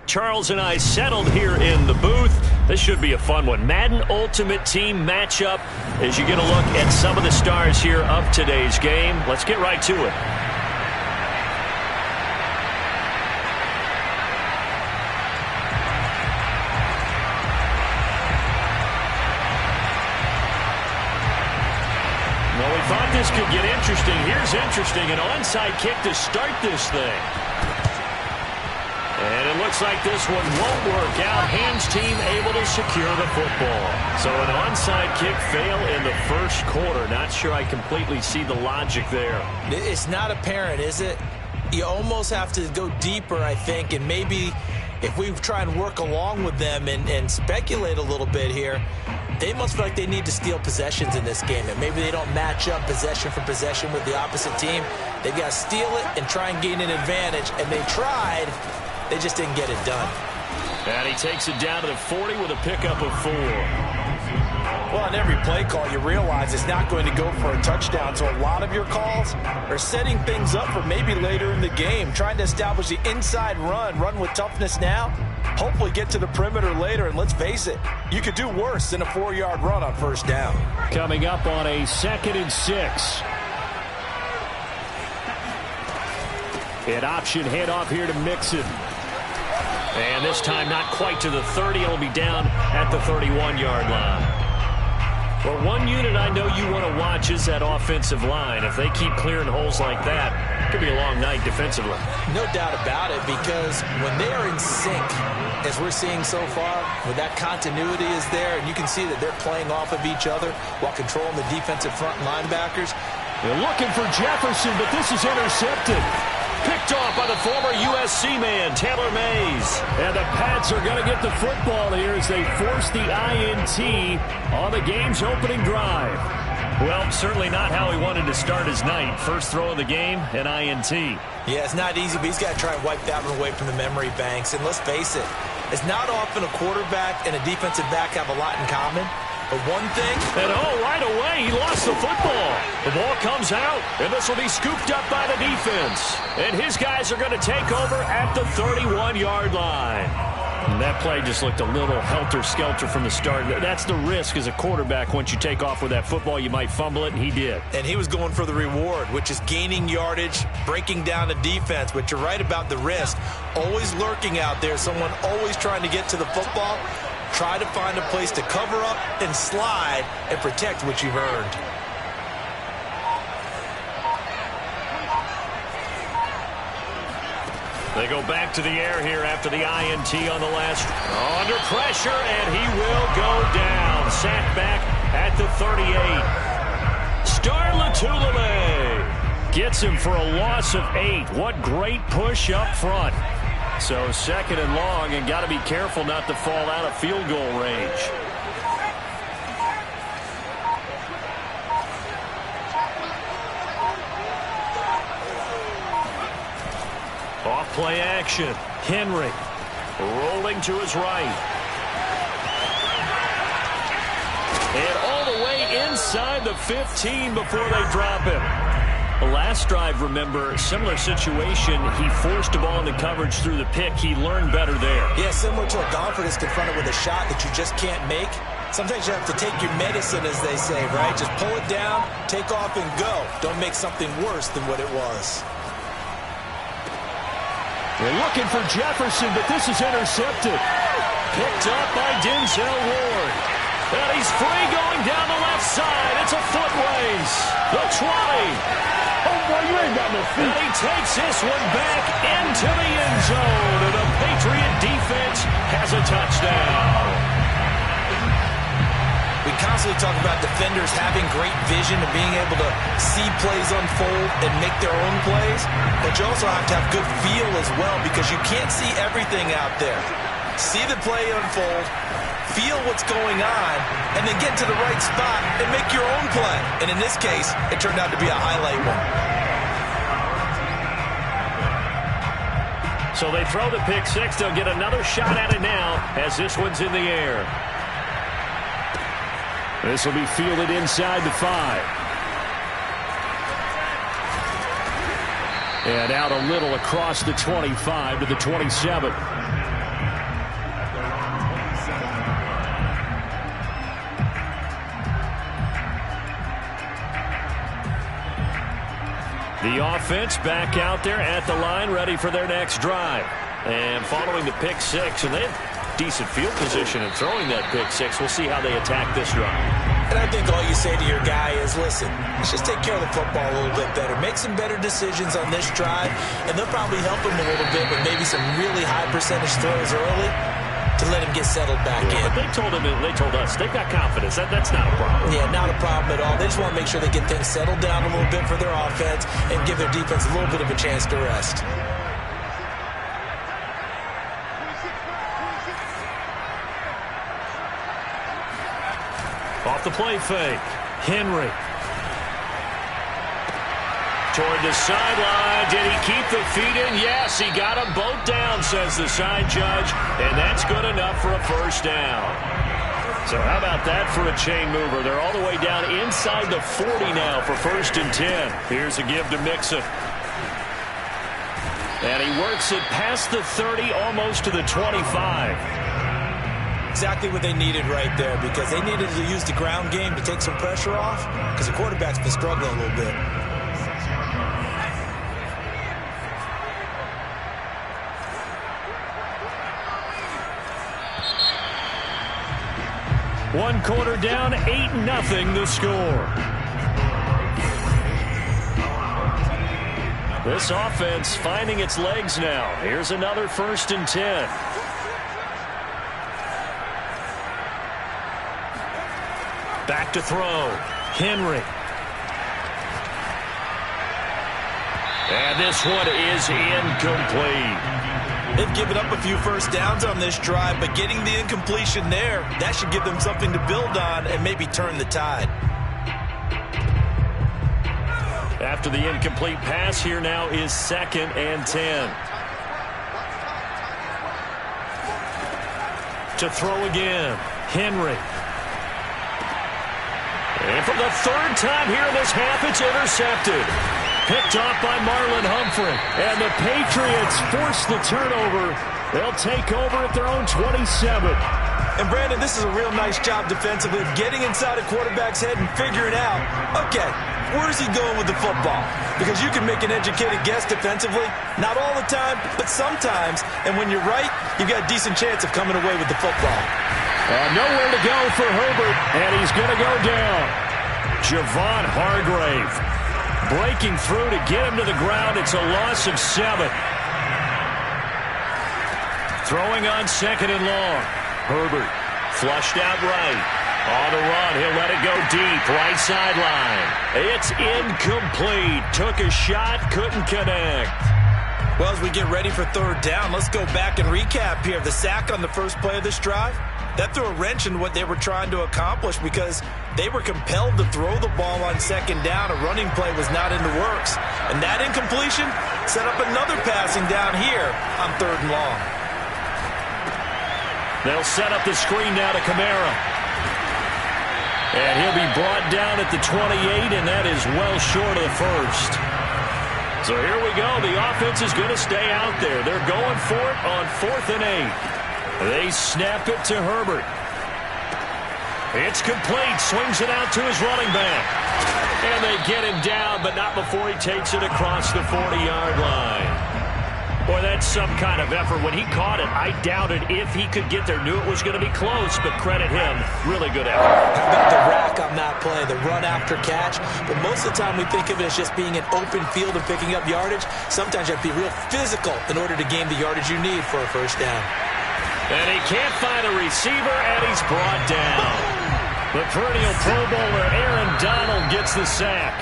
Charles and I settled here in the booth. This should be a fun one. Madden Ultimate Team matchup as you get a look at some of the stars here of today's game. Let's get right to it. Well, we thought this could get interesting. Here's interesting. An onside kick to start this thing. And it looks like this one won't work out. Hans team able to secure the football. So an onside kick fail in the first quarter. Not sure I completely see the logic there. It's not apparent, is it? You almost have to go deeper, I think, and maybe if we try and work along with them and speculate a little bit here, they must feel like they need to steal possessions in this game, and maybe they don't match up possession for possession with the opposite team. They've got to steal it and try and gain an advantage, and they tried. They just didn't get it done. And he takes it down to the 40 with a pickup of 4. Well, on every play call, you realize it's not going to go for a touchdown, so a lot of your calls are setting things up for maybe later in the game, trying to establish the inside run with toughness now, hopefully get to the perimeter later, and let's face it, you could do worse than a 4-yard run on first down. Coming up on a 2nd and 6. An option handoff here to Mixon. And this time not quite to the 30. It'll be down at the 31-yard line. Well, one unit I know you want to watch is that offensive line. If they keep clearing holes like that, it could be a long night defensively. No doubt about it, because when they are in sync, as we're seeing so far, when that continuity is there, and you can see that they're playing off of each other while controlling the defensive front linebackers. They're looking for Jefferson, but this is intercepted. Picked off by the former USC man, Taylor Mays. And the Pats are going to get the football here as they force the INT on the game's opening drive. Well, certainly not how he wanted to start his night. First throw of the game, an INT. Yeah, it's not easy, but he's got to try and wipe that one away from the memory banks. And let's face it, it's not often a quarterback and a defensive back have a lot in common. But one thing... And right away, he lost the football. The ball comes out, and this will be scooped up by the defense. And his guys are going to take over at the 31-yard line. And that play just looked a little helter-skelter from the start. That's the risk as a quarterback. Once you take off with that football, you might fumble it, and he did. And he was going for the reward, which is gaining yardage, breaking down the defense. But you're right about the risk. Always lurking out there, someone always trying to get to the football. Try to find a place to cover up and slide and protect what you've earned. They go back to the air here after the INT on the last. Under pressure, and he will go down. Sacked back at the 38. Star Lotulelei gets him for a loss of 8. What great push up front. So 2nd and long, and got to be careful not to fall out of field goal range. Off play action. Henry rolling to his right. And all the way inside the 15 before they drop him. The last drive, remember, similar situation. He forced the ball into coverage through the pick. He learned better there. Yeah, similar to a golfer that's confronted with a shot that you just can't make. Sometimes you have to take your medicine, as they say, right? Just pull it down, take off, and go. Don't make something worse than what it was. They're looking for Jefferson, but this is intercepted. Picked up by Denzel Ward. And he's free going down the left side. It's a foot race. The 20. Oh, boy, you ain't got no feet. And he takes this one back into the end zone. And the Patriot defense has a touchdown. We constantly talk about defenders having great vision and being able to see plays unfold and make their own plays. But you also have to have good feel as well, because you can't see everything out there. See the play unfold, feel what's going on, and then get to the right spot and make your own play. And in this case, it turned out to be a highlight one. So they throw the pick six. They'll get another shot at it now as this one's in the air. This will be fielded inside the 5. And out a little across the 25 to the 27. The offense back out there at the line, ready for their next drive. And following the pick six, and they have decent field position in throwing that pick six. We'll see how they attack this drive. And I think all you say to your guy is, listen, let's just take care of the football a little bit better. Make some better decisions on this drive, and they'll probably help him a little bit with maybe some really high percentage throws early to let him get settled back in. But they told us they've got confidence. That's not a problem. Yeah, not a problem at all. They just want to make sure they get things settled down a little bit for their offense and give their defense a little bit of a chance to rest. Off the play fake. Henry. Toward the sideline. Did he keep the feet in? Yes, he got them both down, says the side judge. And that's good enough for a first down. So how about that for a chain mover? They're all the way down inside the 40 now for 1st and 10. Here's a give to Mixon. And he works it past the 30, almost to the 25. Exactly what they needed right there, because they needed to use the ground game to take some pressure off, because the quarterback's been struggling a little bit. One quarter down, 8-0 the score. This offense finding its legs now. Here's another 1st and 10. Back to throw. Henry. And this one is incomplete. They've given up a few first downs on this drive, but getting the incompletion there, that should give them something to build on and maybe turn the tide. After the incomplete pass, here now is 2nd and 10. To throw again. Henry. And for the 3rd time here in this half, it's intercepted. Picked off by Marlon Humphrey. And the Patriots force the turnover. They'll take over at their own 27. And Brandon, this is a real nice job defensively of getting inside a quarterback's head and figuring out, okay, where's he going with the football? Because you can make an educated guess defensively. Not all the time, but sometimes. And when you're right, you've got a decent chance of coming away with the football. Nowhere to go for Herbert, and he's going to go down. Javon Hargrave breaking through to get him to the ground. It's a loss of 7. Throwing on 2nd and long. Herbert flushed out right. On the run, he'll let it go deep. Right sideline. It's incomplete. Took a shot, couldn't connect. Well, as we get ready for 3rd down, let's go back and recap here. The sack on the first play of this drive, that threw a wrench in what they were trying to accomplish because they were compelled to throw the ball on 2nd down. A running play was not in the works. And that incompletion set up another passing down here on 3rd and long. They'll set up the screen now to Kamara. And he'll be brought down at the 28, and that is well short of the 1st. So here we go. The offense is going to stay out there. They're going for it on 4th and 8. They snap it to Herbert. It's complete. Swings it out to his running back. And they get him down, but not before he takes it across the 40-yard line. Boy, that's some kind of effort. When he caught it, I doubted if he could get there. Knew it was going to be close, but credit him. Really good effort. How about the rack on that play, the run after catch? But most of the time we think of it as just being an open field and picking up yardage. Sometimes you have to be real physical in order to gain the yardage you need for a 1st down. And he can't find a receiver, and he's brought down. The perennial Pro Bowler Aaron Donald gets the sack.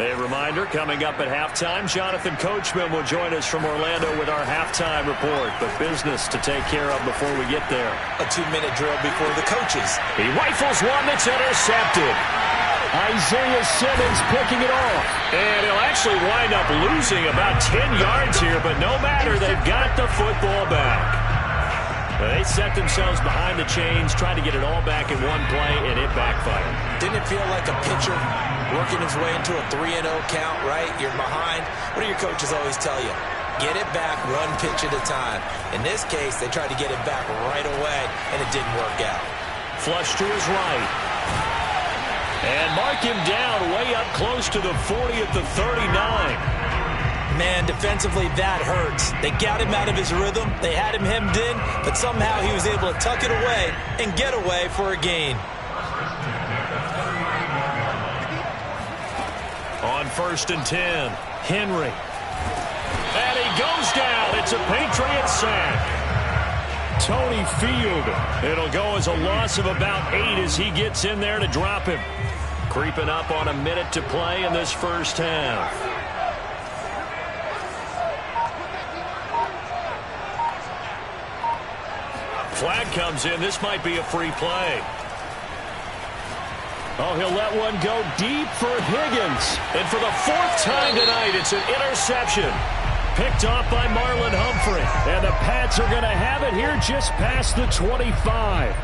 A reminder, coming up at halftime, Jonathan Coachman will join us from Orlando with our halftime report. But business to take care of before we get there. A 2-minute drill before the coaches. He rifles one that's intercepted. Isaiah Simmons picking it off. And he'll actually wind up losing about 10 yards here, but no matter, they've got the football back. They set themselves behind the chains, trying to get it all back in one play, and it backfired. Didn't it feel like a pitcher working his way into a 3-0 count, right? You're behind. What do your coaches always tell you? get it back one pitch at a time. In this case, they tried to get it back right away, and it didn't work out. Flush to his right. And mark him down way up close to the 40 at the 39. Man, defensively, that hurts. They got him out of his rhythm. They had him hemmed in, but somehow he was able to tuck it away and get away for a gain. On 1st and 10, Henry. And he goes down. It's a Patriot sack. Tony Field. It'll go as a loss of about 8 as he gets in there to drop him. Creeping up on a minute to play in this first half. Flag comes in. This might be a free play. Oh, he'll let one go deep for Higgins. And for the 4th time tonight, it's an interception. Picked off by Marlon Humphrey. And the Pats are going to have it here just past the 25.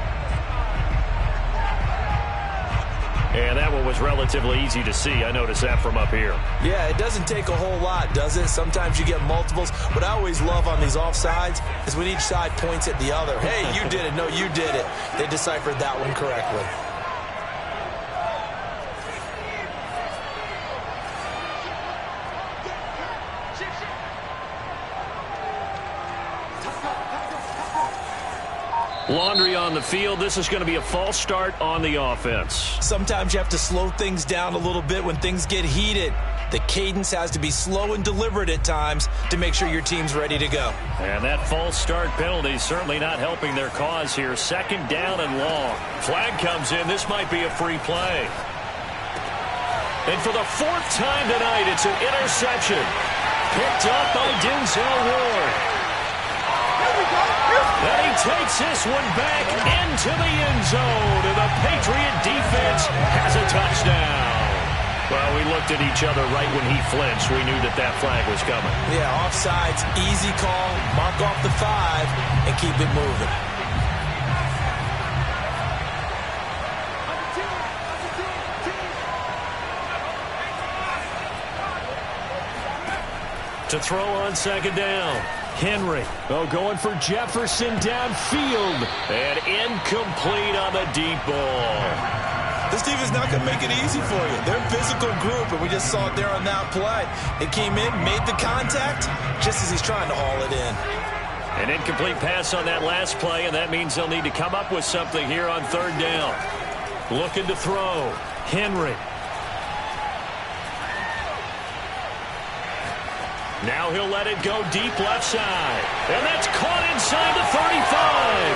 And that one was relatively easy to see. I noticed that from up here. Yeah, it doesn't take a whole lot, does it? Sometimes you get multiples. What I always love on these offsides is when each side points at the other. Hey, you did it. No, you did it. They deciphered that one correctly. Laundry on the field. This is going to be a false start on the offense. Sometimes you have to slow things down a little bit when things get heated. The cadence has to be slow and deliberate at times to make sure your team's ready to go. And that false start penalty is certainly not helping their cause here. 2nd down and long. Flag comes in. This might be a free play. And for the 4th time tonight, it's an interception. Picked up by Denzel Ward. And he takes this one back into the end zone. And the Patriot defense has a touchdown. Well, we looked at each other right when he flinched. We knew that that flag was coming. Yeah, offsides, easy call. Mark off the 5 and keep it moving. To throw on 2nd down. Henry, going for Jefferson downfield. And incomplete on the deep ball. This defense is not going to make it easy for you. They're a physical group, and we just saw it there on that play. It came in, made the contact, just as he's trying to haul it in. An incomplete pass on that last play, and that means they'll need to come up with something here on 3rd down. Looking to throw. Henry. Now he'll let it go deep left side. And that's caught inside the 35.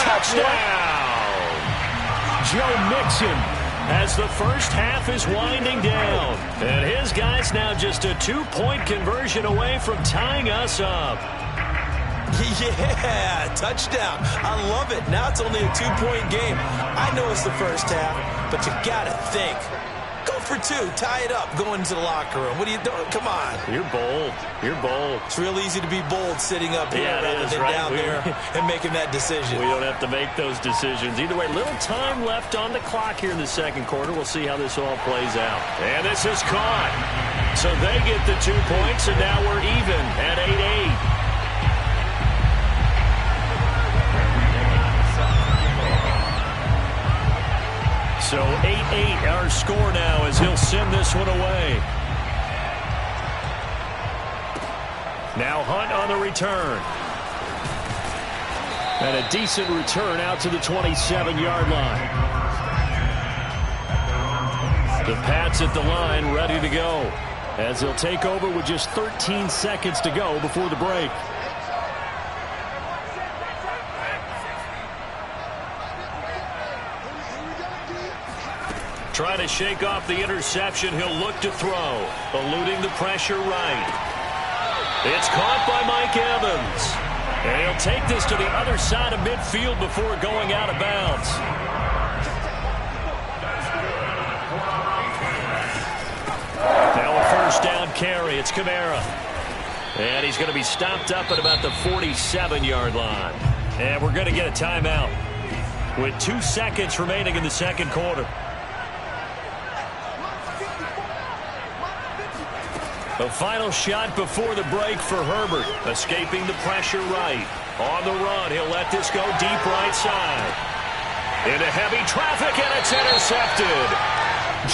Touchdown. Joe Mixon as the first half is winding down. And his guys now just a 2-point conversion away from tying us up. Yeah, touchdown. I love it. Now it's only a 2-point game. I know it's the first half, but you got to think. Go for 2. Tie it up. Go into the locker room. What are you doing? Come on. You're bold. You're bold. It's real easy to be bold sitting up here rather than right. down there and making that decision. We don't have to make those decisions. Either way, little time left on the clock here in the 2nd quarter. We'll see how this all plays out. And this is caught. So they get the 2 points, and now we're even at 8-8. So 8-8 our score now as he'll send this one away. Now Hunt on the return. And a decent return out to the 27-yard line. The Pats at the line ready to go as he'll take over with just 13 seconds to go before the break. Trying to shake off the interception. He'll look to throw. Eluding the pressure right. It's caught by Mike Evans. And he'll take this to the other side of midfield before going out of bounds. Now a 1st down carry. It's Kamara. And he's going to be stopped up at about the 47-yard line. And we're going to get a timeout with 2 seconds remaining in the 2nd quarter. The final shot before the break for Herbert. Escaping the pressure right. On the run, he'll let this go deep right side. Into heavy traffic, and it's intercepted.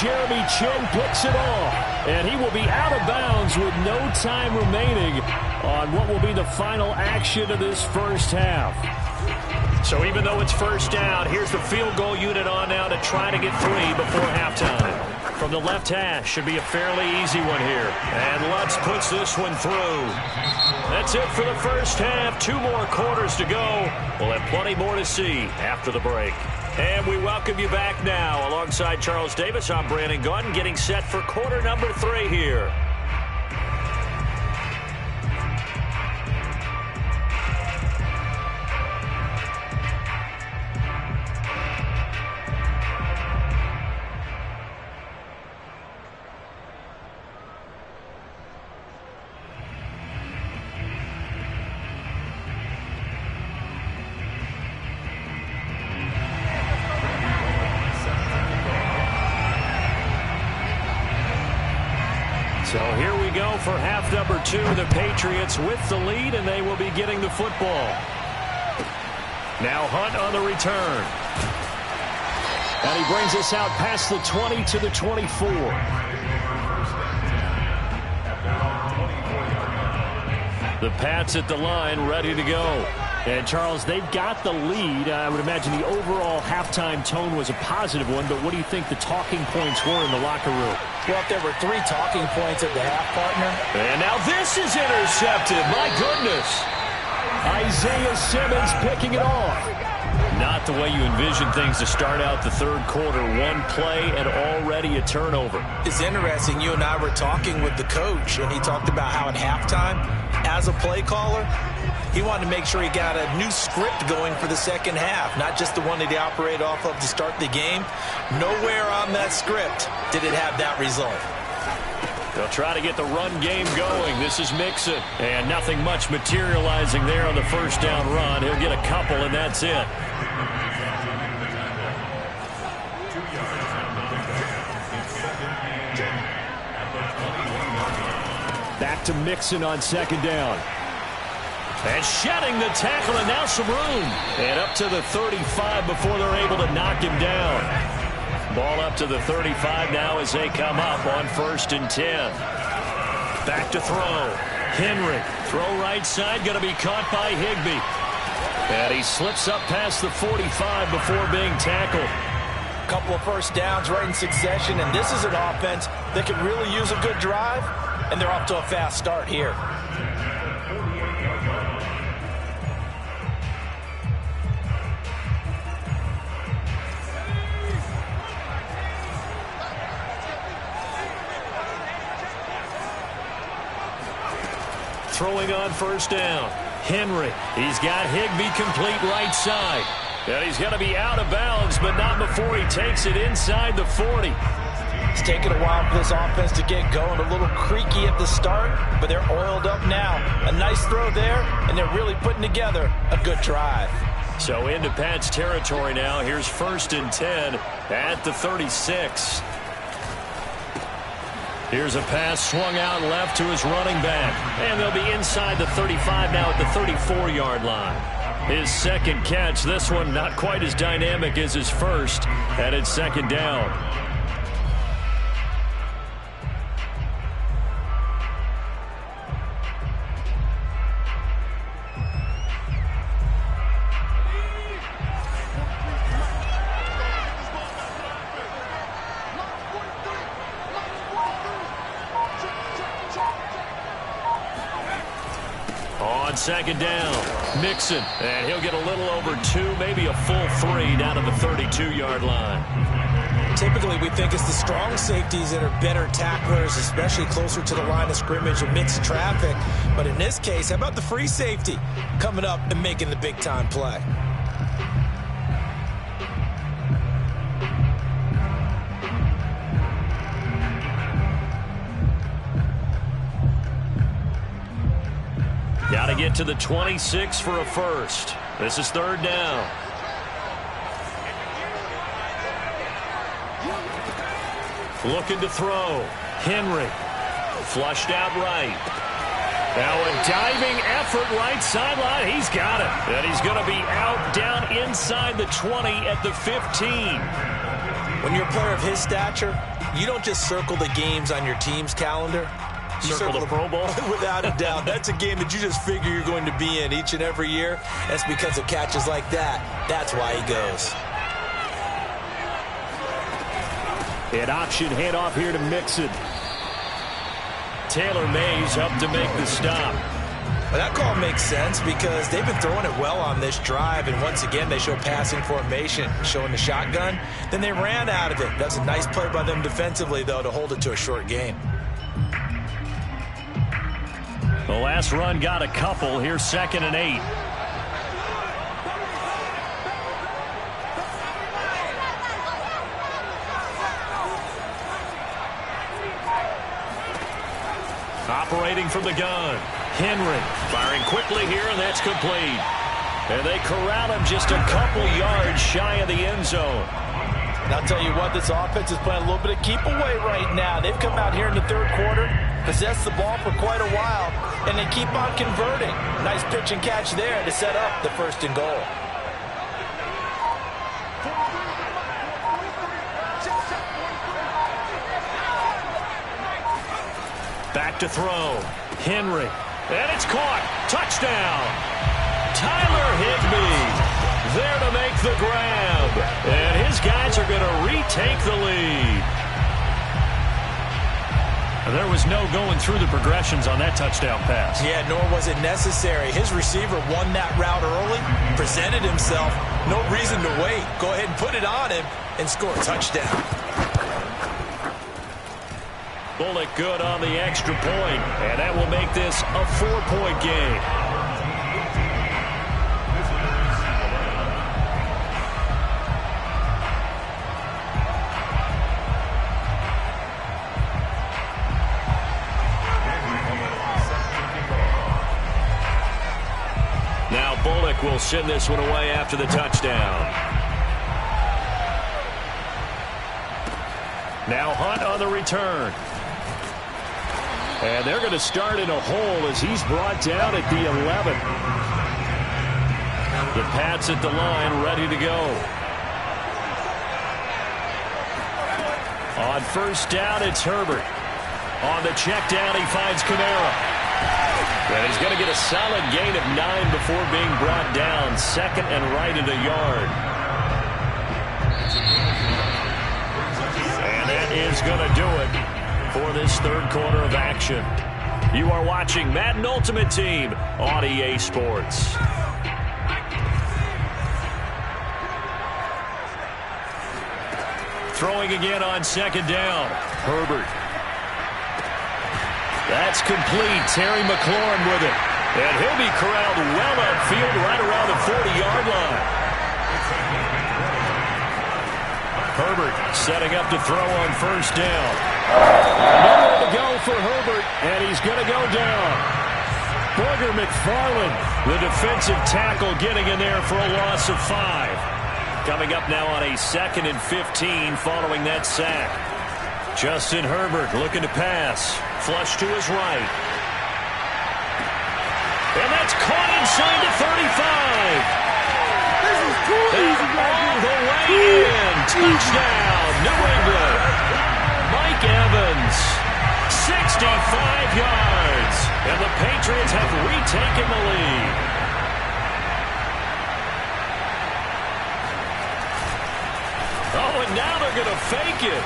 Jeremy Chinn picks it off, and he will be out of bounds with no time remaining on what will be the final action of this first half. So even though it's first down, here's the field goal unit on now to try to get 3 before halftime. From the left hash, should be a fairly easy one here. And Lutz puts this one through. That's it for the first half. 2 more quarters to go. We'll have plenty more to see after the break. And we welcome you back now. Alongside Charles Davis, I'm Brandon Gaudin, getting set for quarter number 3 here. So here we go for half number 2. The Patriots with the lead, and they will be getting the football. Now Hunt on the return. And he brings us out past the 20 to the 24. The Pats at the line, ready to go. And, Charles, they've got the lead. I would imagine the overall halftime tone was a positive one, but what do you think the talking points were in the locker room? Well, if there were 3 talking points at the half, partner. And now this is intercepted. My goodness. Isaiah Simmons picking it off. Not the way you envision things to start out the third quarter. 1 play and already a turnover. It's interesting. You and I were talking with the coach, and he talked about how at halftime, as a play caller, he wanted to make sure he got a new script going for the second half, not just the one that he operated off of to start the game. Nowhere on that script did it have that result. They'll try to get the run game going. This is Mixon. And nothing much materializing there on the first down run. He'll get a couple, and that's it. Back to Mixon on second down. And shedding the tackle, and now some room. And up to the 35 before they're able to knock him down. Ball up to the 35 now as they come up on 1st and 10. Back to throw. Henry, throw right side, going to be caught by Higbee. And he slips up past the 45 before being tackled. Couple of first downs right in succession, and this is an offense that could really use a good drive, and they're off to a fast start here. Throwing on first down. Henry. He's got Higbee complete right side. And he's going to be out of bounds, but not before he takes it inside the 40. It's taken a while for this offense to get going. A little creaky at the start, but they're oiled up now. A nice throw there, and they're really putting together a good drive. So into Pats territory now. Here's 1st and 10 at the 36. Here's a pass swung out left to his running back. And they'll be inside the 35 now at the 34-yard line. His second catch, this one not quite as dynamic as his first, and it's second down. On second down, Mixon, and he'll get a little over 2, maybe a full 3 down to the 32-yard line. Typically, we think it's the strong safeties that are better tacklers, especially closer to the line of scrimmage amidst traffic. But in this case, how about the free safety coming up and making the big-time play? Got to get to the 26 for a first. This is third down. Looking to throw. Henry. Flushed out right. Now a diving effort right sideline. He's got it. And he's going to be out down inside the 20 at the 15. When you're a player of his stature, you don't just circle the games on your team's calendar. You circle the Pro Bowl? Without a doubt. That's a game that you just figure you're going to be in each and every year. That's because of catches like that. That's why he goes. An option handoff here to Mixon. Taylor Mays up to make the stop. Well, that call makes sense because they've been throwing it well on this drive, and once again they show passing formation, showing the shotgun. Then they ran out of it. That's a nice play by them defensively, though, to hold it to a short gain. The last run got a couple. Here's 2nd and 8. Operating from the gun. Henry firing quickly here, and that's complete. And they corral him just a couple yards shy of the end zone. And I'll tell you what, this offense is playing a little bit of keep away right now. They've come out here in the third quarter, possessed the ball for quite a while, and they keep on converting. Nice pitch and catch there to set up the 1st and goal. Back to throw. Henry. And it's caught. Touchdown. Tyler Higbee there to make the grab. And his guys are going to retake the lead. There was no going through the progressions on that touchdown pass. Yeah, nor was it necessary. His receiver won that route early, presented himself. No reason to wait. Go ahead and put it on him and score a touchdown. Bullock good on the extra point, and that will make this a 4-point game. Now Bullock will send this one away after the touchdown. Now Hunt on the return. And they're going to start in a hole as he's brought down at the 11. The Pats at the line, ready to go. On 1st down, it's Herbert. On the check down, he finds Kamara. And he's going to get a solid gain of 9 before being brought down. 2nd and right at a yard. And that is going to do it for this 3rd quarter of action. You are watching Madden Ultimate Team on EA Sports. Throwing again on 2nd down. Herbert. That's complete. Terry McLaurin with it. And he'll be corralled well upfield right around the 40-yard line. Herbert setting up to throw on 1st down. Nowhere to go for Herbert, and he's going to go down. Booger McFarland, the defensive tackle, getting in there for a loss of 5. Coming up now on a 2nd and 15 following that sack. Justin Herbert looking to pass. Flush to his right. And that's caught inside the 35. And all the way in. Touchdown, New England. Mike Evans, 65 yards. And the Patriots have retaken the lead. Oh, and now they're going to fake it.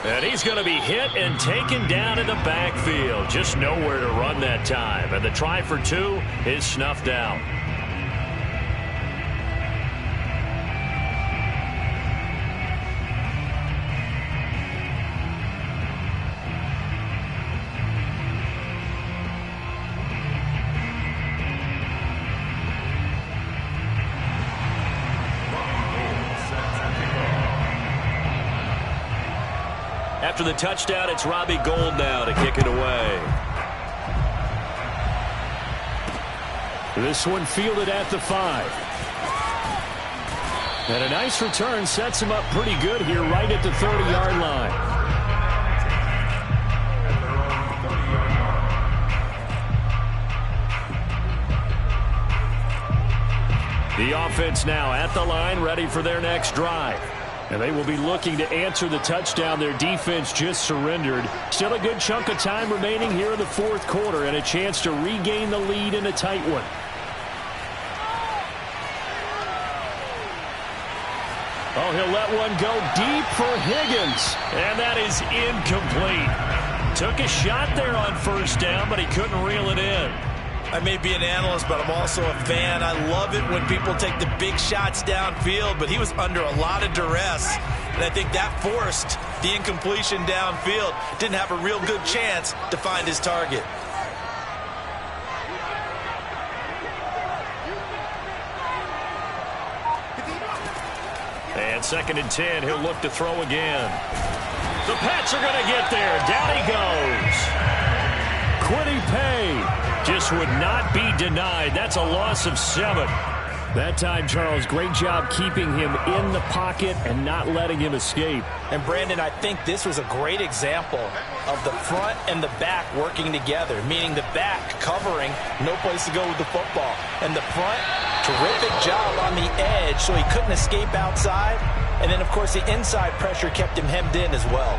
And he's going to be hit and taken down in the backfield. Just nowhere to run that time. And the try for 2 is snuffed out. After the touchdown, it's Robbie Gould now to kick it away. This one fielded at the 5. And a nice return sets him up pretty good here right at the 30-yard line. The offense now at the line, ready for their next drive. And they will be looking to answer the touchdown their defense just surrendered. Still a good chunk of time remaining here in the fourth quarter and a chance to regain the lead in a tight one. Oh, he'll let one go deep for Higgins. And that is incomplete. Took a shot there on first down, but he couldn't reel it in. I may be an analyst, but I'm also a fan. I love it when people take the big shots downfield, but he was under a lot of duress, and I think that forced the incompletion downfield. Didn't have a real good chance to find his target. And 2nd and 10, he'll look to throw again. The Pats are going to get there. Down he goes. Kwity Paye just would not be denied. That's a loss of 7. That time, Charles, great job keeping him in the pocket and not letting him escape. And, Brandon, I think this was a great example of the front and the back working together, meaning the back covering, no place to go with the football. And the front, terrific job on the edge so he couldn't escape outside. And then, of course, the inside pressure kept him hemmed in as well.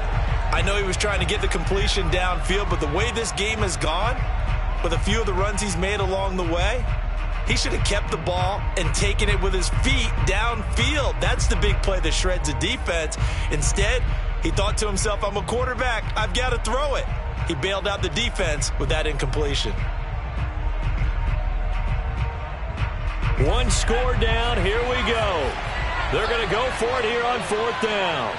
I know he was trying to get the completion downfield, but the way this game has gone, with a few of the runs he's made along the way, he should have kept the ball and taken it with his feet downfield. That's the big play that shreds the defense. Instead, he thought to himself, I'm a quarterback, I've got to throw it. He bailed out the defense with that incompletion. One score down, here we go. They're going to go for it here on 4th down.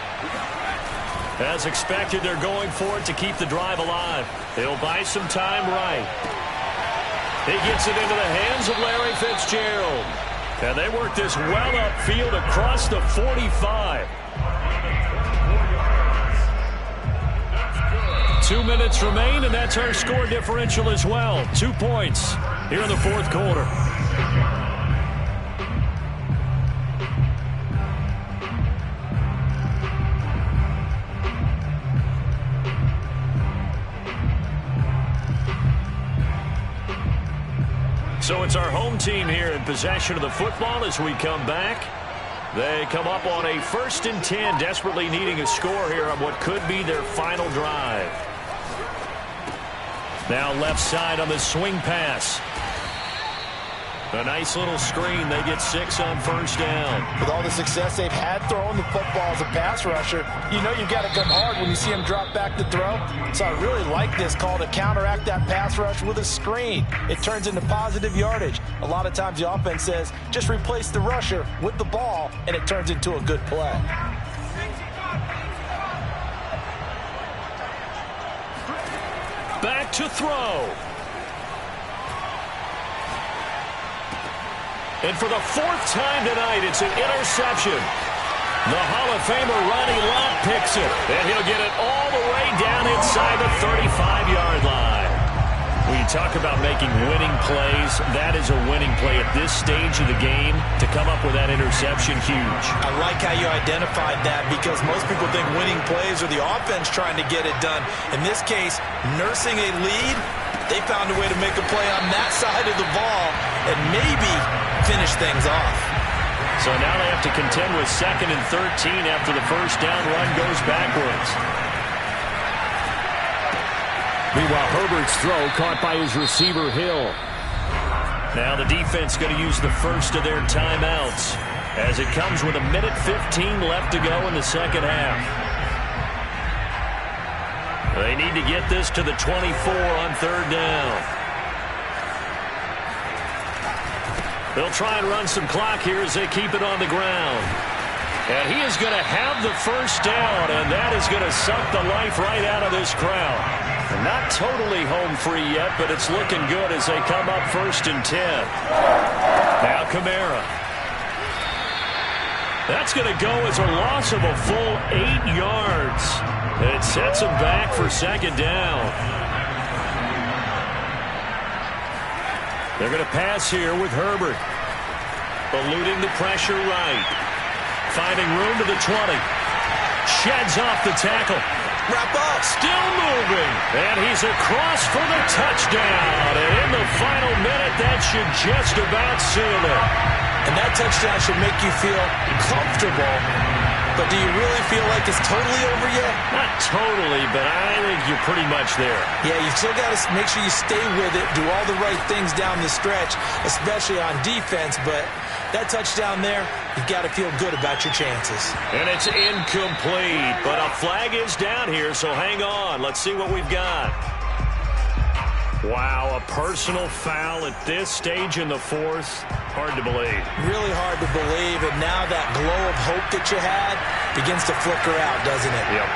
As expected, they're going for it to keep the drive alive. They'll buy some time right. He gets it into the hands of Larry Fitzgerald. And they work this well upfield across the 45. 2 minutes remain, and that's our score differential as well. 2 points here in the fourth quarter. So it's our home team here in possession of the football as we come back. They come up on a 1st and 10, desperately needing a score here on what could be their final drive. Now left side on the swing pass. A nice little screen. They get 6 on first down. With all the success they've had throwing the football as a pass rusher, you know you've got to come hard when you see him drop back to throw. So I really like this call to counteract that pass rush with a screen. It turns into positive yardage. A lot of times the offense says, just replace the rusher with the ball, and it turns into a good play. Back to throw. And for the 4th time tonight, it's an interception. The Hall of Famer Ronnie Lott picks it, and he'll get it all the way down inside the 35-yard line. When you talk about making winning plays, that is a winning play at this stage of the game. To come up with that interception, huge. I like how you identified that, because most people think winning plays are the offense trying to get it done. In this case, nursing a lead, they found a way to make a play on that side of the ball and maybe finish things off. So now they have to contend with 2nd and 13 after the first down run goes backwards. Meanwhile, Herbert's throw caught by his receiver, Hill. Now the defense going to use the first of their timeouts as it comes with 1:15 left to go in the second half. They need to get this to the 24 on 3rd down. They'll try and run some clock here as they keep it on the ground. And he is going to have the first down, and that is going to suck the life right out of this crowd. Not totally home free yet, but it's looking good as they come up 1st and 10. Now Kamara. That's going to go as a loss of a full 8 yards. It sets him back for 2nd down. They're going to pass here with Herbert. Eluding the pressure right. Finding room to the 20. Sheds off the tackle. Wrap up. Still moving. And he's across for the touchdown. And in the final minute, that should just about seal it. And that touchdown should make you feel comfortable. But do you really feel like it's totally over yet? Not totally, but I think you're pretty much there. Yeah, you still got to make sure you stay with it, do all the right things down the stretch, especially on defense. But that touchdown there, you've got to feel good about your chances. And it's incomplete, but a flag is down here, so hang on. Let's see what we've got. Wow, a personal foul at this stage in the fourth. Hard to believe. Really hard to believe, and now that glow of hope that you had begins to flicker out, doesn't it? Yep.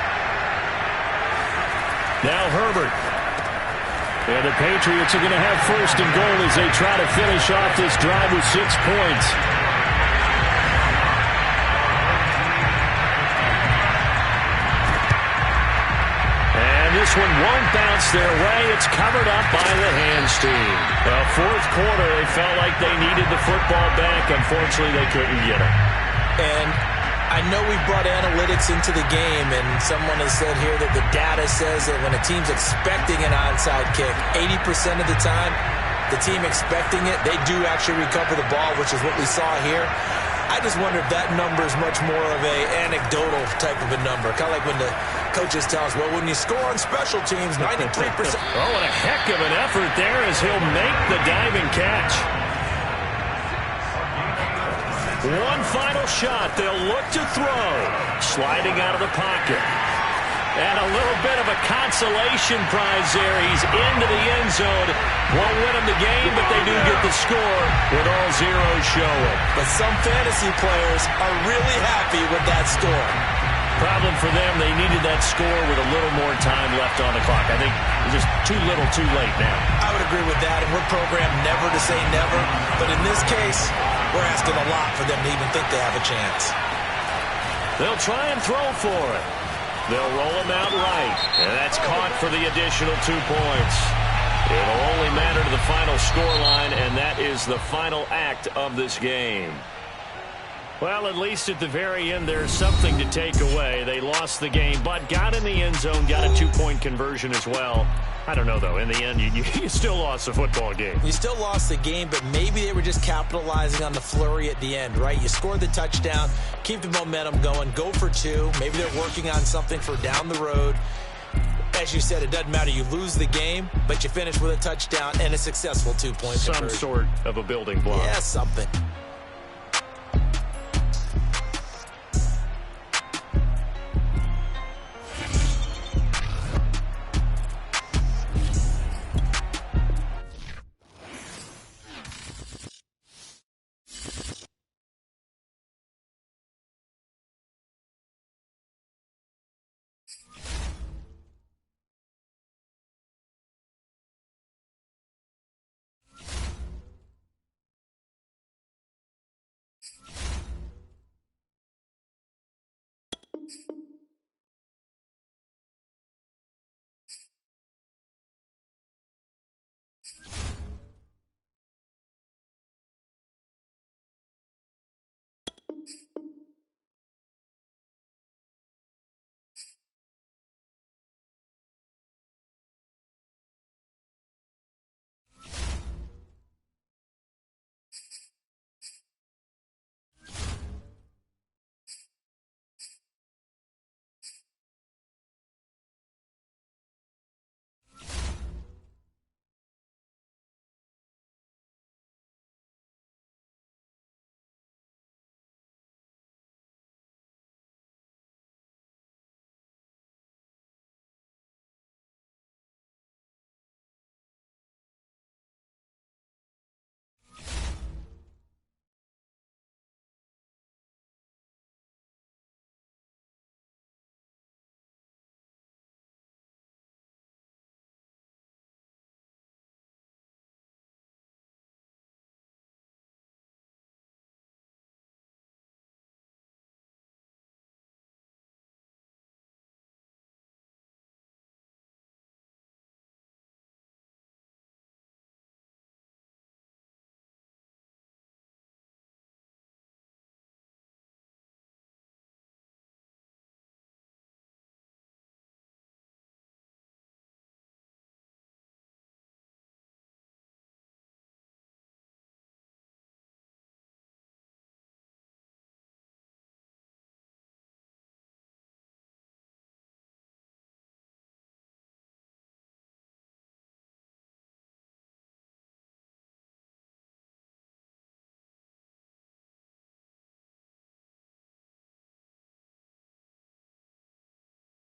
Now Herbert. And the Patriots are going to have first and goal as they try to finish off this drive with 6 points. This one won't bounce their way. It's covered up by the hands team. Well, fourth quarter, they felt like they needed the football back. Unfortunately, they couldn't get it. And I know we brought analytics into the game, and someone has said here that the data says that when a team's expecting an onside kick, 80% of the time, the team expecting it, they do actually recover the ball, which is what we saw here. I just wonder if that number is much more of a anecdotal type of a number. Kind of like when the coaches tell us, well, when you score on special teams, 93%. Oh, what a heck of an effort there as he'll make the diving catch. One final shot. They'll look to throw. Sliding out of the pocket. And a little bit of a consolation prize there. He's into the end zone. Won't win him the game, but they do get the score with all zeros showing. But some fantasy players are really happy with that score. Problem for them, they needed that score with a little more time left on the clock. I think it's just too little too late now. I would agree with that, and we're programmed never to say never. But in this case, we're asking a lot for them to even think they have a chance. They'll try and throw for it. They'll roll him out right, and that's caught for the additional 2 points. It'll only matter to the final scoreline, and that is the final act of this game. Well, at least at the very end, there's something to take away. They lost the game, but got in the end zone, got a 2-point conversion as well. I don't know, though. In the end, you still lost the football game. You still lost the game, but maybe they were just capitalizing on the flurry at the end, right? You scored the touchdown, keep the momentum going, go for 2. Maybe they're working on something for down the road. As you said, it doesn't matter. You lose the game, but you finish with a touchdown and a successful 2-point conversion. Some sort of a building block. Yeah, something.